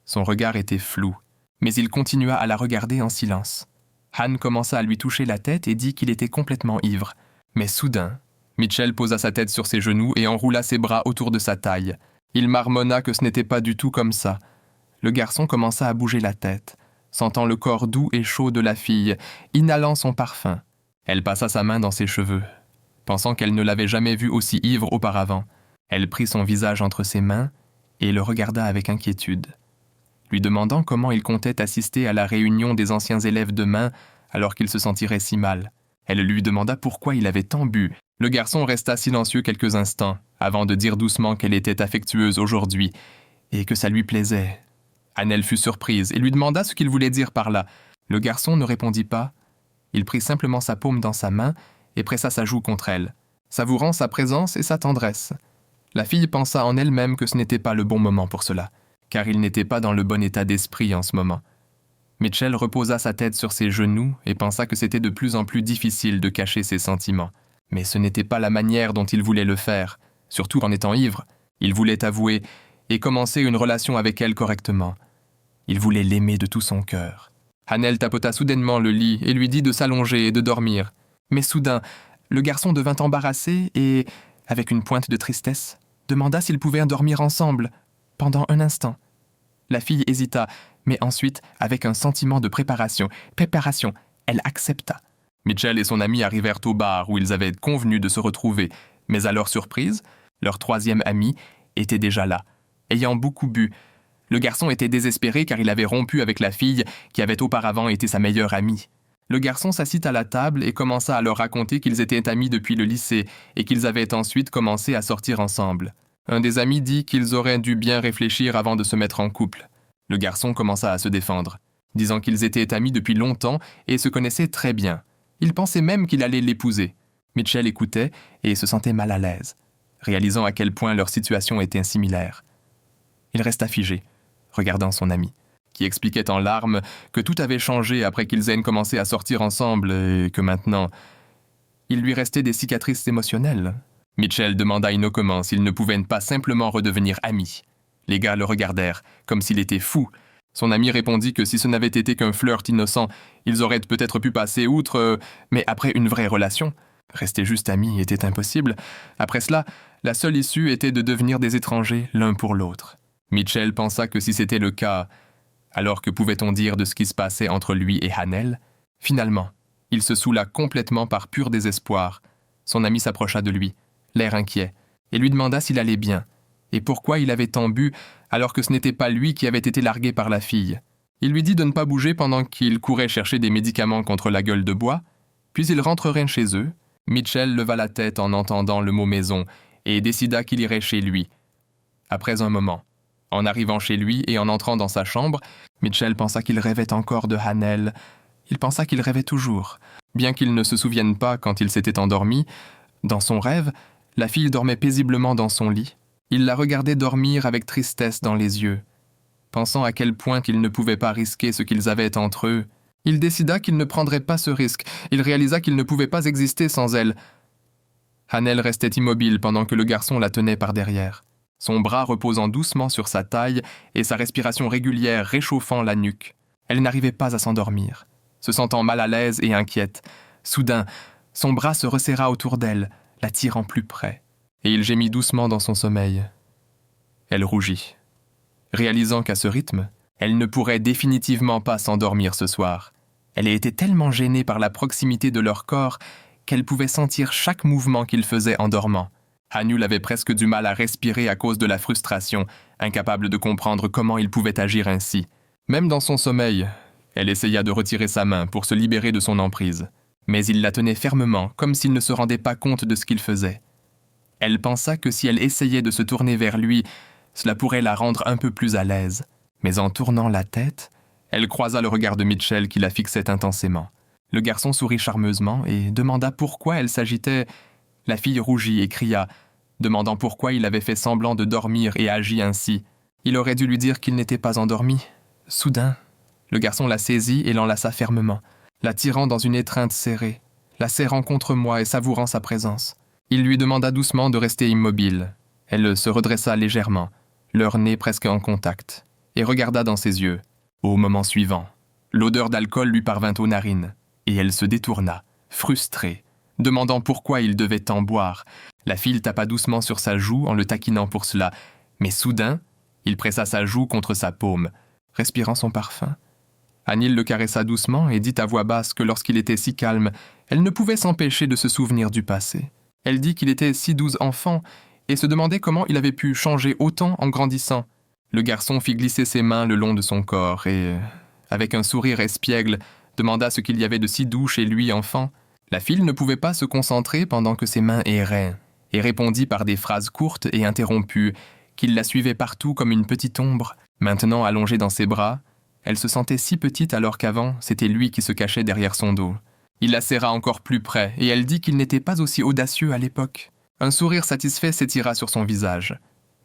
Son regard était flou, mais il continua à la regarder en silence. Han commença à lui toucher la tête et dit qu'il était complètement ivre. Mais soudain, Mitchell posa sa tête sur ses genoux et enroula ses bras autour de sa taille. Il marmonna que ce n'était pas du tout comme ça. Le garçon commença à bouger la tête, sentant le corps doux et chaud de la fille, inhalant son parfum. Elle passa sa main dans ses cheveux, pensant qu'elle ne l'avait jamais vu aussi ivre auparavant. Elle prit son visage entre ses mains et le regarda avec inquiétude, lui demandant comment il comptait assister à la réunion des anciens élèves demain alors qu'il se sentirait si mal. Elle lui demanda pourquoi il avait tant bu. Le garçon resta silencieux quelques instants, avant de dire doucement qu'elle était affectueuse aujourd'hui et que ça lui plaisait. Hanel fut surprise et lui demanda ce qu'il voulait dire par là. Le garçon ne répondit pas. Il prit simplement sa paume dans sa main et pressa sa joue contre elle, savourant sa présence et sa tendresse. La fille pensa en elle-même que ce n'était pas le bon moment pour cela, car il n'était pas dans le bon état d'esprit en ce moment. Mitchell reposa sa tête sur ses genoux et pensa que c'était de plus en plus difficile de cacher ses sentiments. Mais ce n'était pas la manière dont il voulait le faire, surtout en étant ivre. Il voulait avouer et commencer une relation avec elle correctement. Il voulait l'aimer de tout son cœur. Hanel tapota soudainement le lit et lui dit de s'allonger et de dormir. Mais soudain, le garçon devint embarrassé et, avec une pointe de tristesse, demanda s'ils pouvaient dormir ensemble, pendant un instant. La fille hésita, mais ensuite, avec un sentiment de préparation, elle accepta. Mitchell et son ami arrivèrent au bar où ils avaient convenu de se retrouver, mais à leur surprise, leur troisième ami était déjà là, ayant beaucoup bu. Le garçon était désespéré car il avait rompu avec la fille qui avait auparavant été sa meilleure amie. Le garçon s'assit à la table et commença à leur raconter qu'ils étaient amis depuis le lycée et qu'ils avaient ensuite commencé à sortir ensemble. Un des amis dit qu'ils auraient dû bien réfléchir avant de se mettre en couple. Le garçon commença à se défendre, disant qu'ils étaient amis depuis longtemps et se connaissaient très bien. Il pensait même qu'il allait l'épouser. Mitchell écoutait et se sentait mal à l'aise, réalisant à quel point leur situation était similaire. Il resta figé, regardant son ami, qui expliquait en larmes que tout avait changé après qu'ils aient commencé à sortir ensemble et que maintenant, Il lui restait des cicatrices émotionnelles. Mitchell demanda innocemment s'ils ne pouvaient pas simplement redevenir amis. Les gars le regardèrent, comme s'il était fou. Son ami répondit que si ce n'avait été qu'un flirt innocent, ils auraient peut-être pu passer outre, mais après une vraie relation. Rester juste amis était impossible. Après cela, la seule issue était de devenir des étrangers l'un pour l'autre. Mitchell pensa que si c'était le cas, alors que pouvait-on dire de ce qui se passait entre lui et Hannel? Finalement, il se soula complètement par pur désespoir. Son ami s'approcha de lui, l'air inquiet, et lui demanda s'il allait bien, et pourquoi il avait tant bu alors que ce n'était pas lui qui avait été largué par la fille. Il lui dit de ne pas bouger pendant qu'il courait chercher des médicaments contre la gueule de bois, puis ils rentreraient chez eux. Mitchell leva la tête en entendant le mot maison et décida qu'il irait chez lui. Après un moment, en arrivant chez lui et en entrant dans sa chambre, Mitchell pensa qu'il rêvait encore de Hannel. Il pensa qu'il rêvait toujours. Bien qu'il ne se souvienne pas quand il s'était endormi, dans son rêve, la fille dormait paisiblement dans son lit. Il la regardait dormir avec tristesse dans les yeux. Pensant à quel point qu'il ne pouvait pas risquer ce qu'ils avaient entre eux, il décida qu'il ne prendrait pas ce risque. Il réalisa qu'il ne pouvait pas exister sans elle. Hannel restait immobile pendant que le garçon la tenait par derrière, son bras reposant doucement sur sa taille et sa respiration régulière réchauffant la nuque. Elle n'arrivait pas à s'endormir, se sentant mal à l'aise et inquiète. Soudain, son bras se resserra autour d'elle, la tirant plus près, et il gémit doucement dans son sommeil. Elle rougit, réalisant qu'à ce rythme, elle ne pourrait définitivement pas s'endormir ce soir. Elle était tellement gênée par la proximité de leur corps qu'elle pouvait sentir chaque mouvement qu'ils faisaient en dormant. Hanul avait presque du mal à respirer à cause de la frustration, incapable de comprendre comment il pouvait agir ainsi. Même dans son sommeil, elle essaya de retirer sa main pour se libérer de son emprise. Mais il la tenait fermement, comme s'il ne se rendait pas compte de ce qu'il faisait. Elle pensa que si elle essayait de se tourner vers lui, cela pourrait la rendre un peu plus à l'aise. Mais en tournant la tête, elle croisa le regard de Mitchell qui la fixait intensément. Le garçon sourit charmeusement et demanda pourquoi elle s'agitait. La fille rougit et cria, demandant pourquoi il avait fait semblant de dormir et agi ainsi. Il aurait dû lui dire qu'il n'était pas endormi. Soudain, le garçon la saisit et l'enlaça fermement, la tirant dans une étreinte serrée, la serrant contre moi et savourant sa présence. Il lui demanda doucement de rester immobile. Elle se redressa légèrement, leur nez presque en contact, et regarda dans ses yeux. Au moment suivant, l'odeur d'alcool lui parvint aux narines, et elle se détourna, frustrée, demandant pourquoi il devait tant boire. La fille tapa doucement sur sa joue en le taquinant pour cela, mais soudain, il pressa sa joue contre sa paume, respirant son parfum. Anil le caressa doucement et dit à voix basse que lorsqu'il était si calme, elle ne pouvait s'empêcher de se souvenir du passé. Elle dit qu'il était si doux enfant et se demandait comment il avait pu changer autant en grandissant. Le garçon fit glisser ses mains le long de son corps et, avec un sourire espiègle, demanda ce qu'il y avait de si doux chez lui enfant. La fille ne pouvait pas se concentrer pendant que ses mains erraient, et répondit par des phrases courtes et interrompues, qu'il la suivait partout comme une petite ombre. Maintenant allongée dans ses bras, elle se sentait si petite alors qu'avant, c'était lui qui se cachait derrière son dos. Il la serra encore plus près, et elle dit qu'il n'était pas aussi audacieux à l'époque. Un sourire satisfait s'étira sur son visage.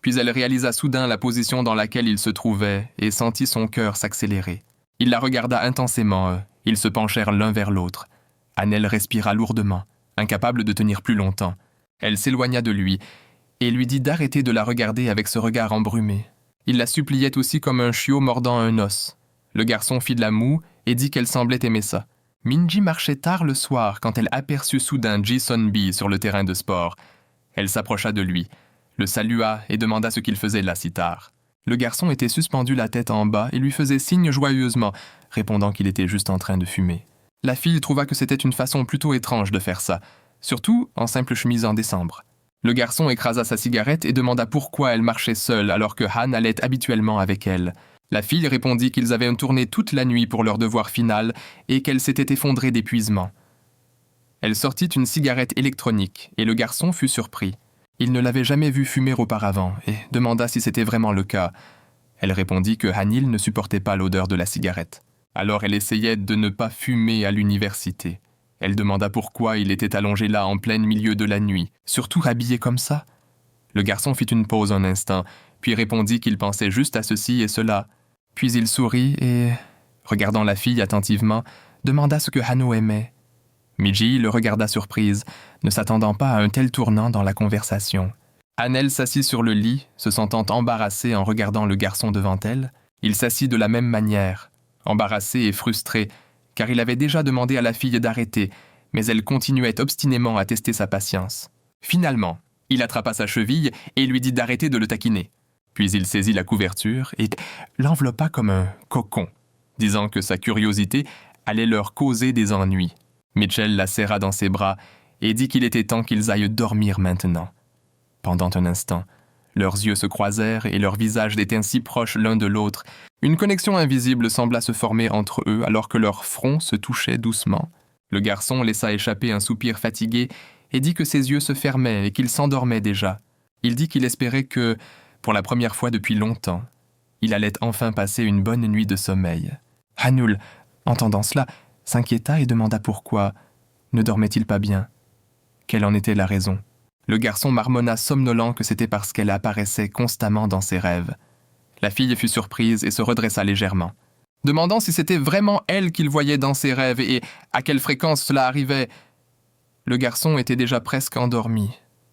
Puis elle réalisa soudain la position dans laquelle il se trouvait et sentit son cœur s'accélérer. Il la regarda intensément, ils se penchèrent l'un vers l'autre. Hannel respira lourdement, incapable de tenir plus longtemps. Elle s'éloigna de lui et lui dit d'arrêter de la regarder avec ce regard embrumé. Il la suppliait aussi comme un chiot mordant un os. Le garçon fit de la moue et dit qu'elle semblait aimer ça. Minji marchait tard le soir quand elle aperçut soudain Ji-Sun-bi sur le terrain de sport. Elle s'approcha de lui, le salua et demanda ce qu'il faisait là si tard. Le garçon était suspendu la tête en bas et lui faisait signe joyeusement, répondant qu'il était juste en train de fumer. La fille trouva que c'était une façon plutôt étrange de faire ça, surtout en simple chemise en décembre. Le garçon écrasa sa cigarette et demanda pourquoi elle marchait seule alors que Han allait habituellement avec elle. La fille répondit qu'ils avaient tourné toute la nuit pour leur devoir final et qu'elle s'était effondrée d'épuisement. Elle sortit une cigarette électronique et le garçon fut surpris. Il ne l'avait jamais vue fumer auparavant et demanda si c'était vraiment le cas. Elle répondit que Hanil ne supportait pas l'odeur de la cigarette. Alors elle essayait de ne pas fumer à l'université. Elle demanda pourquoi il était allongé là en plein milieu de la nuit, surtout habillé comme ça. Le garçon fit une pause un instant, puis répondit qu'il pensait juste à ceci et cela. Puis il sourit et, regardant la fille attentivement, demanda ce que Hano aimait. Miji le regarda surprise, ne s'attendant pas à un tel tournant dans la conversation. Annelle s'assit sur le lit, se sentant embarrassée en regardant le garçon devant elle. Il s'assit de la même manière, embarrassé et frustré, car il avait déjà demandé à la fille d'arrêter, mais elle continuait obstinément à tester sa patience. Finalement, il attrapa sa cheville et lui dit d'arrêter de le taquiner. Puis il saisit la couverture et l'enveloppa comme un cocon, disant que sa curiosité allait leur causer des ennuis. Mitchell la serra dans ses bras et dit qu'il était temps qu'ils aillent dormir maintenant. Pendant un instant, leurs yeux se croisèrent et leurs visages étaient si proches l'un de l'autre. Une connexion invisible sembla se former entre eux alors que leurs fronts se touchaient doucement. Le garçon laissa échapper un soupir fatigué et dit que ses yeux se fermaient et qu'il s'endormait déjà. Il dit qu'il espérait que, pour la première fois depuis longtemps, il allait enfin passer une bonne nuit de sommeil. Hanul, entendant cela, s'inquiéta et demanda pourquoi ne dormait-il pas bien. Quelle en était la raison? Le garçon marmonna somnolent que c'était parce qu'elle apparaissait constamment dans ses rêves. La fille fut surprise et se redressa légèrement. Demandant si c'était vraiment elle qu'il voyait dans ses rêves et à quelle fréquence cela arrivait. Le garçon était déjà presque endormi,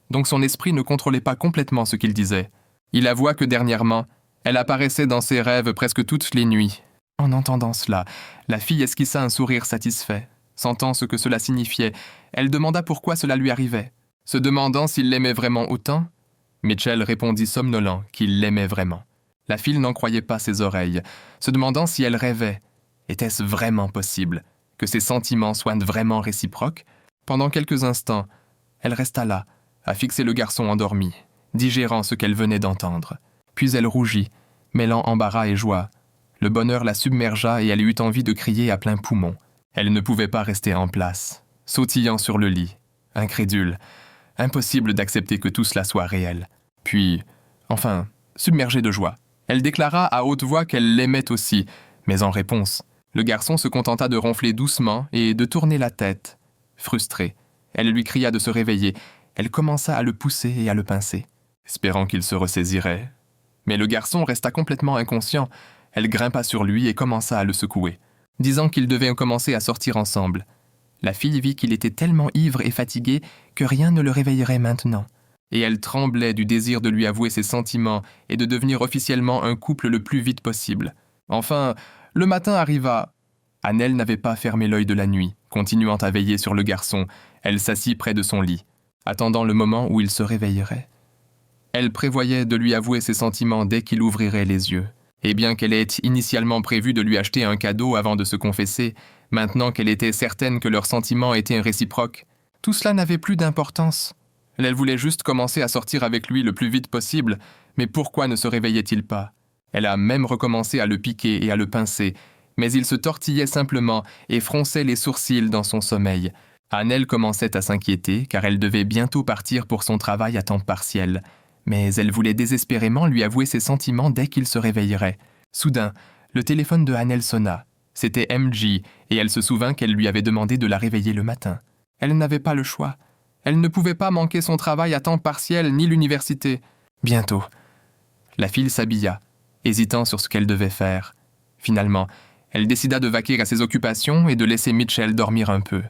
donc son esprit ne contrôlait pas complètement ce qu'il disait. Il avoua que dernièrement, elle apparaissait dans ses rêves presque toutes les nuits. En entendant cela, la fille esquissa un sourire satisfait. Sentant ce que cela signifiait, elle demanda pourquoi cela lui arrivait. Se demandant s'il l'aimait vraiment autant, Mitchell répondit somnolent qu'il l'aimait vraiment. La fille n'en croyait pas ses oreilles, se demandant si elle rêvait. Était-ce vraiment possible que ses sentiments soient vraiment réciproques? Pendant quelques instants, elle resta là, à fixer le garçon endormi, digérant ce qu'elle venait d'entendre. Puis elle rougit, mêlant embarras et joie. Le bonheur la submergea et elle eut envie de crier à plein poumon. Elle ne pouvait pas rester en place, sautillant sur le lit, incrédule. Impossible d'accepter que tout cela soit réel. Puis, enfin, submergée de joie, elle déclara à haute voix qu'elle l'aimait aussi, mais en réponse, le garçon se contenta de ronfler doucement et de tourner la tête. Frustrée, elle lui cria de se réveiller. Elle commença à le pousser et à le pincer, espérant qu'il se ressaisirait. Mais le garçon resta complètement inconscient. Elle grimpa sur lui et commença à le secouer, disant qu'ils devaient commencer à sortir ensemble. La fille vit qu'il était tellement ivre et fatigué que rien ne le réveillerait maintenant. Et elle tremblait du désir de lui avouer ses sentiments et de devenir officiellement un couple le plus vite possible. Enfin, le matin arriva. Annelle n'avait pas fermé l'œil de la nuit, continuant à veiller sur le garçon. Elle s'assit près de son lit, attendant le moment où il se réveillerait. Elle prévoyait de lui avouer ses sentiments dès qu'il ouvrirait les yeux. Et bien qu'elle ait initialement prévu de lui acheter un cadeau avant de se confesser, maintenant qu'elle était certaine que leurs sentiments étaient réciproques, tout cela n'avait plus d'importance. Elle voulait juste commencer à sortir avec lui le plus vite possible, mais pourquoi ne se réveillait-il pas? Elle a même recommencé à le piquer et à le pincer, mais il se tortillait simplement et fronçait les sourcils dans son sommeil. Annelle commençait à s'inquiéter car elle devait bientôt partir pour son travail à temps partiel. Mais elle voulait désespérément lui avouer ses sentiments dès qu'il se réveillerait. Soudain, le téléphone de Annelle sonna. C'était MJ, et elle se souvint qu'elle lui avait demandé de la réveiller le matin. Elle n'avait pas le choix. Elle ne pouvait pas manquer son travail à temps partiel ni l'université. Bientôt. La fille s'habilla, hésitant sur ce qu'elle devait faire. Finalement, elle décida de vaquer à ses occupations et de laisser Mitchell dormir un peu.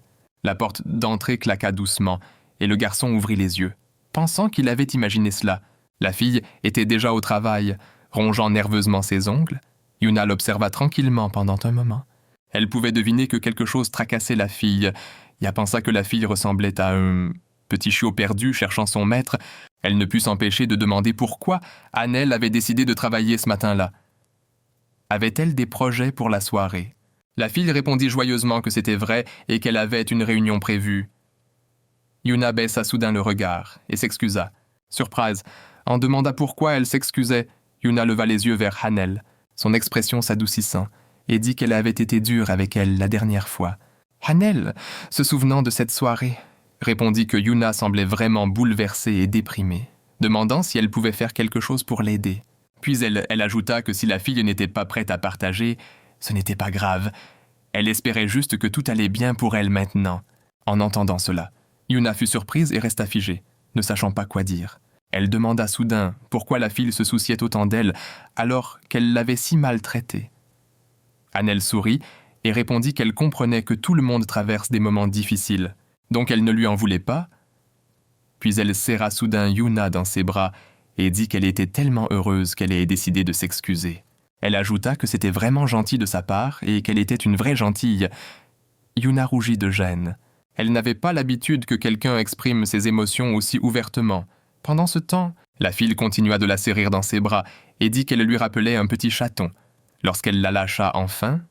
La porte d'entrée claqua doucement, et le garçon ouvrit les yeux, pensant qu'il avait imaginé cela. La fille était déjà au travail, rongeant nerveusement ses ongles. Yuna l'observa tranquillement pendant un moment. Elle pouvait deviner que quelque chose tracassait la fille. Ya pensa que la fille ressemblait à un petit chiot perdu cherchant son maître. Elle ne put s'empêcher de demander pourquoi Annelle avait décidé de travailler ce matin-là. Avait-elle des projets pour la soirée? La fille répondit joyeusement que c'était vrai et qu'elle avait une réunion prévue. Yuna baissa soudain le regard et s'excusa. Surprise, en demanda pourquoi elle s'excusait. Yuna leva les yeux vers Annelle, son expression s'adoucissant, et dit qu'elle avait été dure avec elle la dernière fois. Annelle, se souvenant de cette soirée, répondit que Yuna semblait vraiment bouleversée et déprimée, demandant si elle pouvait faire quelque chose pour l'aider. Puis elle ajouta que si la fille n'était pas prête à partager, ce n'était pas grave. Elle espérait juste que tout allait bien pour elle maintenant. En entendant cela, Yuna fut surprise et resta figée, ne sachant pas quoi dire. Elle demanda soudain pourquoi la fille se souciait autant d'elle alors qu'elle l'avait si mal traitée. Annelle sourit et répondit qu'elle comprenait que tout le monde traverse des moments difficiles, donc elle ne lui en voulait pas. Puis elle serra soudain Yuna dans ses bras et dit qu'elle était tellement heureuse qu'elle ait décidé de s'excuser. Elle ajouta que c'était vraiment gentil de sa part et qu'elle était une vraie gentille. Yuna rougit de gêne. Elle n'avait pas l'habitude que quelqu'un exprime ses émotions aussi ouvertement. Pendant ce temps, la fille continua de la serrer dans ses bras et dit qu'elle lui rappelait un petit chaton. Lorsqu'elle la lâcha enfin,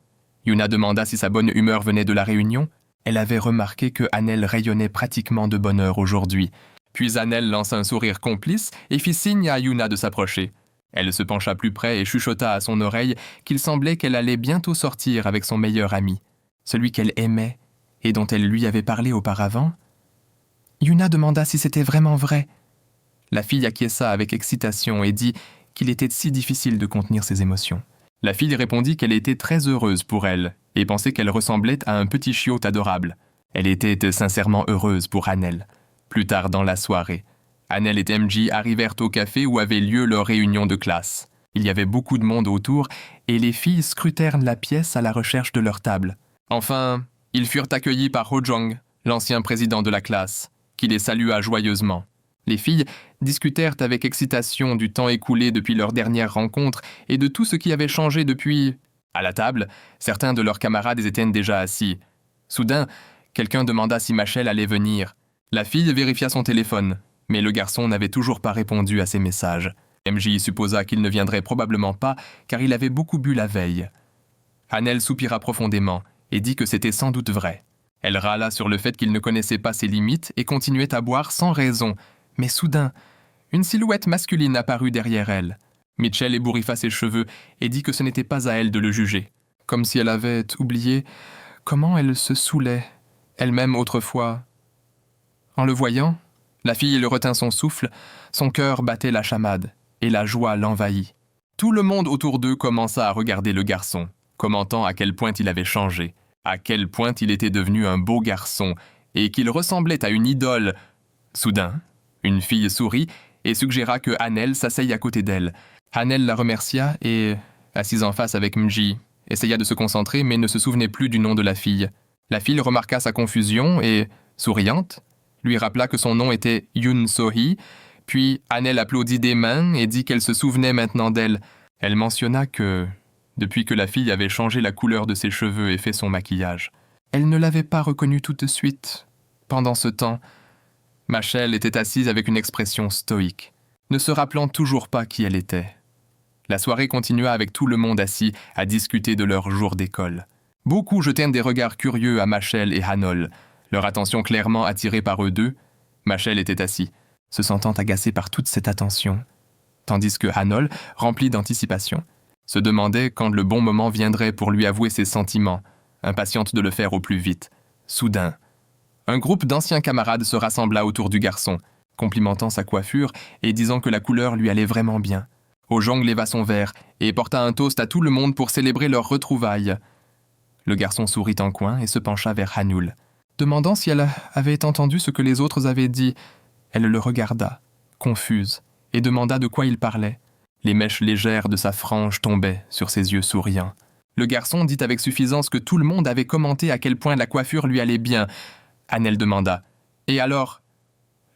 Yuna demanda si sa bonne humeur venait de la réunion. Elle avait remarqué que Hanel rayonnait pratiquement de bonheur aujourd'hui. Puis Hanel lança un sourire complice et fit signe à Yuna de s'approcher. Elle se pencha plus près et chuchota à son oreille qu'il semblait qu'elle allait bientôt sortir avec son meilleur ami, celui qu'elle aimait et dont elle lui avait parlé auparavant. Yuna demanda si c'était vraiment vrai. La fille acquiesça avec excitation et dit qu'il était si difficile de contenir ses émotions. La fille répondit qu'elle était très heureuse pour elle et pensait qu'elle ressemblait à un petit chiot adorable. Elle était sincèrement heureuse pour Hanel. Plus tard dans la soirée, Hanel et MJ arrivèrent au café où avait lieu leur réunion de classe. Il y avait beaucoup de monde autour et les filles scrutèrent la pièce à la recherche de leur table. Enfin, ils furent accueillis par Ho-jong, l'ancien président de la classe, qui les salua joyeusement. Les filles discutèrent avec excitation du temps écoulé depuis leur dernière rencontre et de tout ce qui avait changé depuis. À la table, certains de leurs camarades étaient déjà assis. Soudain, quelqu'un demanda si Machel allait venir. La fille vérifia son téléphone, mais le garçon n'avait toujours pas répondu à ses messages. MJ supposa qu'il ne viendrait probablement pas, car il avait beaucoup bu la veille. Hanel soupira profondément et dit que c'était sans doute vrai. Elle râla sur le fait qu'il ne connaissait pas ses limites et continuait à boire sans raison. Mais soudain, une silhouette masculine apparut derrière elle. Mitchell ébouriffa ses cheveux et dit que ce n'était pas à elle de le juger. Comme si elle avait oublié comment elle se saoulait, elle-même autrefois. En le voyant, la fille retint son souffle, son cœur battait la chamade, et la joie l'envahit. Tout le monde autour d'eux commença à regarder le garçon, commentant à quel point il avait changé, à quel point il était devenu un beau garçon, et qu'il ressemblait à une idole. Soudain, une fille sourit et suggéra que Hanel s'asseye à côté d'elle. Hanel la remercia et, assise en face avec MJ, essaya de se concentrer mais ne se souvenait plus du nom de la fille. La fille remarqua sa confusion et, souriante, lui rappela que son nom était Yoon So-hee, puis Hanel applaudit des mains et dit qu'elle se souvenait maintenant d'elle. Elle mentionna que, depuis que la fille avait changé la couleur de ses cheveux et fait son maquillage, elle ne l'avait pas reconnue tout de suite. Pendant ce temps, Machel était assise avec une expression stoïque, ne se rappelant toujours pas qui elle était. La soirée continua avec tout le monde assis à discuter de leur jour d'école. Beaucoup jetèrent des regards curieux à Machel et Hanol, leur attention clairement attirée par eux deux. Machel était assis, se sentant agacé par toute cette attention, tandis que Hanol, rempli d'anticipation, se demandait quand le bon moment viendrait pour lui avouer ses sentiments, impatiente de le faire au plus vite. Soudain, un groupe d'anciens camarades se rassembla autour du garçon, complimentant sa coiffure et disant que la couleur lui allait vraiment bien. Ho-jong leva son verre et porta un toast à tout le monde pour célébrer leur retrouvaille. Le garçon sourit en coin et se pencha vers Hanul, demandant si elle avait entendu ce que les autres avaient dit. Elle le regarda, confuse, et demanda de quoi il parlait. Les mèches légères de sa frange tombaient sur ses yeux souriants. Le garçon dit avec suffisance que tout le monde avait commenté à quel point la coiffure lui allait bien. Hanel demanda « Et alors ?»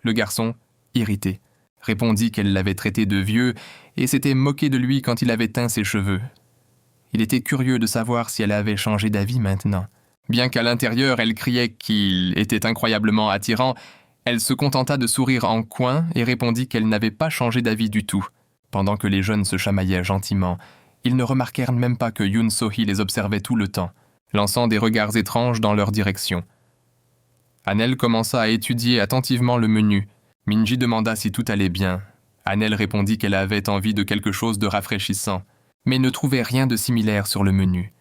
Le garçon, irrité, répondit qu'elle l'avait traité de vieux et s'était moqué de lui quand il avait teint ses cheveux. Il était curieux de savoir si elle avait changé d'avis maintenant. Bien qu'à l'intérieur elle criait qu'il était incroyablement attirant, elle se contenta de sourire en coin et répondit qu'elle n'avait pas changé d'avis du tout. Pendant que les jeunes se chamaillaient gentiment, ils ne remarquèrent même pas que Yoon So-hee les observait tout le temps, lançant des regards étranges dans leur direction. Hanel commença à étudier attentivement le menu. Minji demanda si tout allait bien. Hanel répondit qu'elle avait envie de quelque chose de rafraîchissant, mais ne trouvait rien de similaire sur le menu.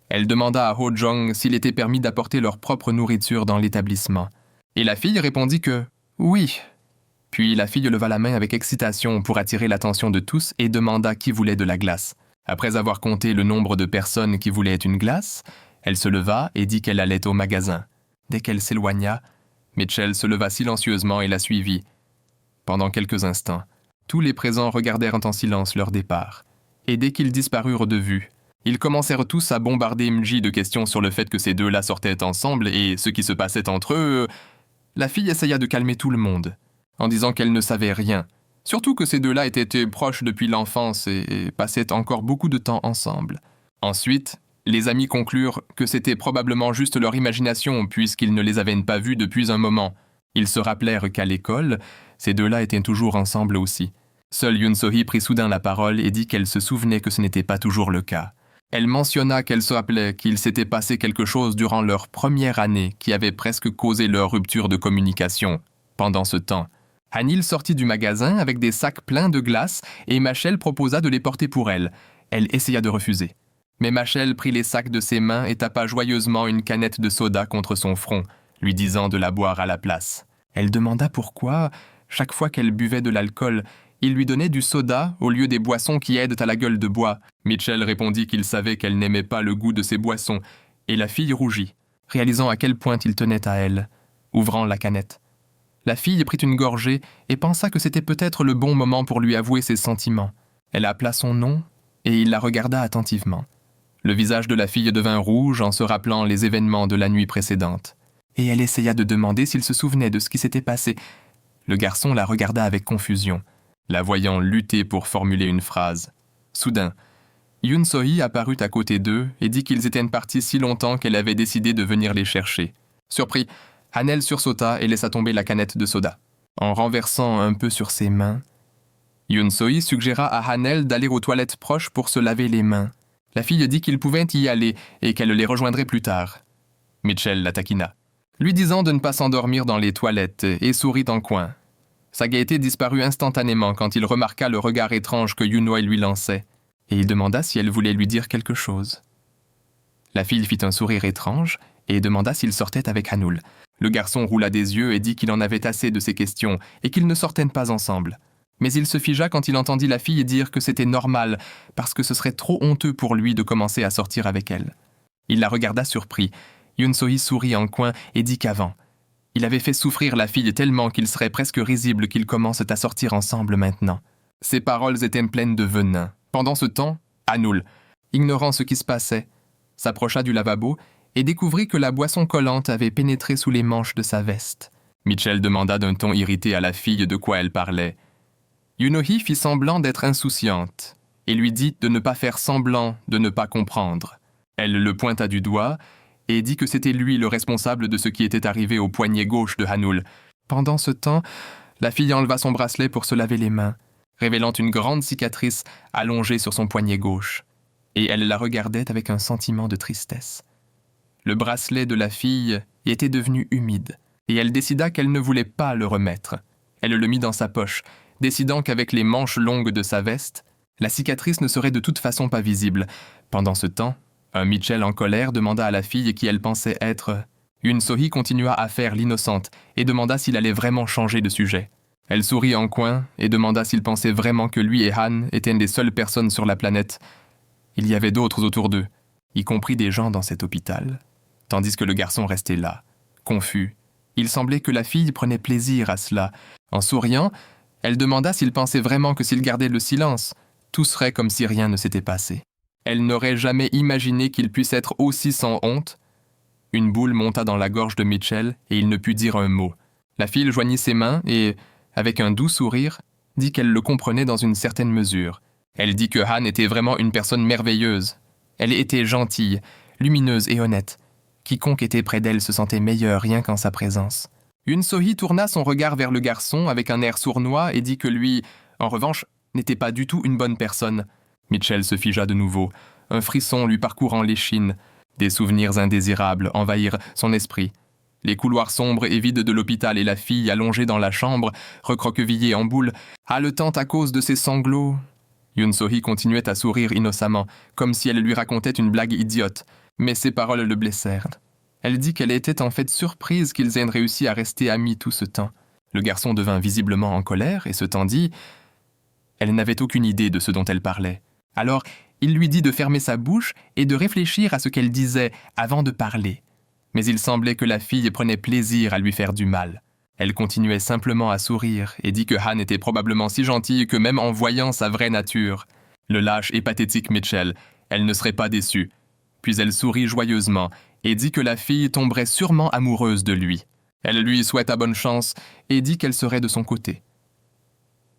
Elle demanda à Ho-jong s'il était permis d'apporter leur propre nourriture dans l'établissement. Et la fille répondit que oui. Puis la fille leva la main avec excitation pour attirer l'attention de tous et demanda qui voulait de la glace. Après avoir compté le nombre de personnes qui voulaient une glace, elle se leva et dit qu'elle allait au magasin. Dès qu'elle s'éloigna, Mitchell se leva silencieusement et la suivit. Pendant quelques instants, tous les présents regardèrent en silence leur départ. Et dès qu'ils disparurent de vue, Ils commencèrent tous à bombarder MJ de questions sur le fait que ces deux-là sortaient ensemble et ce qui se passait entre eux. La fille essaya de calmer tout le monde, en disant qu'elle ne savait rien, surtout que ces deux-là étaient proches depuis l'enfance et passaient encore beaucoup de temps ensemble. Ensuite, les amis conclurent que c'était probablement juste leur imagination puisqu'ils ne les avaient pas vus depuis un moment. Ils se rappelèrent qu'à l'école, ces deux-là étaient toujours ensemble aussi. Seule Yoon So-hee prit soudain la parole et dit qu'elle se souvenait que ce n'était pas toujours le cas. Elle mentionna qu'elle se rappelait qu'il s'était passé quelque chose durant leur première année qui avait presque causé leur rupture de communication. Pendant ce temps, Hanil sortit du magasin avec des sacs pleins de glace et Machel proposa de les porter pour elle. Elle essaya de refuser. Mais Machel prit les sacs de ses mains et tapa joyeusement une canette de soda contre son front, lui disant de la boire à la place. Elle demanda pourquoi, chaque fois qu'elle buvait de l'alcool, il lui donnait du soda au lieu des boissons qui aident à la gueule de bois. Mitchell répondit qu'il savait qu'elle n'aimait pas le goût de ces boissons, et la fille rougit, réalisant à quel point il tenait à elle, ouvrant la canette. La fille prit une gorgée et pensa que c'était peut-être le bon moment pour lui avouer ses sentiments. Elle appela son nom, et il la regarda attentivement. Le visage de la fille devint rouge en se rappelant les événements de la nuit précédente. Et elle essaya de demander s'il se souvenait de ce qui s'était passé. Le garçon la regarda avec confusion, la voyant lutter pour formuler une phrase. Soudain, Yoon So-hee apparut à côté d'eux et dit qu'ils étaient partis si longtemps qu'elle avait décidé de venir les chercher. Surpris, Hanel sursauta et laissa tomber la canette de soda. En renversant un peu sur ses mains, Yoon So-hee suggéra à Hanel d'aller aux toilettes proches pour se laver les mains. La fille dit qu'il pouvait y aller et qu'elle les rejoindrait plus tard. Mitchell la taquina, lui disant de ne pas s'endormir dans les toilettes et sourit en coin. Sa gaieté disparut instantanément quand il remarqua le regard étrange que Yoon-won lui lançait, et il demanda si elle voulait lui dire quelque chose. La fille fit un sourire étrange et demanda s'il sortait avec Hanul. Le garçon roula des yeux et dit qu'il en avait assez de ces questions et qu'ils ne sortaient pas ensemble. Mais il se figea quand il entendit la fille dire que c'était normal, parce que ce serait trop honteux pour lui de commencer à sortir avec elle. Il la regarda surpris. Yoon So-hee sourit en coin et dit qu'avant, il avait fait souffrir la fille tellement qu'il serait presque risible qu'ils commencent à sortir ensemble maintenant. Ses paroles étaient pleines de venin. Pendant ce temps, Hanul, ignorant ce qui se passait, s'approcha du lavabo et découvrit que la boisson collante avait pénétré sous les manches de sa veste. Mitchell demanda d'un ton irrité à la fille de quoi elle parlait. Yoon-hee fit semblant d'être insouciante et lui dit de ne pas faire semblant de ne pas comprendre. Elle le pointa du doigt et dit que c'était lui le responsable de ce qui était arrivé au poignet gauche de Hanul. Pendant ce temps, la fille enleva son bracelet pour se laver les mains, révélant une grande cicatrice allongée sur son poignet gauche, et elle la regardait avec un sentiment de tristesse. Le bracelet de la fille était devenu humide, et elle décida qu'elle ne voulait pas le remettre. Elle le mit dans sa poche, décidant qu'avec les manches longues de sa veste, la cicatrice ne serait de toute façon pas visible. Pendant ce temps, un Mitchell en colère demanda à la fille qui elle pensait être. Yoon So-hee continua à faire l'innocente et demanda s'il allait vraiment changer de sujet. Elle sourit en coin et demanda s'il pensait vraiment que lui et Han étaient les seules personnes sur la planète. Il y avait d'autres autour d'eux, y compris des gens dans cet hôpital. Tandis que le garçon restait là, confus. Il semblait que la fille prenait plaisir à cela. En souriant, elle demanda s'il pensait vraiment que s'il gardait le silence, tout serait comme si rien ne s'était passé. Elle n'aurait jamais imaginé qu'il puisse être aussi sans honte. Une boule monta dans la gorge de Mitchell et il ne put dire un mot. La fille joignit ses mains et, avec un doux sourire, dit qu'elle le comprenait dans une certaine mesure. Elle dit que Han était vraiment une personne merveilleuse. Elle était gentille, lumineuse et honnête. Quiconque était près d'elle se sentait meilleur rien qu'en sa présence. Yoon So-hee tourna son regard vers le garçon avec un air sournois et dit que lui, en revanche, n'était pas du tout une bonne personne. Mitchell se figea de nouveau, un frisson lui parcourant l'échine. Des souvenirs indésirables envahirent son esprit. Les couloirs sombres et vides de l'hôpital et la fille allongée dans la chambre, recroquevillée en boule, haletant à cause de ses sanglots. Yoon So-hee continuait à sourire innocemment, comme si elle lui racontait une blague idiote, mais ses paroles le blessèrent. Elle dit qu'elle était en fait surprise qu'ils aient réussi à rester amis tout ce temps. Le garçon devint visiblement en colère et se tendit. Elle n'avait aucune idée de ce dont elle parlait. Alors, il lui dit de fermer sa bouche et de réfléchir à ce qu'elle disait avant de parler. Mais il semblait que la fille prenait plaisir à lui faire du mal. Elle continuait simplement à sourire et dit que Han était probablement si gentille que même en voyant sa vraie nature. Le lâche et pathétique Mitchell, Elle ne serait pas déçue. Puis elle sourit joyeusement et dit que la fille tomberait sûrement amoureuse de lui. Elle lui souhaita bonne chance et dit qu'elle serait de son côté.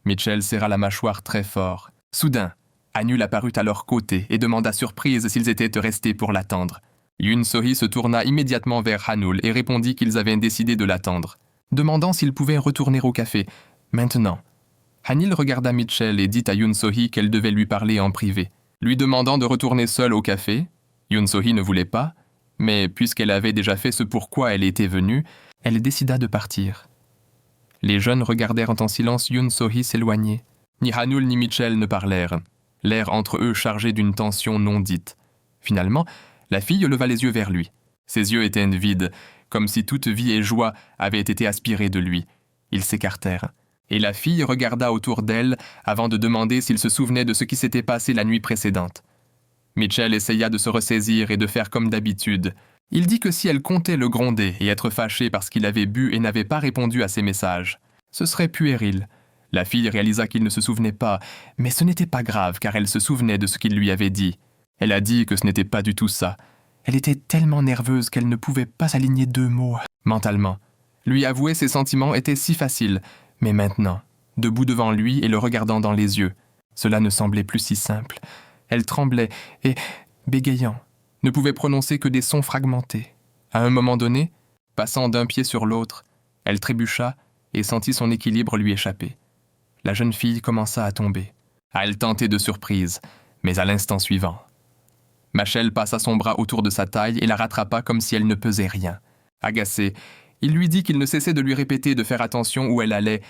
Mitchell serra la mâchoire très fort. Soudain, Hanul apparut à leur côté et demanda surprise s'ils étaient restés pour l'attendre. Yoon So-hee se tourna immédiatement vers Hanul et répondit qu'ils avaient décidé de l'attendre, demandant s'ils pouvaient retourner au café, maintenant. Hanil regarda Mitchell et dit à Yoon So-hee qu'elle devait lui parler en privé. Lui demandant de retourner seule au café, Yoon So-hee ne voulait pas, mais puisqu'elle avait déjà fait ce pourquoi elle était venue, elle décida de partir. Les jeunes regardèrent en silence Yoon So-hee s'éloigner. Ni Hanul ni Mitchell ne parlèrent, l'air entre eux chargé d'une tension non dite. Finalement, la fille leva les yeux vers lui. Ses yeux étaient vides, comme si toute vie et joie avaient été aspirées de lui. Ils s'écartèrent. Et la fille regarda autour d'elle avant de demander s'il se souvenait de ce qui s'était passé la nuit précédente. Mitchell essaya de se ressaisir et de faire comme d'habitude. Il dit que si elle comptait le gronder et être fâchée parce qu'il avait bu et n'avait pas répondu à ses messages, ce serait puéril. La fille réalisa qu'il ne se souvenait pas, mais ce n'était pas grave car elle se souvenait de ce qu'il lui avait dit. Elle a dit que ce n'était pas du tout ça. Elle était tellement nerveuse qu'elle ne pouvait pas s'aligner 2 mots. Mentalement, lui avouer ses sentiments était si facile, mais maintenant, debout devant lui et le regardant dans les yeux, cela ne semblait plus si simple. Elle tremblait et, bégayant, ne pouvait prononcer que des sons fragmentés. À un moment donné, passant d'un pied sur l'autre, elle trébucha et sentit son équilibre lui échapper. La jeune fille commença à tomber, à le tenter de surprise, mais à l'instant suivant. Machel passa son bras autour de sa taille et la rattrapa comme si elle ne pesait rien. Agacé, il lui dit qu'il ne cessait de lui répéter de faire attention où elle allait.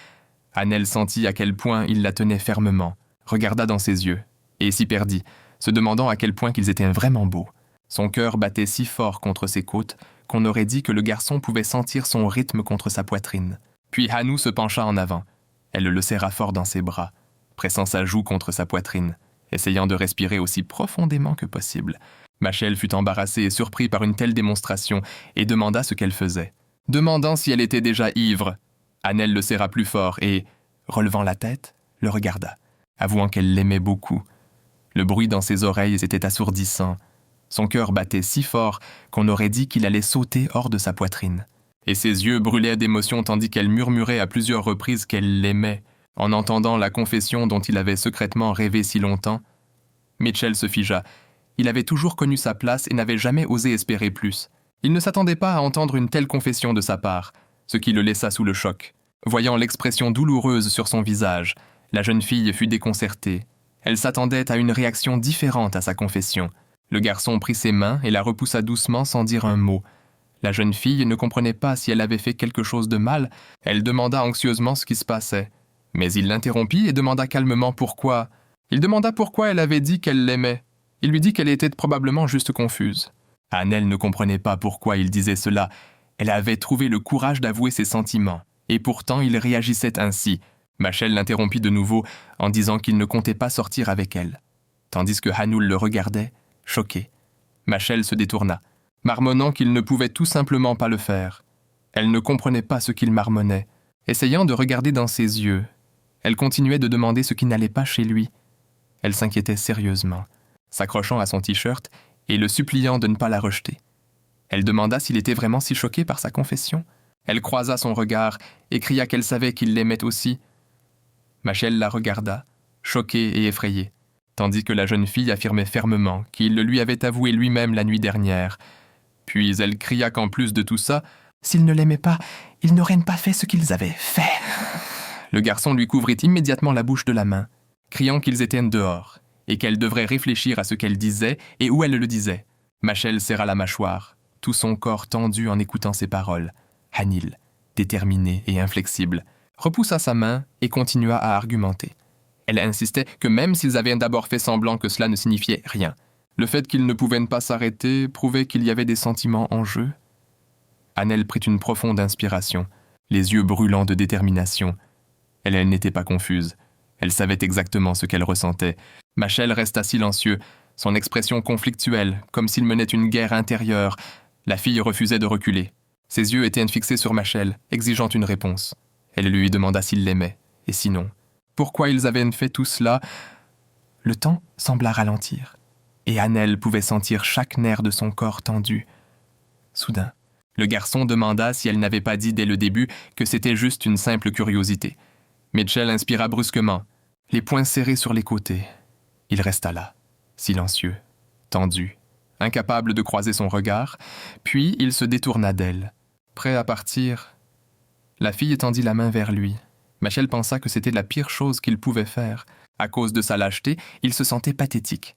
Hanel sentit à quel point il la tenait fermement, regarda dans ses yeux, et s'y perdit, se demandant à quel point qu'ils étaient vraiment beaux. Son cœur battait si fort contre ses côtes qu'on aurait dit que le garçon pouvait sentir son rythme contre sa poitrine. Puis Hanu se pencha en avant. Elle le serra fort dans ses bras, pressant sa joue contre sa poitrine, essayant de respirer aussi profondément que possible. Machel fut embarrassé et surpris par une telle démonstration et demanda ce qu'elle faisait. Demandant si elle était déjà ivre, Hanel le serra plus fort et, relevant la tête, le regarda, avouant qu'elle l'aimait beaucoup. Le bruit dans ses oreilles était assourdissant. Son cœur battait si fort qu'on aurait dit qu'il allait sauter hors de sa poitrine. Et ses yeux brûlaient d'émotion tandis qu'elle murmurait à plusieurs reprises qu'elle l'aimait, en entendant la confession dont il avait secrètement rêvé si longtemps. Mitchell se figea. Il avait toujours connu sa place et n'avait jamais osé espérer plus. Il ne s'attendait pas à entendre une telle confession de sa part, ce qui le laissa sous le choc. Voyant l'expression douloureuse sur son visage, la jeune fille fut déconcertée. Elle s'attendait à une réaction différente à sa confession. Le garçon prit ses mains et la repoussa doucement sans dire un mot. La jeune fille ne comprenait pas si elle avait fait quelque chose de mal. Elle demanda anxieusement ce qui se passait. Mais il l'interrompit et demanda calmement pourquoi. Il demanda pourquoi elle avait dit qu'elle l'aimait. Il lui dit qu'elle était probablement juste confuse. Hanel ne comprenait pas pourquoi il disait cela. Elle avait trouvé le courage d'avouer ses sentiments. Et pourtant, il réagissait ainsi. Machel l'interrompit de nouveau en disant qu'il ne comptait pas sortir avec elle. Tandis que Hanul le regardait, choqué. Machel se détourna, marmonnant qu'il ne pouvait tout simplement pas le faire. Elle ne comprenait pas ce qu'il marmonnait. Essayant de regarder dans ses yeux, elle continuait de demander ce qui n'allait pas chez lui. Elle s'inquiétait sérieusement, s'accrochant à son t-shirt et le suppliant de ne pas la rejeter. Elle demanda s'il était vraiment si choqué par sa confession. Elle croisa son regard et cria qu'elle savait qu'il l'aimait aussi. Machel la regarda, choquée et effrayée, tandis que la jeune fille affirmait fermement qu'il le lui avait avoué lui-même la nuit dernière. Puis elle cria qu'en plus de tout ça, s'ils ne l'aimaient pas, ils n'auraient pas fait ce qu'ils avaient fait. Le garçon lui couvrit immédiatement la bouche de la main, criant qu'ils étaient dehors, et qu'elle devrait réfléchir à ce qu'elle disait et où elle le disait. Machel serra la mâchoire, tout son corps tendu en écoutant ses paroles. Hanil, déterminé et inflexible, repoussa sa main et continua à argumenter. Elle insistait que même s'ils avaient d'abord fait semblant que cela ne signifiait rien, le fait qu'ils ne pouvaient pas s'arrêter prouvait qu'il y avait des sentiments en jeu. Hanel prit une profonde inspiration, les yeux brûlants de détermination. Elle n'était pas confuse. Elle savait exactement ce qu'elle ressentait. Machel resta silencieux, son expression conflictuelle, comme s'il menait une guerre intérieure. La fille refusait de reculer. Ses yeux étaient fixés sur Machel, exigeant une réponse. Elle lui demanda s'il l'aimait, et sinon, pourquoi ils avaient fait tout cela. Le temps sembla ralentir. et Hanel pouvait sentir chaque nerf de son corps tendu. Soudain, le garçon demanda si elle n'avait pas dit dès le début que c'était juste une simple curiosité. Mitchell inspira brusquement, les poings serrés sur les côtés. Il resta là, silencieux, tendu, incapable de croiser son regard, puis il se détourna d'elle. Prêt à partir, la fille tendit la main vers lui. Mitchell pensa que c'était la pire chose qu'il pouvait faire. À cause de sa lâcheté, il se sentait pathétique.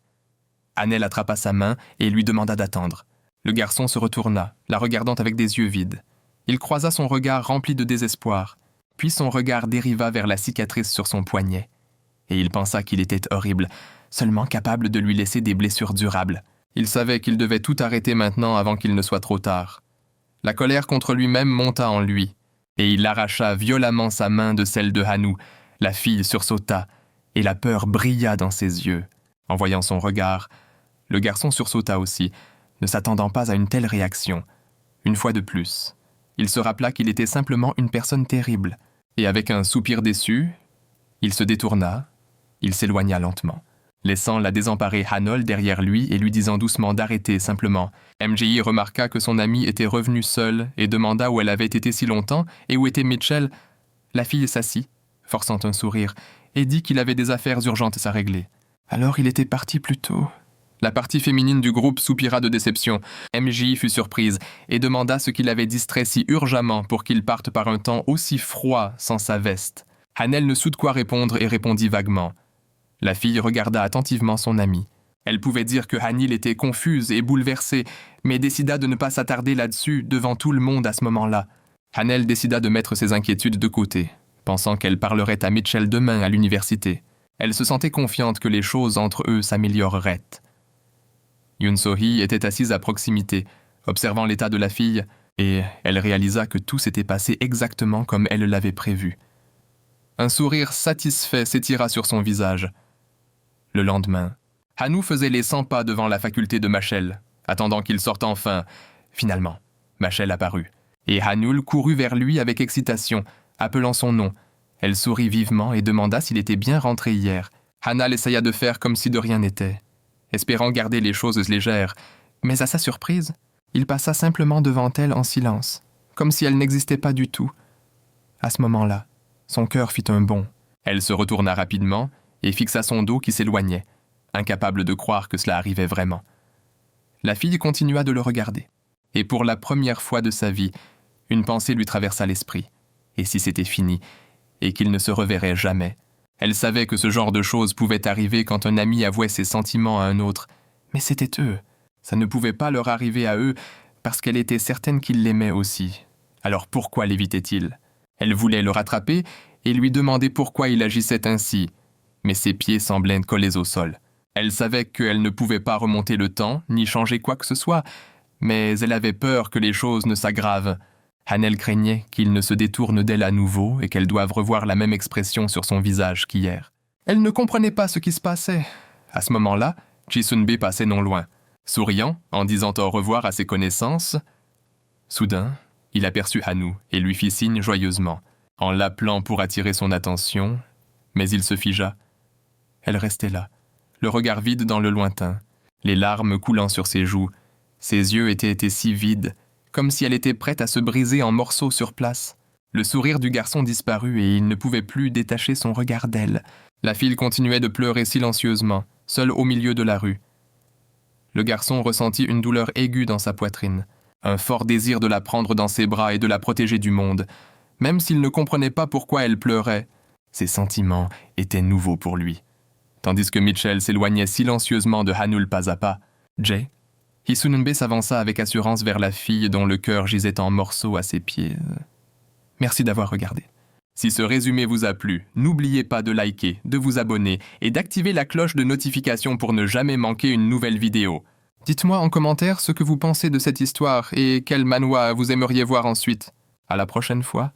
Hanel attrapa sa main et lui demanda d'attendre. Le garçon se retourna, la regardant avec des yeux vides. Il croisa son regard rempli de désespoir, puis son regard dériva vers la cicatrice sur son poignet. Et il pensa qu'il était horrible, seulement capable de lui laisser des blessures durables. Il savait qu'il devait tout arrêter maintenant avant qu'il ne soit trop tard. La colère contre lui-même monta en lui, et il arracha violemment sa main de celle de Hanou. La fille sursauta, et la peur brilla dans ses yeux. En voyant son regard, le garçon sursauta aussi, ne s'attendant pas à une telle réaction. Une fois de plus, il se rappela qu'il était simplement une personne terrible, et avec un soupir déçu, il se détourna, il s'éloigna lentement, laissant la désemparée Hanol derrière lui et lui disant doucement d'arrêter simplement. MJ remarqua que son amie était revenue seule et demanda où elle avait été si longtemps et où était Mitchell. La fille s'assit, forçant un sourire, et dit qu'il avait des affaires urgentes à régler. Alors il était parti plus tôt. La partie féminine du groupe soupira de déception. MJ fut surprise et demanda ce qui l'avait distrait si urgemment pour qu'il parte par un temps aussi froid sans sa veste. Hanel ne sut de quoi répondre et répondit vaguement. La fille regarda attentivement son amie. Elle pouvait dire que Hanil était confuse et bouleversée, mais décida de ne pas s'attarder là-dessus devant tout le monde à ce moment-là. Hanel décida de mettre ses inquiétudes de côté, pensant qu'elle parlerait à Mitchell demain à l'université. Elle se sentait confiante que les choses entre eux s'amélioreraient. Yoon So-hee était assise à proximité, observant l'état de la fille, et elle réalisa que tout s'était passé exactement comme elle l'avait prévu. Un sourire satisfait s'étira sur son visage. Le lendemain, Hanou faisait les 100 pas devant la faculté de Machel, attendant qu'il sorte enfin. Finalement, Machel apparut, et Hanoul courut vers lui avec excitation, appelant son nom. Elle sourit vivement et demanda s'il était bien rentré hier. Hanal essaya de faire comme si de rien n'était, espérant garder les choses légères, mais à sa surprise, il passa simplement devant elle en silence, comme si elle n'existait pas du tout. À ce moment-là, son cœur fit un bond. Elle se retourna rapidement et fixa son dos qui s'éloignait, incapable de croire que cela arrivait vraiment. La fille continua de le regarder, et pour la première fois de sa vie, une pensée lui traversa l'esprit. Et si c'était fini, et qu'il ne se reverrait jamais? Elle savait que ce genre de choses pouvait arriver quand un ami avouait ses sentiments à un autre, mais c'était eux. Ça ne pouvait pas leur arriver à eux parce qu'elle était certaine qu'il l'aimait aussi. Alors pourquoi l'évitait-il? Elle voulait le rattraper et lui demander pourquoi il agissait ainsi, mais ses pieds semblaient collés au sol. Elle savait qu'elle ne pouvait pas remonter le temps ni changer quoi que ce soit, mais elle avait peur que les choses ne s'aggravent. Hanel craignait qu'il ne se détourne d'elle à nouveau et qu'elle doive revoir la même expression sur son visage qu'hier. Elle ne comprenait pas ce qui se passait. À ce moment-là, Chi-Sun-bi passait non loin, souriant, en disant au revoir à ses connaissances. Soudain, il aperçut Hanou et lui fit signe joyeusement, en l'appelant pour attirer son attention, mais il se figea. Elle restait là, le regard vide dans le lointain, les larmes coulant sur ses joues. Ses yeux étaient si vides, comme si elle était prête à se briser en morceaux sur place. Le sourire du garçon disparut et il ne pouvait plus détacher son regard d'elle. La fille continuait de pleurer silencieusement, seule au milieu de la rue. Le garçon ressentit une douleur aiguë dans sa poitrine, un fort désir de la prendre dans ses bras et de la protéger du monde. Même s'il ne comprenait pas pourquoi elle pleurait, ses sentiments étaient nouveaux pour lui. Tandis que Mitchell s'éloignait silencieusement de Hanoul pas à pas, Jay, Hisununbe s'avança avec assurance vers la fille dont le cœur gisait en morceaux à ses pieds. Merci d'avoir regardé. Si ce résumé vous a plu, n'oubliez pas de liker, de vous abonner et d'activer la cloche de notification pour ne jamais manquer une nouvelle vidéo. Dites-moi en commentaire ce que vous pensez de cette histoire et quel manhwa vous aimeriez voir ensuite. À la prochaine fois.